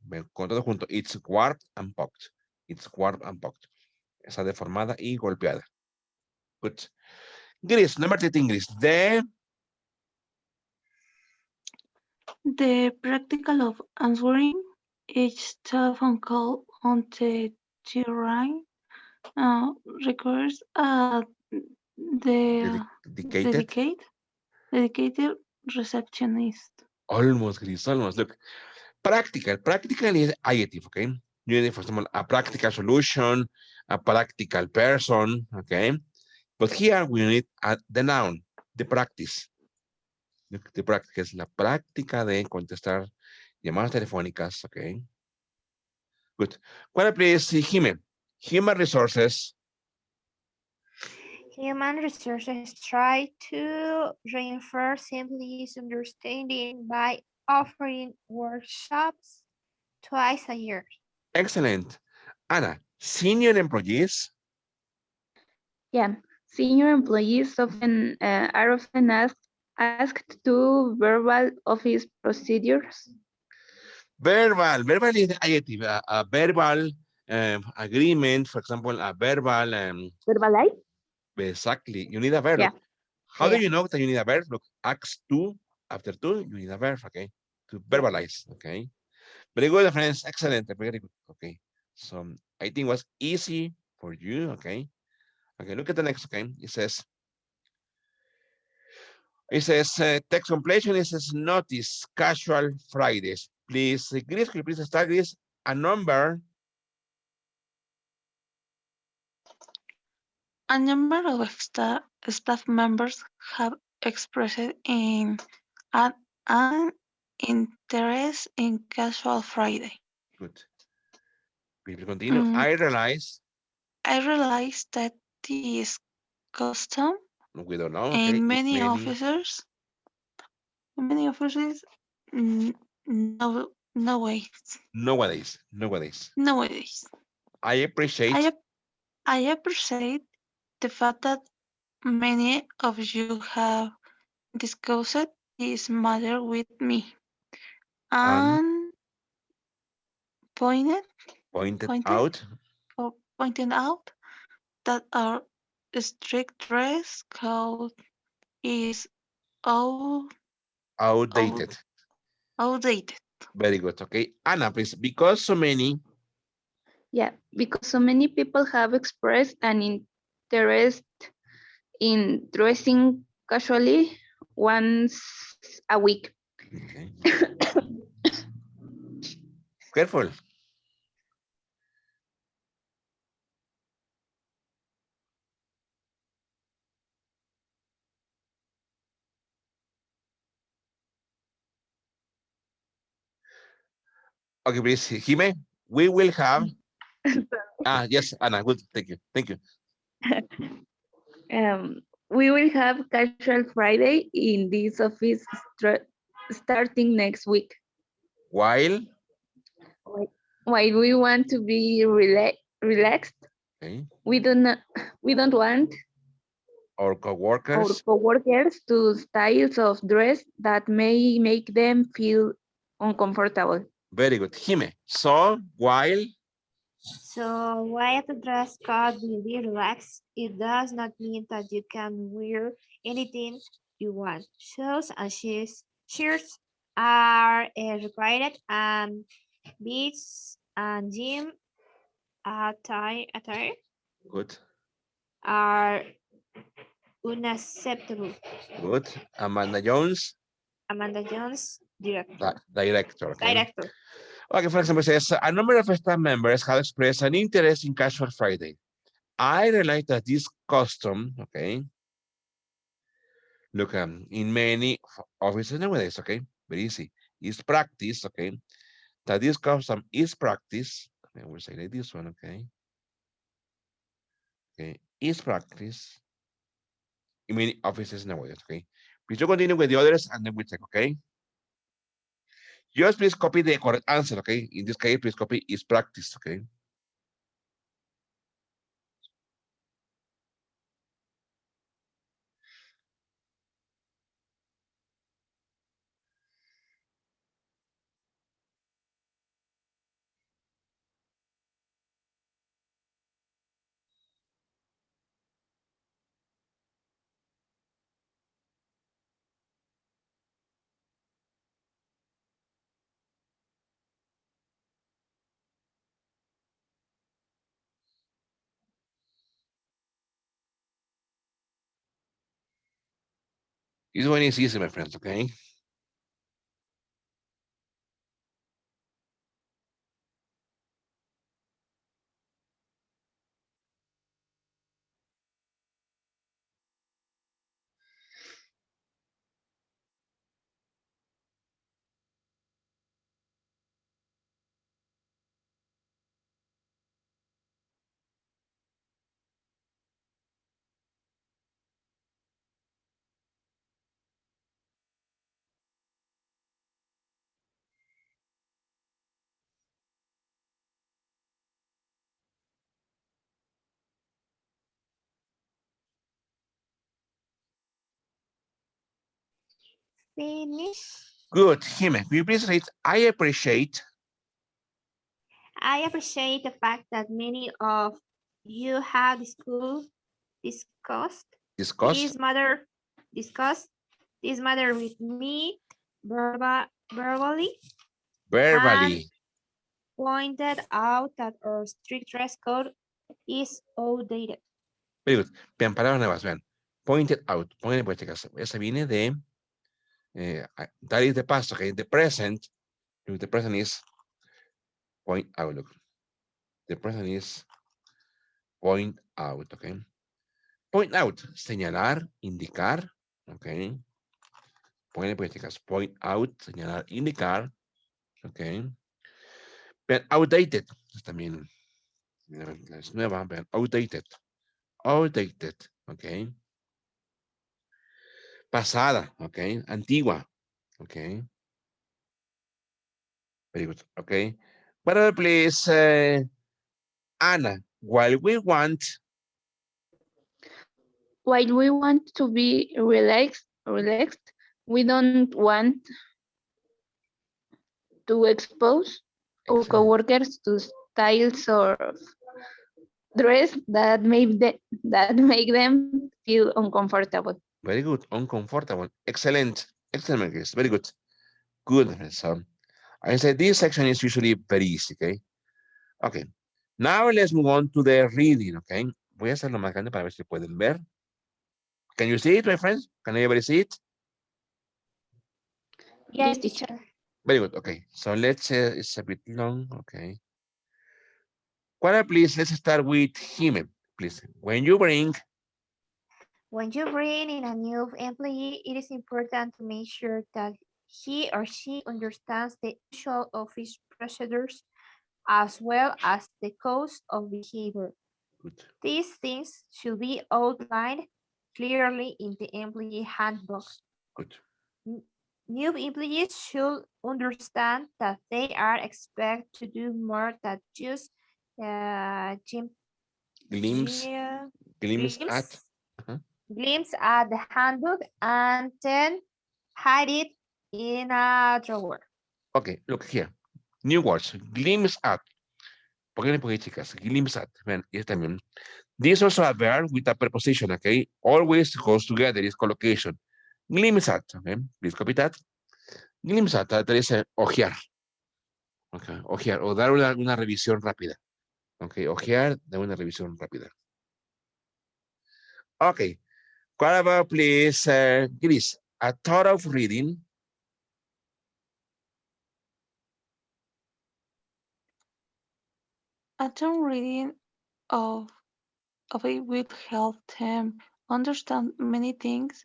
Ven, con todo junto. It's warped and poked. It's warped and poked. Esa deformada y golpeada. Good. Gris, number 13, Gris. The practical of answering each telephone call on the terrain requires a Dedicated. dedicated receptionist. Almost, Gris, almost. Look, practical. Practical is adjective, okay? You need, for example, a practical solution, a practical person, okay? But here we need the noun, the practice. The practice es la práctica de contestar llamadas telefónicas, okay? Good. What please, Jime? Human resources. Human resources try to reinforce employees' understanding by offering workshops twice a year. Excellent. Anna, senior employees. Yeah, senior employees are often asked to verbal office procedures. Verbal is the adjective. A verbal agreement, for example, a verbal. Verbalize? Exactly. You need a verb. Yeah. How do Yeah. you know that you need a verb? Look, acts two, after two, you need a verb, okay? To verbalize, okay? Very good, friends. Excellent. Very good. Okay. So I think it was easy for you, okay? Okay, look at the next, okay? Text completion. It says notice casual Fridays. Please, Chris, could you please start this? A number. A number of staff members have expressed an interest in Casual Friday. Good. People continue. I realize that this custom we don't know, okay? in many offices nowadays. I appreciate. I appreciate the fact that many of you have discussed this matter with me and pointed out that our strict dress code is outdated. outdated. Very good. Okay. Anna, please, because so many. Yeah, because so many people have expressed an interest in dressing casually once a week. Okay. Careful. Okay, please, Jime, we will have. Yes, Anna, good. Thank you. Thank you. We will have Casual Friday in this office starting next week. While. While we want to be relaxed, Okay. we don't want Our coworkers. to styles of dress that may make them feel uncomfortable. Very good. Jime, so while. So while the dress code will be relaxed, it does not mean that you can wear anything you want. Shoes and shirts are required, and beach and gym attire Good. are unacceptable. Good. Amanda Jones. Amanda Jones, director. Director. Okay. Director. Okay, for example, says a number of staff members have expressed an interest in Casual Friday. I realize that this custom, okay, look, in many offices nowadays, okay, very easy, is practice, okay, that this custom is practice, I will say like this one, okay, is practice in many offices nowadays, okay. Please you continue with the others and then we check, okay. Just please copy the correct answer, okay. In this case, please copy is practice, okay. This one is easy, my friends, okay. Finish. Good, Jime, will you please read, I appreciate the fact that many of you have discussed discuss. discussed this matter with me verbally and Verbally. pointed out that our strict dress code is outdated. Very good. Vean, palabras nuevas, vean. Pointed out. Pongan por este caso. Esa viene de, that is the past, okay? The present, look, the present is point out, look. The present is point out, okay? Point out, señalar, indicar, okay? Pongan por este caso. Point out, señalar, indicar, okay? Vean, outdated, también es nueva, vean, outdated. Outdated, okay? Pasada, okay? Antigua, okay? Very good, okay? But please, Anna, while we want to be relaxed, we don't want to expose our coworkers to styles or dress that make them feel uncomfortable. very good, uncomfortable, excellent, excellent, Chris, very good, good. So I said this section is usually very easy, okay? Okay, now let's move on to the reading, okay? Voy a hacerlo más grande para ver si pueden ver. Can you see it, my friends? Can everybody see it? Yes, teacher. Very good, okay. So let's, it's a bit long, okay. Well, please, let's start with him, please. When you bring in a new employee, it is important to make sure that he or she understands the usual office procedures as well as the cost of behavior. Good. These things should be outlined clearly in the employee handbook. Good. New employees should understand that they are expected to do more than just gym, Glimpse. Glimpse at. Uh-huh. glimpse at the handbook and then hide it in a drawer. Okay, look here. New words. Glimpse at. Pónganle por ahí, chicas. Glimpse at. Vean, y también. This also a verb with a preposition, okay? Always goes together, is collocation. Glimpse at, okay? Please copy that. Glimpse at, that is ojear. Okay, ojear, o dar una revisión rápida. Okay, ojear, dar una revisión rápida. Okay, what about, please, Gris? A thought of reading. A thorough reading of it will help them understand many things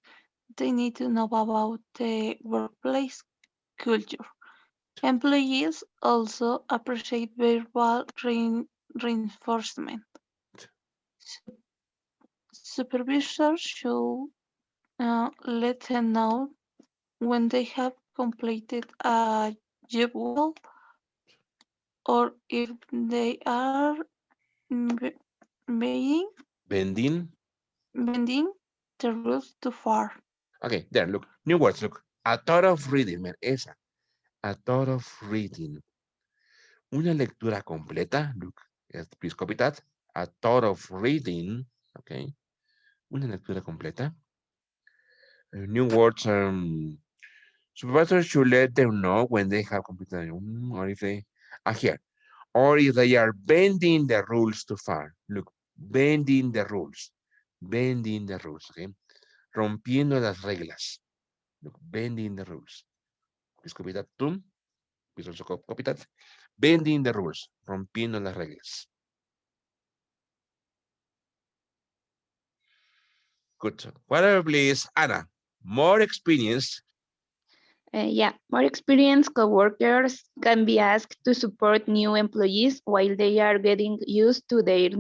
they need to know about the workplace culture. Employees also appreciate verbal reinforcement. Supervisors should let them know when they have completed a job well or if they are bending Bending. the rules too far. Okay, there, look. New words, look. A thought of reading, man, esa. A thought of reading. Una lectura completa, look. Please copy that. A thought of reading, okay. Una lectura completa. New words, supervisors should let them know when they have completed, or if they are here, or if they are bending the rules too far. Look, bending the rules, okay? Rompiendo las reglas. Look, bending the rules. Please copy that too. Please also copy that. Bending the rules, rompiendo las reglas. Good. Whatever, please, Anna. More experienced. Yeah, more experienced coworkers can be asked to support new employees while they are getting used to their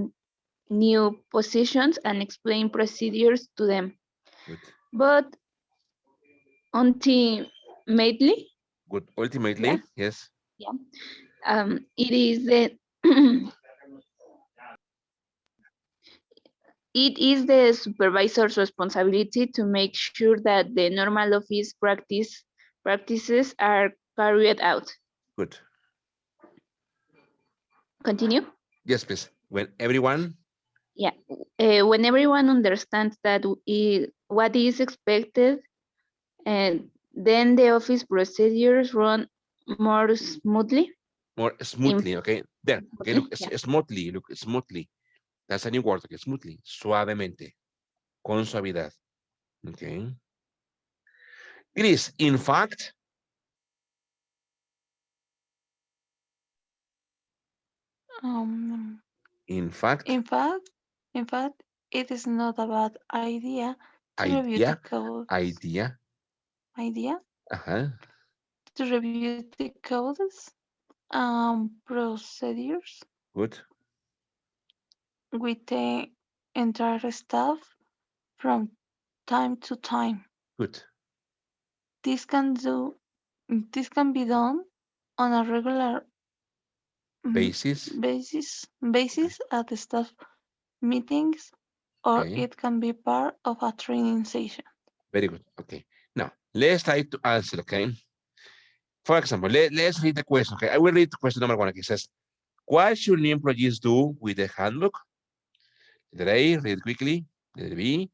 new positions and explain procedures to them. Good. But ultimately, Good. Ultimately, yes. it is the it is the supervisor's responsibility to make sure that the normal office practices are carried out. Good. Continue? Yes, please. When everyone. Yeah, when everyone understands that what is expected, and then the office procedures run more smoothly. More smoothly, okay? There, okay, look, smoothly, look, smoothly. That's a new word, okay, smoothly, suavemente, con suavidad, okay? It is, in fact, In fact, it is not a bad idea to review the codes. Idea? Uh-huh. To review the codes, procedures. Good. With the entire staff from time to time. Good. This can be done on a regular basis at the staff meetings, or okay. It can be part of a training session. Very good. Okay. Now, let's try to answer, okay? For example, let's read the question, okay? I will read question number 1, okay? It says, what should new employees do with the handbook? Letter A, read quickly. Letter B,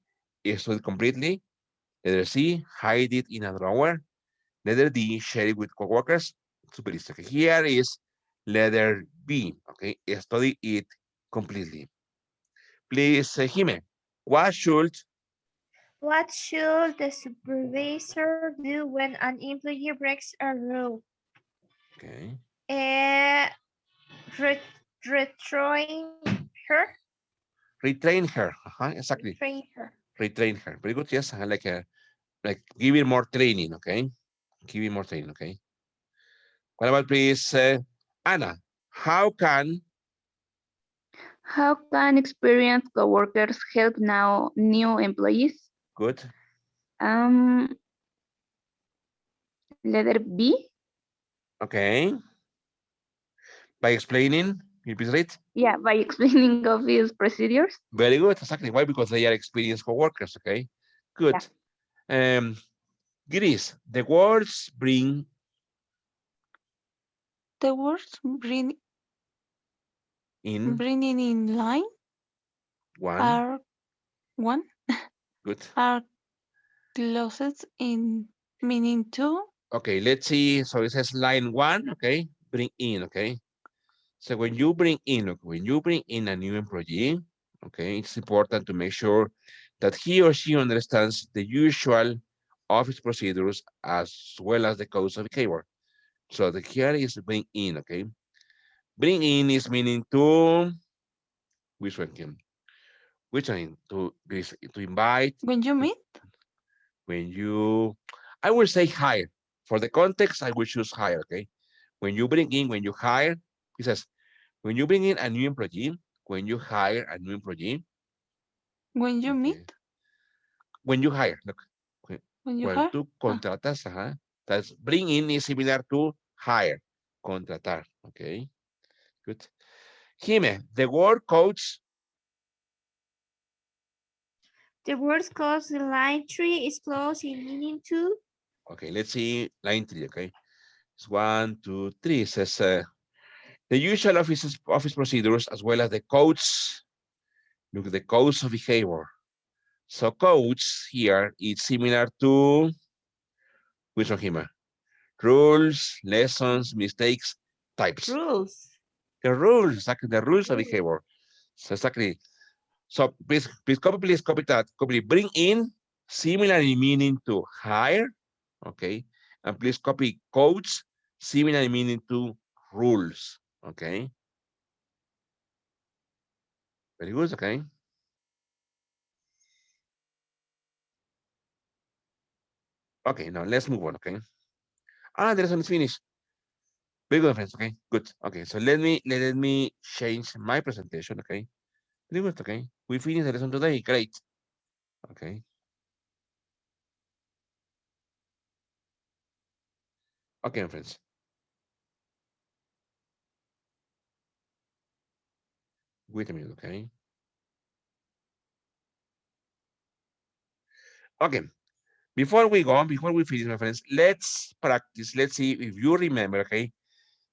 study it completely. Letter C, hide it in a drawer. Letter D, share it with coworkers. Super easy. Okay, here is letter B, okay? Study it completely. Please, Jime, what should the supervisor do when an employee breaks a rule? Okay. Retrain her? Retrain her. Exactly. Retrain her. Retrain her. Very good. Yes. Like give it more training. Okay. Give me more training, okay? What about please, Anna? How can experienced coworkers help now new employees? Good. Letter B. Okay. By explaining, you please read. Yeah, by explaining office procedures. Very good, exactly. Why? Because they are experienced co-workers, okay? Good. Yeah. Gris, the words bring. The words bringing in line are one. Good. Are closest in meaning two. Okay, let's see. So it says line 1, okay? Bring in, okay? So when you bring in, look, when you bring in a new employee, okay, it's important to make sure that he or she understands the usual office procedures as well as the codes of behavior. So the here is bring in, okay? Bring in is meaning to, which one, Kim? Which one? To invite. When you meet? When you, I will say hire. For the context, I will choose hire, okay? When you bring in, when you hire, it says, when you bring in a new employee, when you hire a new employee. When you meet? When you hire, look. When you Cuando hire? tú contratas, That's bring in is similar to hire, contratar, okay? Good. Jime, the word coach. The word coach in line 3 is close in meaning to. Okay, let's see line 3, okay? It's 1, 2, 3. It says the usual office procedures as well as the codes. Look, the codes of behavior. So codes here is similar to which one, Hima? Rules, lessons, mistakes, types. Rules. The rules, exactly, the rules of behavior. So exactly. So please copy that. Copy bring in, similar in meaning to hire, okay? And please copy codes, similar in meaning to rules, okay? Very good, okay? Okay, now let's move on, okay? The lesson is finished. Very good, friends, okay? Good. Okay, so let me change my presentation, okay? Very good, okay? We finished the lesson today, great. Okay. Okay, friends. Wait a minute, okay? Okay, before we finish, my friends, let's practice. Let's see if you remember, okay,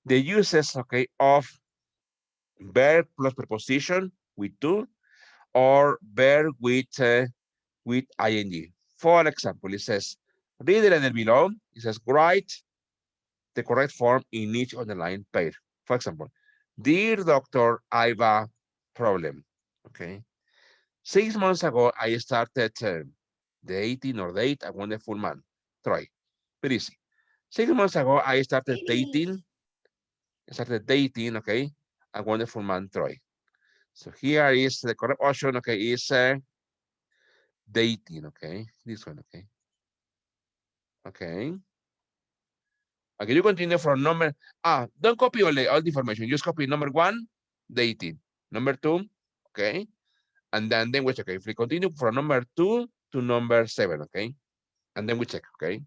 the uses, okay, of verb plus preposition with to or verb with ing. For example, it says, read the letter below. It says, write the correct form in each underlined pair. For example, dear doctor, I have a problem. Okay. 6 months ago, I started dating or date a wonderful man. Troy. Very easy. 6 months ago, I started dating, okay, a wonderful man, Troy. So here is the correct option, okay, is dating, okay, this one, okay. Okay. Okay, you continue from number, don't copy all the information, just copy number 1, dating, number 2, okay, and then we check, okay, if we continue from number 2 to number 7, okay, and then we check, okay.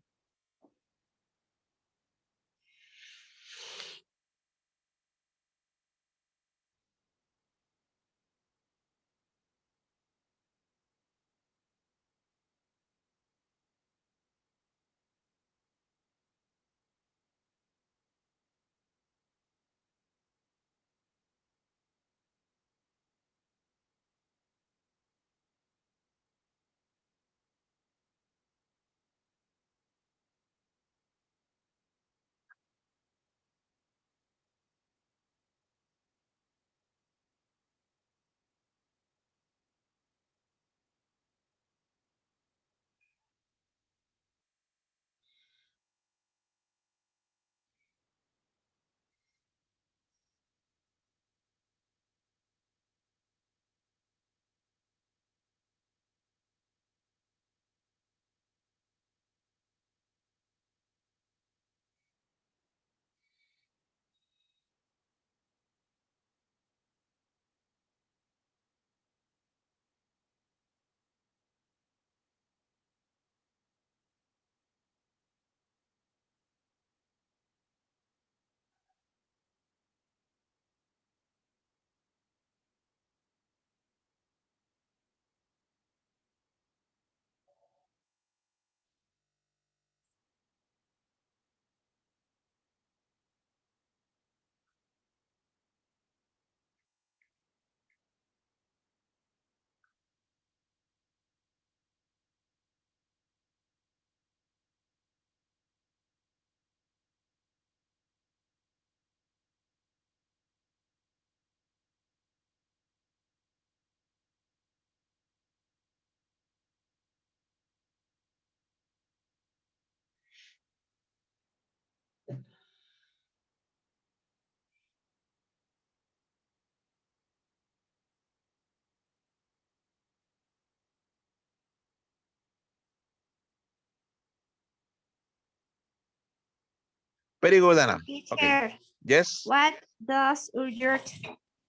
Very good, Anna. Teacher, Okay. Yes. what does urgent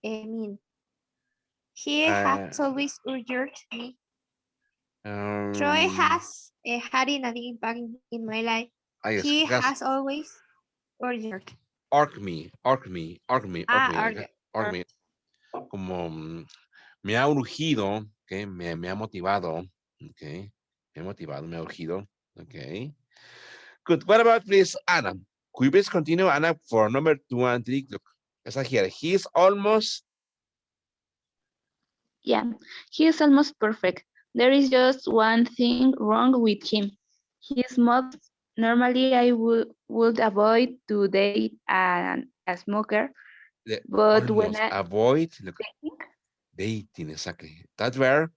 mean? He has always urged me. Troy has had an impact in my life. He has always urged. Urge me. Como me ha urgido, okay, me ha motivado, okay, me ha motivado, me ha urgido, okay. Good. What about please, Anna? Could you please continue, Anna, for number 2 and 3? Look, as I hear, he's almost. Yeah, he is almost perfect. There is just one thing wrong with him. He smokes. Normally, I would avoid to date a smoker, but when Almost I avoid. Look, dating, exactly. That verb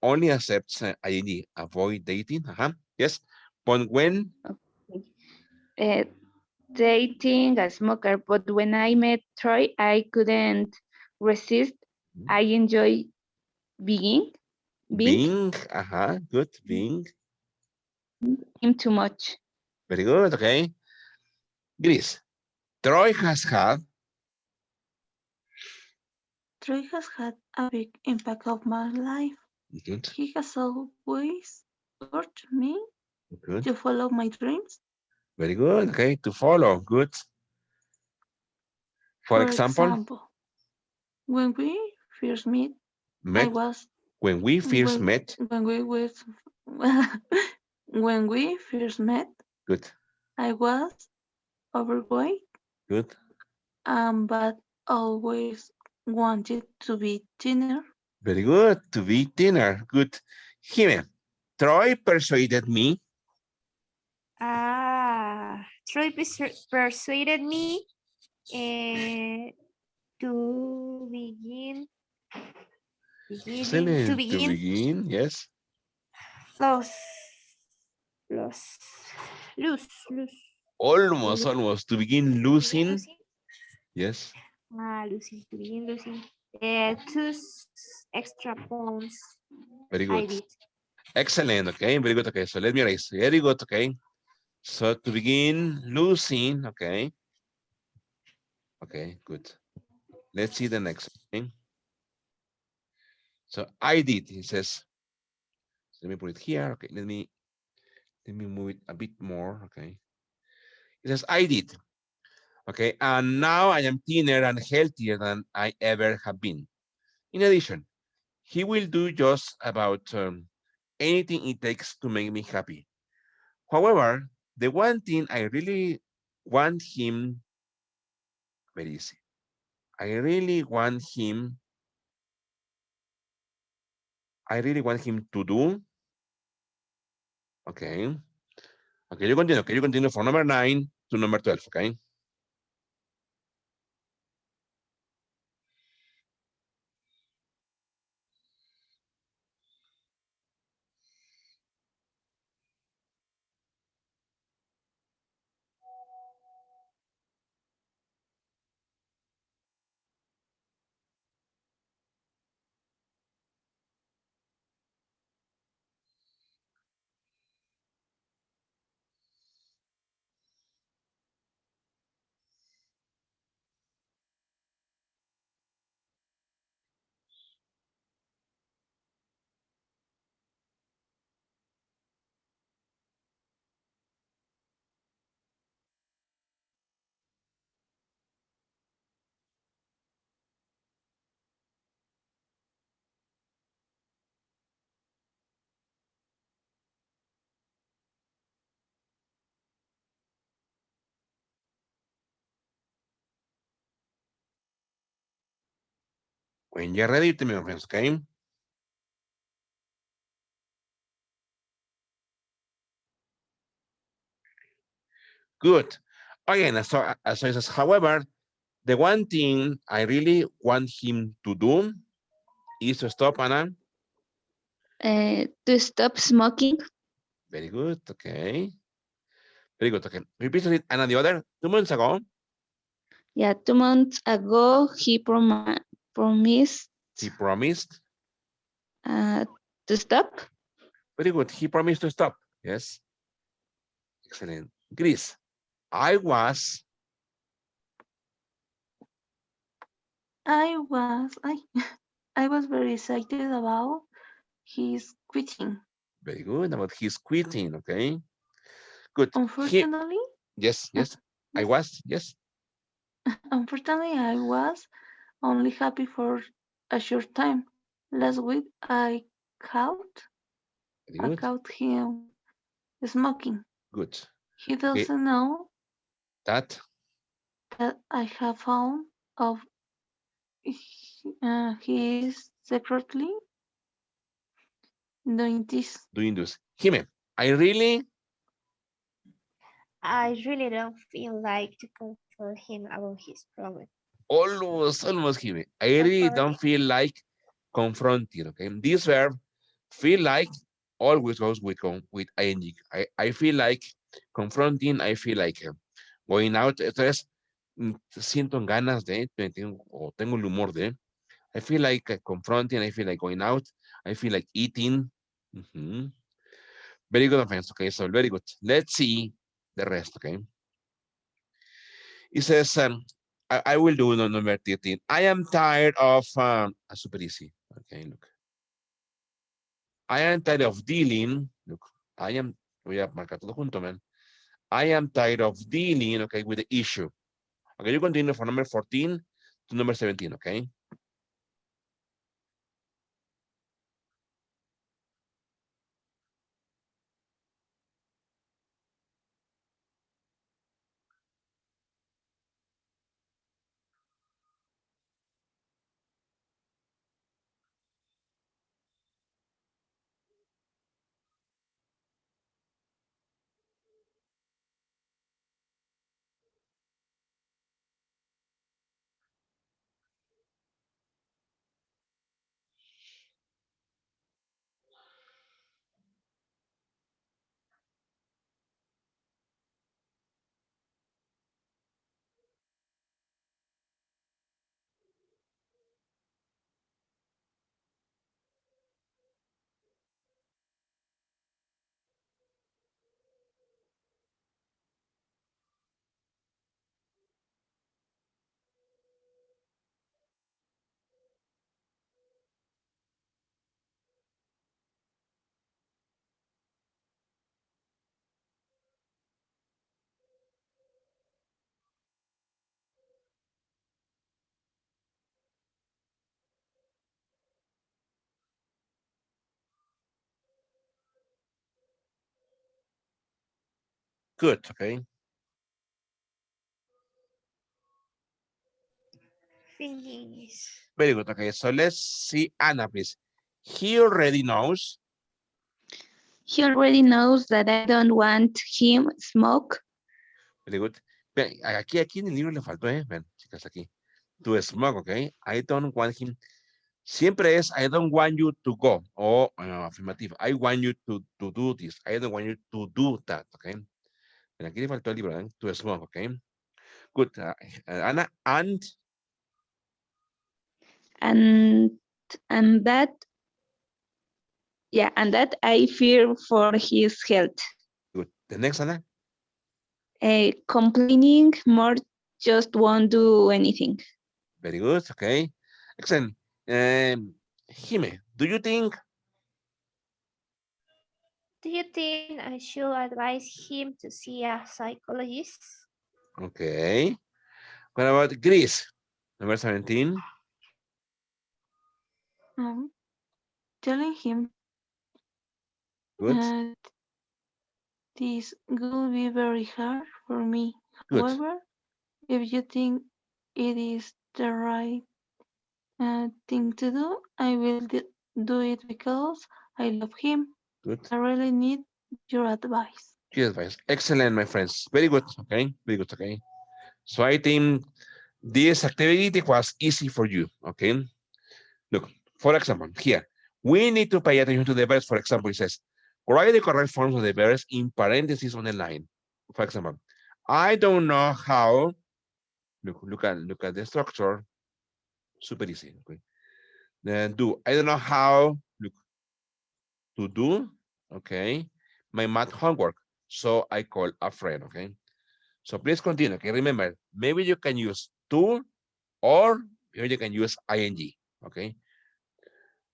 only accepts ing. Avoid dating. Yes. But when. dating a smoker, but when I met Troy, I couldn't resist. I enjoy being Good. Being. him too much. Very good. Okay. Gris. Troy has had. Troy has had a big impact on my life. Good. He has always urged me Good. to follow my dreams. Very good. Okay. To follow. Good. For example, when we first met, met. I was When we first met. when we was when we first met. Good. I was overweight, Good. but always wanted to be thinner. Very good. To be thinner. Good. Jimmy. Troy persuaded me. Troy persuaded me to begin. Excellent. To begin. Yes. Lose. Almost. To begin losing. Yes. Losing. To begin losing. 2 extra pounds. Very good. I did. Excellent. Okay. Very good. Okay. So let me erase. Very good. Okay. So to begin losing. Okay. Okay. Good. Let's see the next. Okay. So I did. It says. So let me put it here. Okay. Let me move it a bit more. Okay. It says I did. Okay. And now I am thinner and healthier than I ever have been. In addition, he will do just about anything it takes to make me happy. However, the one thing I really want him, very easy. I really want him to do. Okay. Okay, you continue. Okay, you continue from number 9 to number 12. Okay. When you're ready, tell me, my friends. Okay. Good. Again, so it says, however, the one thing I really want him to do is to stop, Anna. To stop smoking. Very good. Okay. Very good. Okay. Repeat it. Anna, the other 2 months ago. Yeah, 2 months ago, he promised. He promised. To stop. Very good. He promised to stop. Yes. Excellent. Gris. I was. I was I was very excited about his quitting. Very good. About his quitting. Okay. Good. Unfortunately, Yes. Yes. I yes, was. Yes. unfortunately, I was only happy for a short time. Last week, Very I good. caught him smoking. Good. He Okay. doesn't know That. that I have found of he is secretly doing this. Doing this. Jime, I really. I really don't feel like to confront him about his problem. Almost, Jime. I So really sorry. don't feel like confronting. Okay. This verb, feel like, always goes with ing. I feel like confronting. I feel like going out. Esto es, siento ganas de, tengo el humor de. I feel like confronting. I feel like going out. I feel like eating. Very good offense. Okay, so very good. Let's see the rest. Okay. It says, I will do number 13. I am tired of, super easy. Okay, look. I am tired of dealing. Look, I am, voy a marcar todo junto, man. I am tired of dealing, okay, with the issue. Okay, you continue from number 14 to number 17, okay? Good, okay? Finish. Very good, okay? So let's see Anna, please. He already knows. He already knows that I don't want him smoke. Very good. Aquí en el libro le faltó, ven, chicas, aquí. To smoke, okay? I don't want him. Siempre es I don't want you to go o afirmativo. I want you to do this. I don't want you to do that, okay? Pero aquí le faltó el libro, to smoke, okay? Good. Ana, and that and that I fear for his health. Good. The next, Ana. Complaining more just won't do anything. Very good. Okay. Excellent. Jime, do you think? Do you think I should advise him to see a psychologist? Okay. What about Gris? Number 17. Telling him Good. This will be very hard for me. Good. However, if you think it is the right thing to do, I will do it because I love him. Good. I really need your advice. Good advice. Excellent, my friends. Very good. Okay. Very good. Okay. So I think this activity was easy for you. Okay. Look, for example, here, we need to pay attention to the verbs. For example, it says, write the correct forms of the verbs in parentheses on the line. For example, I don't know how. Look at the structure. Super easy. Okay. Then do. I don't know how. Look, to do. Okay. My math homework. So I call a friend. Okay. So please continue. Okay, remember, maybe you can use to or maybe you can use ing. Okay.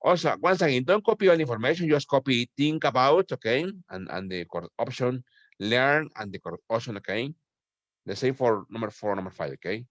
Also, once again, don't copy all information, just copy think about, okay, and the correct option, learn, and the correct option, okay. Let's say for number 4, number 5, okay.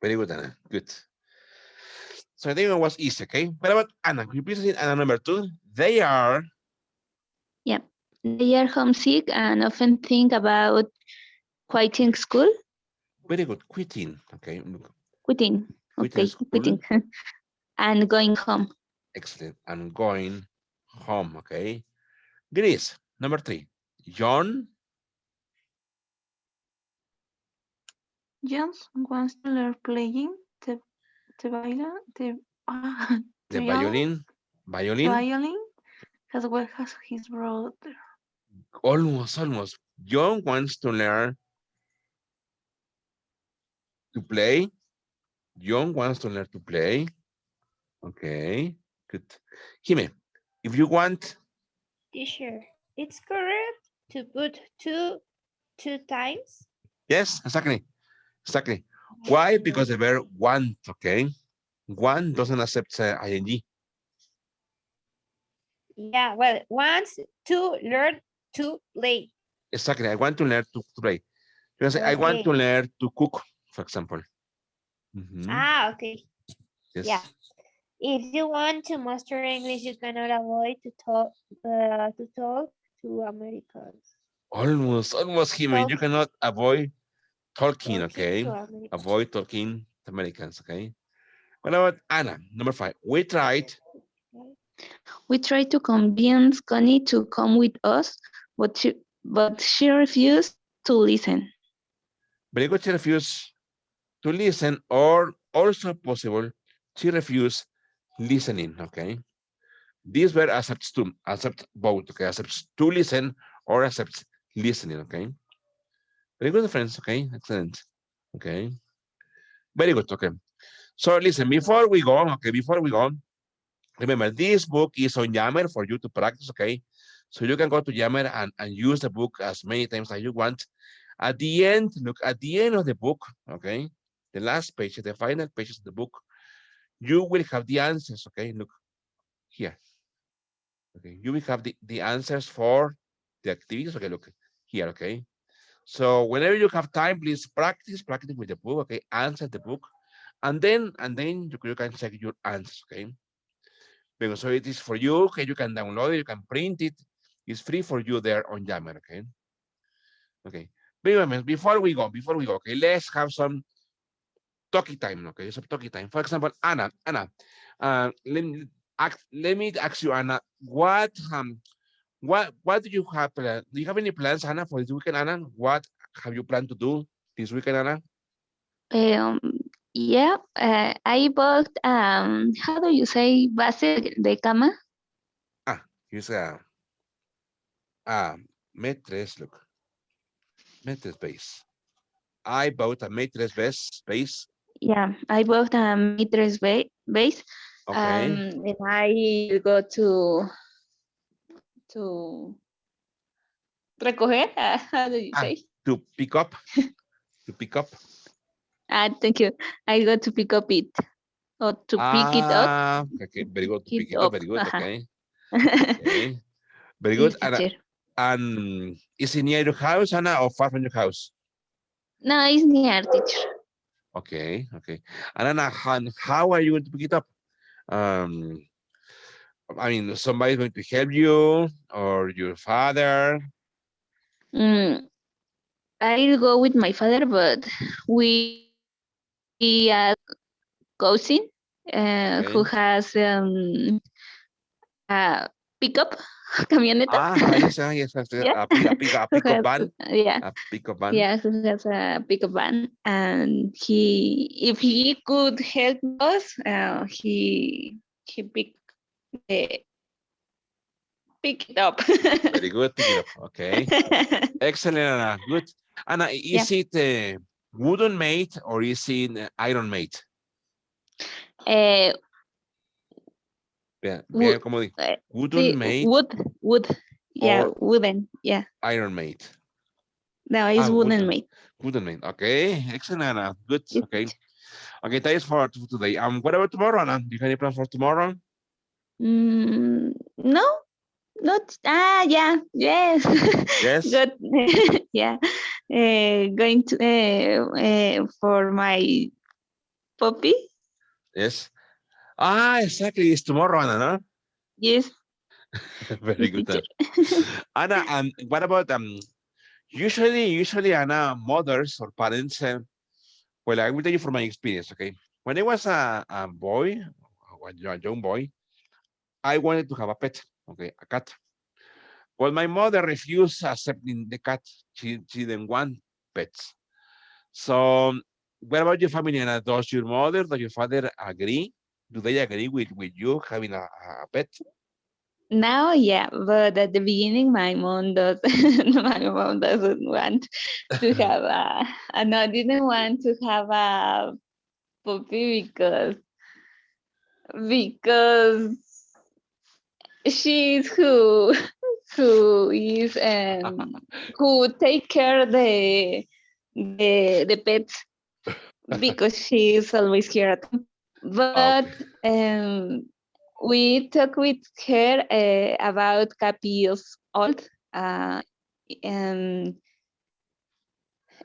Very good, Anna. Good. So I think it was easy, okay? What about Anna? Could you please read Anna number 2? They are. Yeah, they are homesick and often think about quitting school. Very good. Quitting. Okay. Quitting. Quitting Okay, school. quitting. And going home. Excellent. And going home. Okay. Grace, number 3. John. John wants to learn playing the violin, The violin, violin. as well as his brother. Almost. John wants to learn to play. John wants to learn to play. Okay. Good. Jime, if you want. Teacher, it's correct to put two times? Yes, exactly. Why? Because the verb want, okay? Want doesn't accept ing. Yeah, well, wants to learn to play. Exactly. I want to learn to play. You can say, I want to Okay. learn to cook, for example. Okay. Yes. Yeah. If you want to master English, you cannot avoid to talk to Americans. Almost, Jime. You cannot avoid talking, okay? To Americans. Avoid talking to Americans, okay? What about Anna, number 5? We tried. We tried to convince Connie to come with us, but she refused to listen. Very good. She refused to listen, or also possible, she refused listening, okay? These were accepts to, accept both, okay? Accepts to listen or accepts listening, okay? Very good, friends, okay? Excellent, okay? Very good, okay? So listen, before we go, remember, this book is on Yammer for you to practice, okay? So you can go to Yammer and use the book as many times as you want. At the end, look, at the end of the book, okay? The last page, the final pages of the book, you will have the answers, okay? Look here. Okay, you will have the answers for the activities. Okay, look here, okay? So whenever you have time, please practice with the book, okay? Answer the book, and then you can check your answers, okay? Because so it is for you, okay? You can download it, you can print it. It's free for you there on Yammer, okay? Okay. Before we go, okay, let's have some talkie time, okay? So talkie time. For example, Anna, let me ask you, Anna, what do you have? Do you have any plans, Anna, for this weekend, Anna? What have you planned to do this weekend, Anna? Yeah, I bought how do you say base de cama? Use matress, look. Matress base. I bought a matress base. Yeah, I bought a mattress base. Okay. And I go to recoger. How do you say? To pick up. To pick up. Thank you. I got to pick up it or to pick it up. Okay, very good. To Pick pick it it up, up. very good. Uh-huh. Okay, okay, very good. Yes, teacher. And is it near your house, Anna, or far from your house? No, it's near, teacher. Okay, okay. And Anna, how are you going to pick it up? Um, I mean, somebody's going to help you, or your father? Mm, I'll go with my father, but we cousin who Okay. has a pickup camioneta. Yes, yes, yes. Yeah, A who pickup has van. yeah, A pickup van. yeah, who has a pickup van, and if he could help us, he the pick it up. Very good. Pick it up. Okay. Excellent, Anna. Good. Anna, Yeah. is it wooden made or is it iron made? Uh, Vean, wood, cómo digo. sí, Wooden made wood, yeah, or wooden, yeah. iron made? No, it's wooden made. Wooden made. Okay. Excellent, Anna. Good. Yes. Okay. Okay, that is for today. What about tomorrow, Anna? Do you have any plans for tomorrow? No, not. Yeah, yes. Yes. Good. Yeah. Going to for my puppy. Yes. Exactly. It's tomorrow, Anna, no? Yes. Very Yes, good. teacher. Anna, what about usually Anna, mothers or parents, well, I will tell you from my experience, okay? When I was a boy, a young boy, I wanted to have a pet, okay, a cat. Well, my mother refused accepting the cat. She didn't want pets. So, what about your family, Anna? Does your mother, does your father agree? Do they agree with you having a pet? Now, yeah, but at the beginning, my mom does. My mom doesn't want to have no, didn't want to have a puppy because she's who is who take care the pets because she is always here at home. But Okay. we talk with her about Cappy is old, and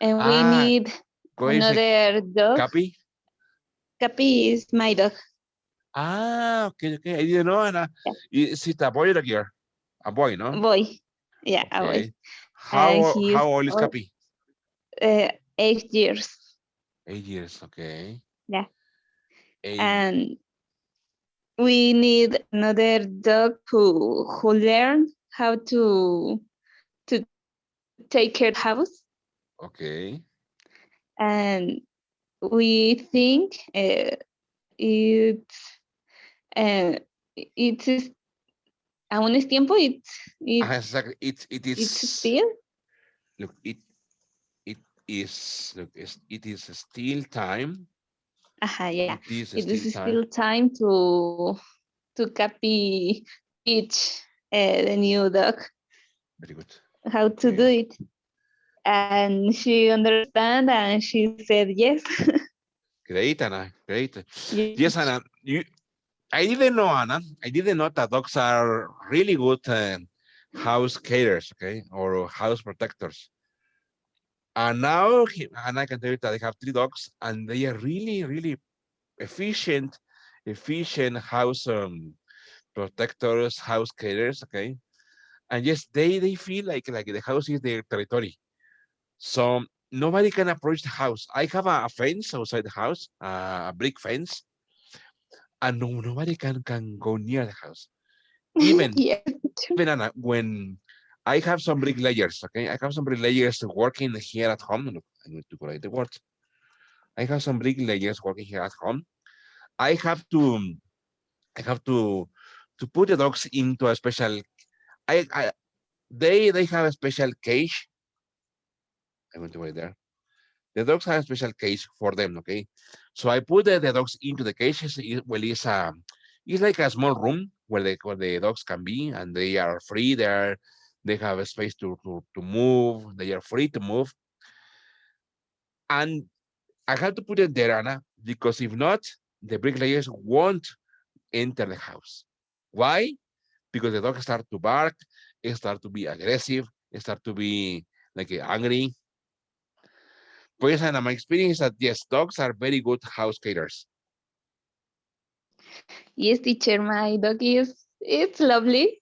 we Ah, need ¿cómo dice another dog. Capi? Cappy is my dog. Okay, okay. I didn't know, Anna. Yeah. Is it a boy or a girl? A boy, no? Boy, yeah, a boy. Okay. And How he's old is Capi? 8 years. 8 years, okay. Yeah. 8. And we need another dog who learn how to take care of the house. Okay. And we think it's aún es tiempo. Exactly. It It's is. still. Look, it is. Look, it is still time. Yeah. It is It still is time. still time to copy teach the new dog Very good. how to do it. And she understand and she said yes. Great, Anna. Great. Yes. Yes, Anna. I didn't know, Anna. I didn't know that dogs are really good house carers, okay, or house protectors. And now, and I can tell you that I have 3 dogs, and they are really, really efficient house protectors, house carers, okay. And yes, they feel like the house is their territory. So nobody can approach the house. I have a fence outside the house, a brick fence, and nobody can go near the house. Even Yeah. Anna, when I have some bricklayers, okay, I have some bricklayers working here at home. Look, I need to correct the words. I have some bricklayers working here at home. I have to put the dogs into a special. They have a special cage. I'm going to wait there. The dogs have a special cage for them, okay? So I put the dogs into the cages. Well, it's like a small room where the dogs can be, and they are free there. They have a space to move. They are free to move. And I have to put it there, Anna, because if not, the bricklayers won't enter the house. Why? Because the dog start to bark, it start to be aggressive, it start to be like angry. Pues, and my experience is that yes, dogs are very good house caterers. Yes, teacher, my dog it's lovely,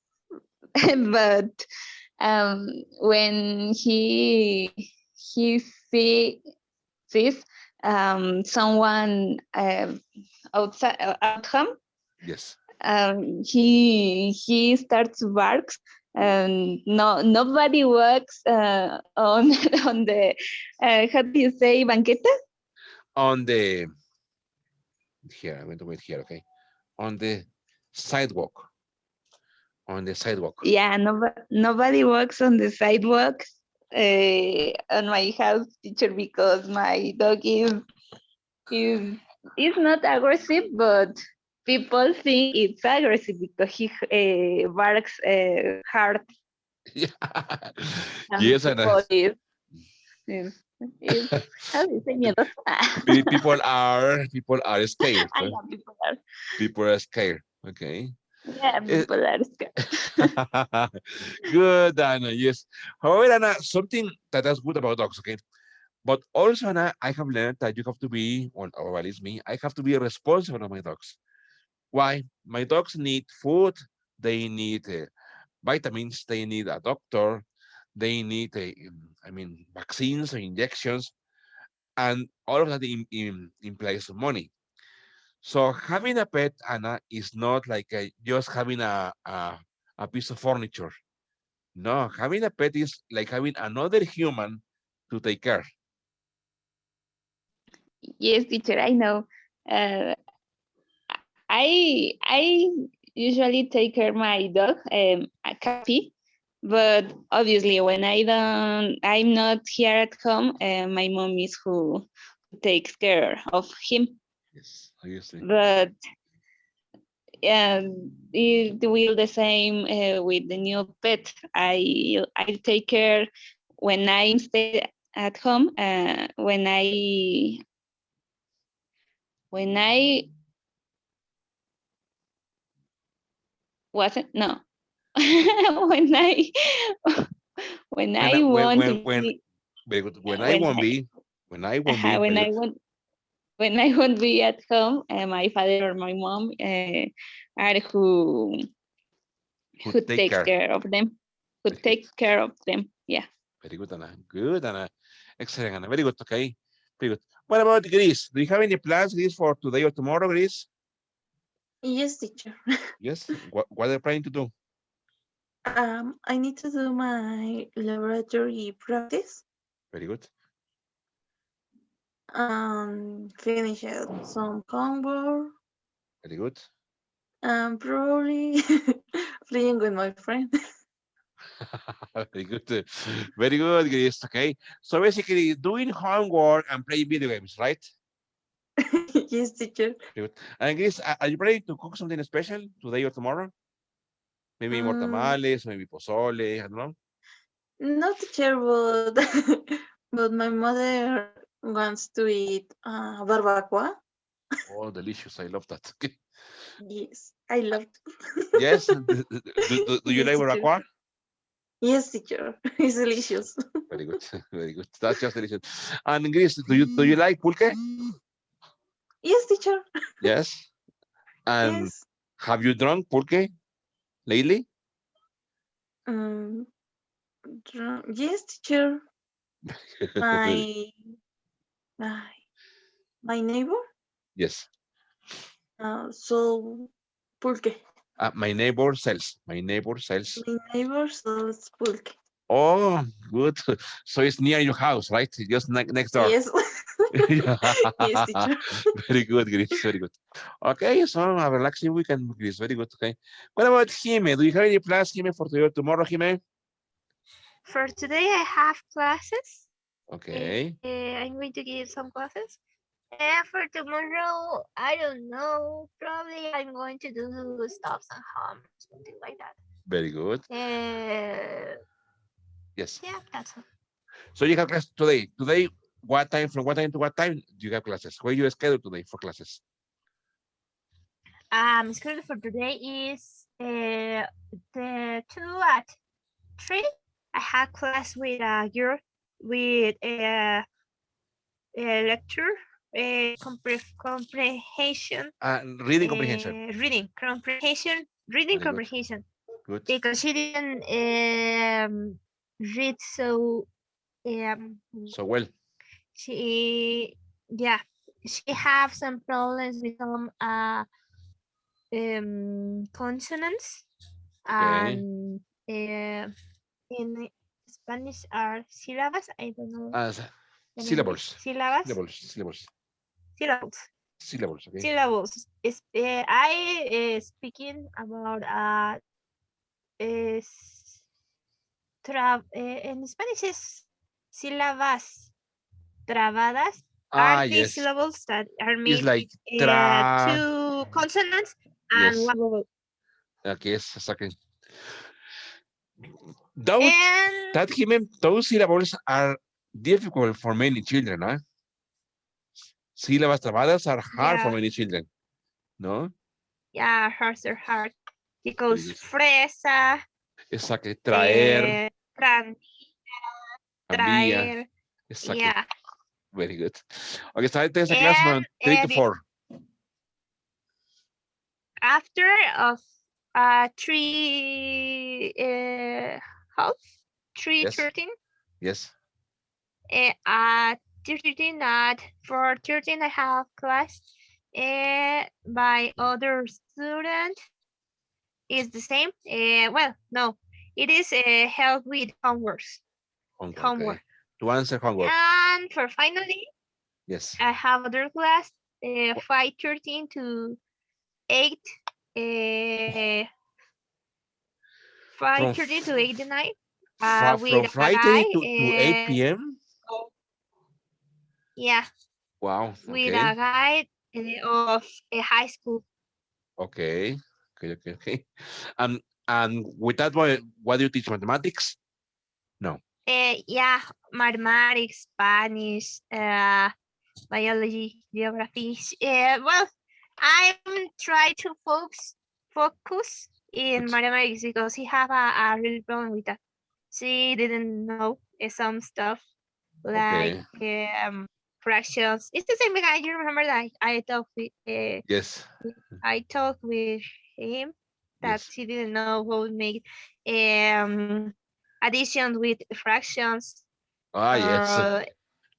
but when he sees someone outside at home, Yes. he starts to bark, and nobody works on on the how do you say banqueta? On the here, I'm going to wait here, okay? On the sidewalk. On the sidewalk. Yeah, nobody works on the sidewalk on my house, teacher, because my dog is is not aggressive, but people think it's aggressive because he barks hard. Yeah. And Yes, and is, is how do you say miedoso? people are scared. I Huh? know People are scared. Okay. yeah, Eh, people are scared. Good, Anna. Yes. However, Anna, something that's good about dogs, okay? But also, Anna, I have learned that you have to be, or at least me, I have to be responsible of my dogs. Why? My dogs need food, they need vitamins, they need a doctor, they need, vaccines or injections, and all of that implies money. So having a pet, Anna, is not like just having a piece of furniture. No, having a pet is like having another human to take care. Yes, teacher, I know. Uh, I usually take care of my dog, a Cappy, but obviously when I'm not here at home, my mom is who takes care of him. Yes, obviously. But it will the same with the new pet. I take care when I stay at home. When I wasn't no when I when When I want to when be very good. when When I won't be when very I good. want when I won't be at home, my father or my mom are Who who take takes care. care of them, who Very good. take care of them. Yeah. Very good, Anna. Good, Anna. Excellent, Anna. Very good. Okay. Very good. What about Gris? Do you have any plans, Gris, for today or tomorrow, Gris? Yes, teacher. Yes. What are you planning to do? I need to do my laboratory practice. Very good. Finish some homework. Very good. Probably playing with my friend. Very good. Very good, Gris. Okay. So basically, doing homework and playing video games, right? Yes, teacher. Very good. And Gris, are you ready to cook something special today or tomorrow? Maybe more Mm, tamales, maybe pozole, I don't know. not teacher, but but my mother wants to eat barbacoa. Oh, delicious. I love that. Okay. Yes, I love Yes. to. Do you Yes, like teacher. barbacoa? Yes, teacher. It's delicious. Very good. Very good. That's just delicious. And Gris, do you like pulque? Yes, teacher. Yes. And Yes. have you drunk pulque lately? Um, yes, teacher. My my my neighbor. Yes. So pulque. My neighbor sells. My neighbor sells. My neighbor sells pulque. Oh, good. So it's near your house, right? Just next door. Yes. Yes, teacher. Very good, Gris. Very good. Okay, so a relaxing weekend, Gris. Very good. Okay. What about Jime? Do you have any plans, Jime, for today or tomorrow, Jime? For today, I have classes. Okay. I'm going to give some classes. And for tomorrow, I don't know. Probably I'm going to do stuff at home, something like that. Very good. Uh, Yes. yeah, that's all. So you have class today. Today, what time, from what time to what time do you have classes? Where you schedule today for classes? Schedule for today is the 2 at 3. I had class with a girl with a lecture, comprehension. Reading comprehension. Reading comprehension. Reading Very good. comprehension. Good. Because she didn't read so So well. she have some problems with some consonants, Okay. and in Spanish are syllables. I don't know. Syllables. Syllables. Syllables. Syllables. Syllables. Okay. Syllables. Is I speaking about is in Spanish is sílabas trabadas. Are these Yes. syllables that are It's made like two consonants and yes. one vowel. Okay, yes, exactly. Those syllables are difficult for many children, huh? Sílabas trabadas are hard for many children, no? Yeah, hers are hard. Because fresa. Exactly. Traer. Traer. Exactly. Yeah. Very good. Okay, so there's a class from 3 to 4. After of 3 half, 3:13. Yes. At 13 at 4:13 I have class by other student is the same. Well, no, it is help with homeworks. Homework. Okay. To answer homework. And for finally, yes, I have other class 5:13 to 8. 5:30 to 8 9. From Friday to 8 p.m. Yeah. Wow. With a guide of a high school. Okay. And with that, what do you teach? Mathematics? No. Yeah, mathematics, Spanish, biology, geography. Well, I'm trying to focus in mathematics because he have a real problem with that. She didn't know some stuff like fractions. It's the same guy. You remember that I talked with yes. I talked with him that he didn't know how to make additions with fractions. Yes.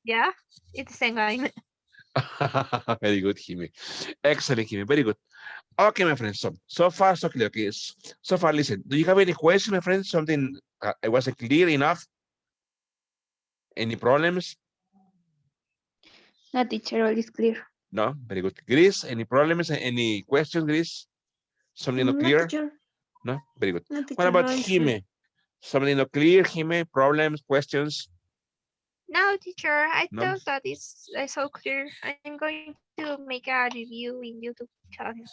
Yeah, it's the same guy. Very good, Jimmy. Excellent, Jimmy. Very good. Okay, my friends. So far, so clear. Okay. So far, listen. Do you have any questions, my friends? Something it wasn't clear enough? Any problems? No, teacher, all is clear. No, very good. Gris, any problems? Any questions, Gris? Something not clear? Teacher. No, very good. No, teacher, What about all is Jimmy? Something not clear, Jimmy? Problems, questions? No, teacher, I No? thought that is so clear. I'm going to make a review in YouTube channel.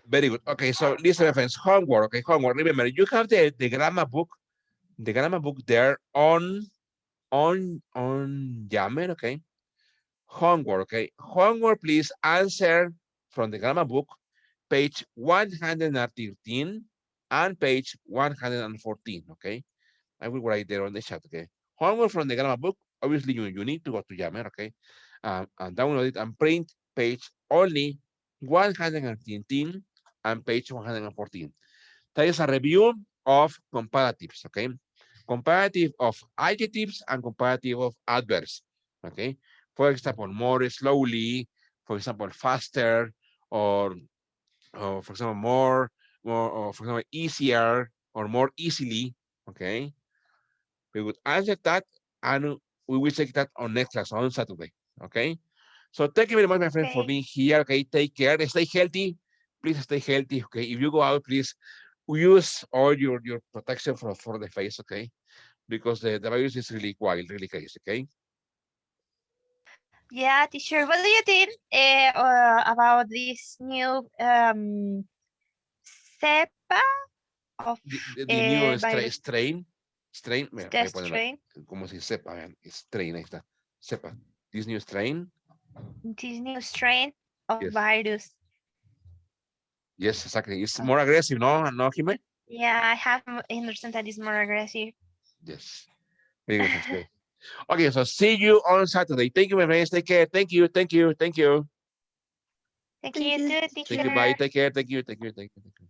Very good. Okay, so listen, my friends, homework. Okay, homework. Remember, you have the grammar book there on Yammer, okay? Homework, okay? Homework, please answer from the grammar book, page 113 and page 114, okay? I will write there on the chat, okay? Homework from the grammar book, obviously you need to go to Yammer, okay? And download it and print page only 113 and page 114. That is a review of comparatives, okay? Comparative of adjectives and comparative of adverbs, okay? For example, more slowly, for example, faster, or for example, more, or for example, easier, or more easily, okay? We would answer that, and we will take that on next class on Saturday, okay? So thank you very much, my friend, for being here, okay? Take care, stay healthy. Please stay healthy, okay? If you go out, please use all your protection for the face, okay? Because the virus is really wild, really crazy, okay? Yeah, teacher, what do you think about this new cepa of The new virus? strain, Strain. como si sepa, vean, strain, ahí está, sepa, This new strain? This new strain of Yes. virus. Yes, exactly. It's more aggressive, no, Jime? Yeah, I have understand that it's more aggressive. Yes. Very good. Okay. Okay, so see you on Saturday. Thank you, my friends. Take care. Thank you. Thank you. Thank you. Thank Thank you you. too, Thank you. teacher. Bye. Take care. Thank you. Thank you. Thank you. Thank you.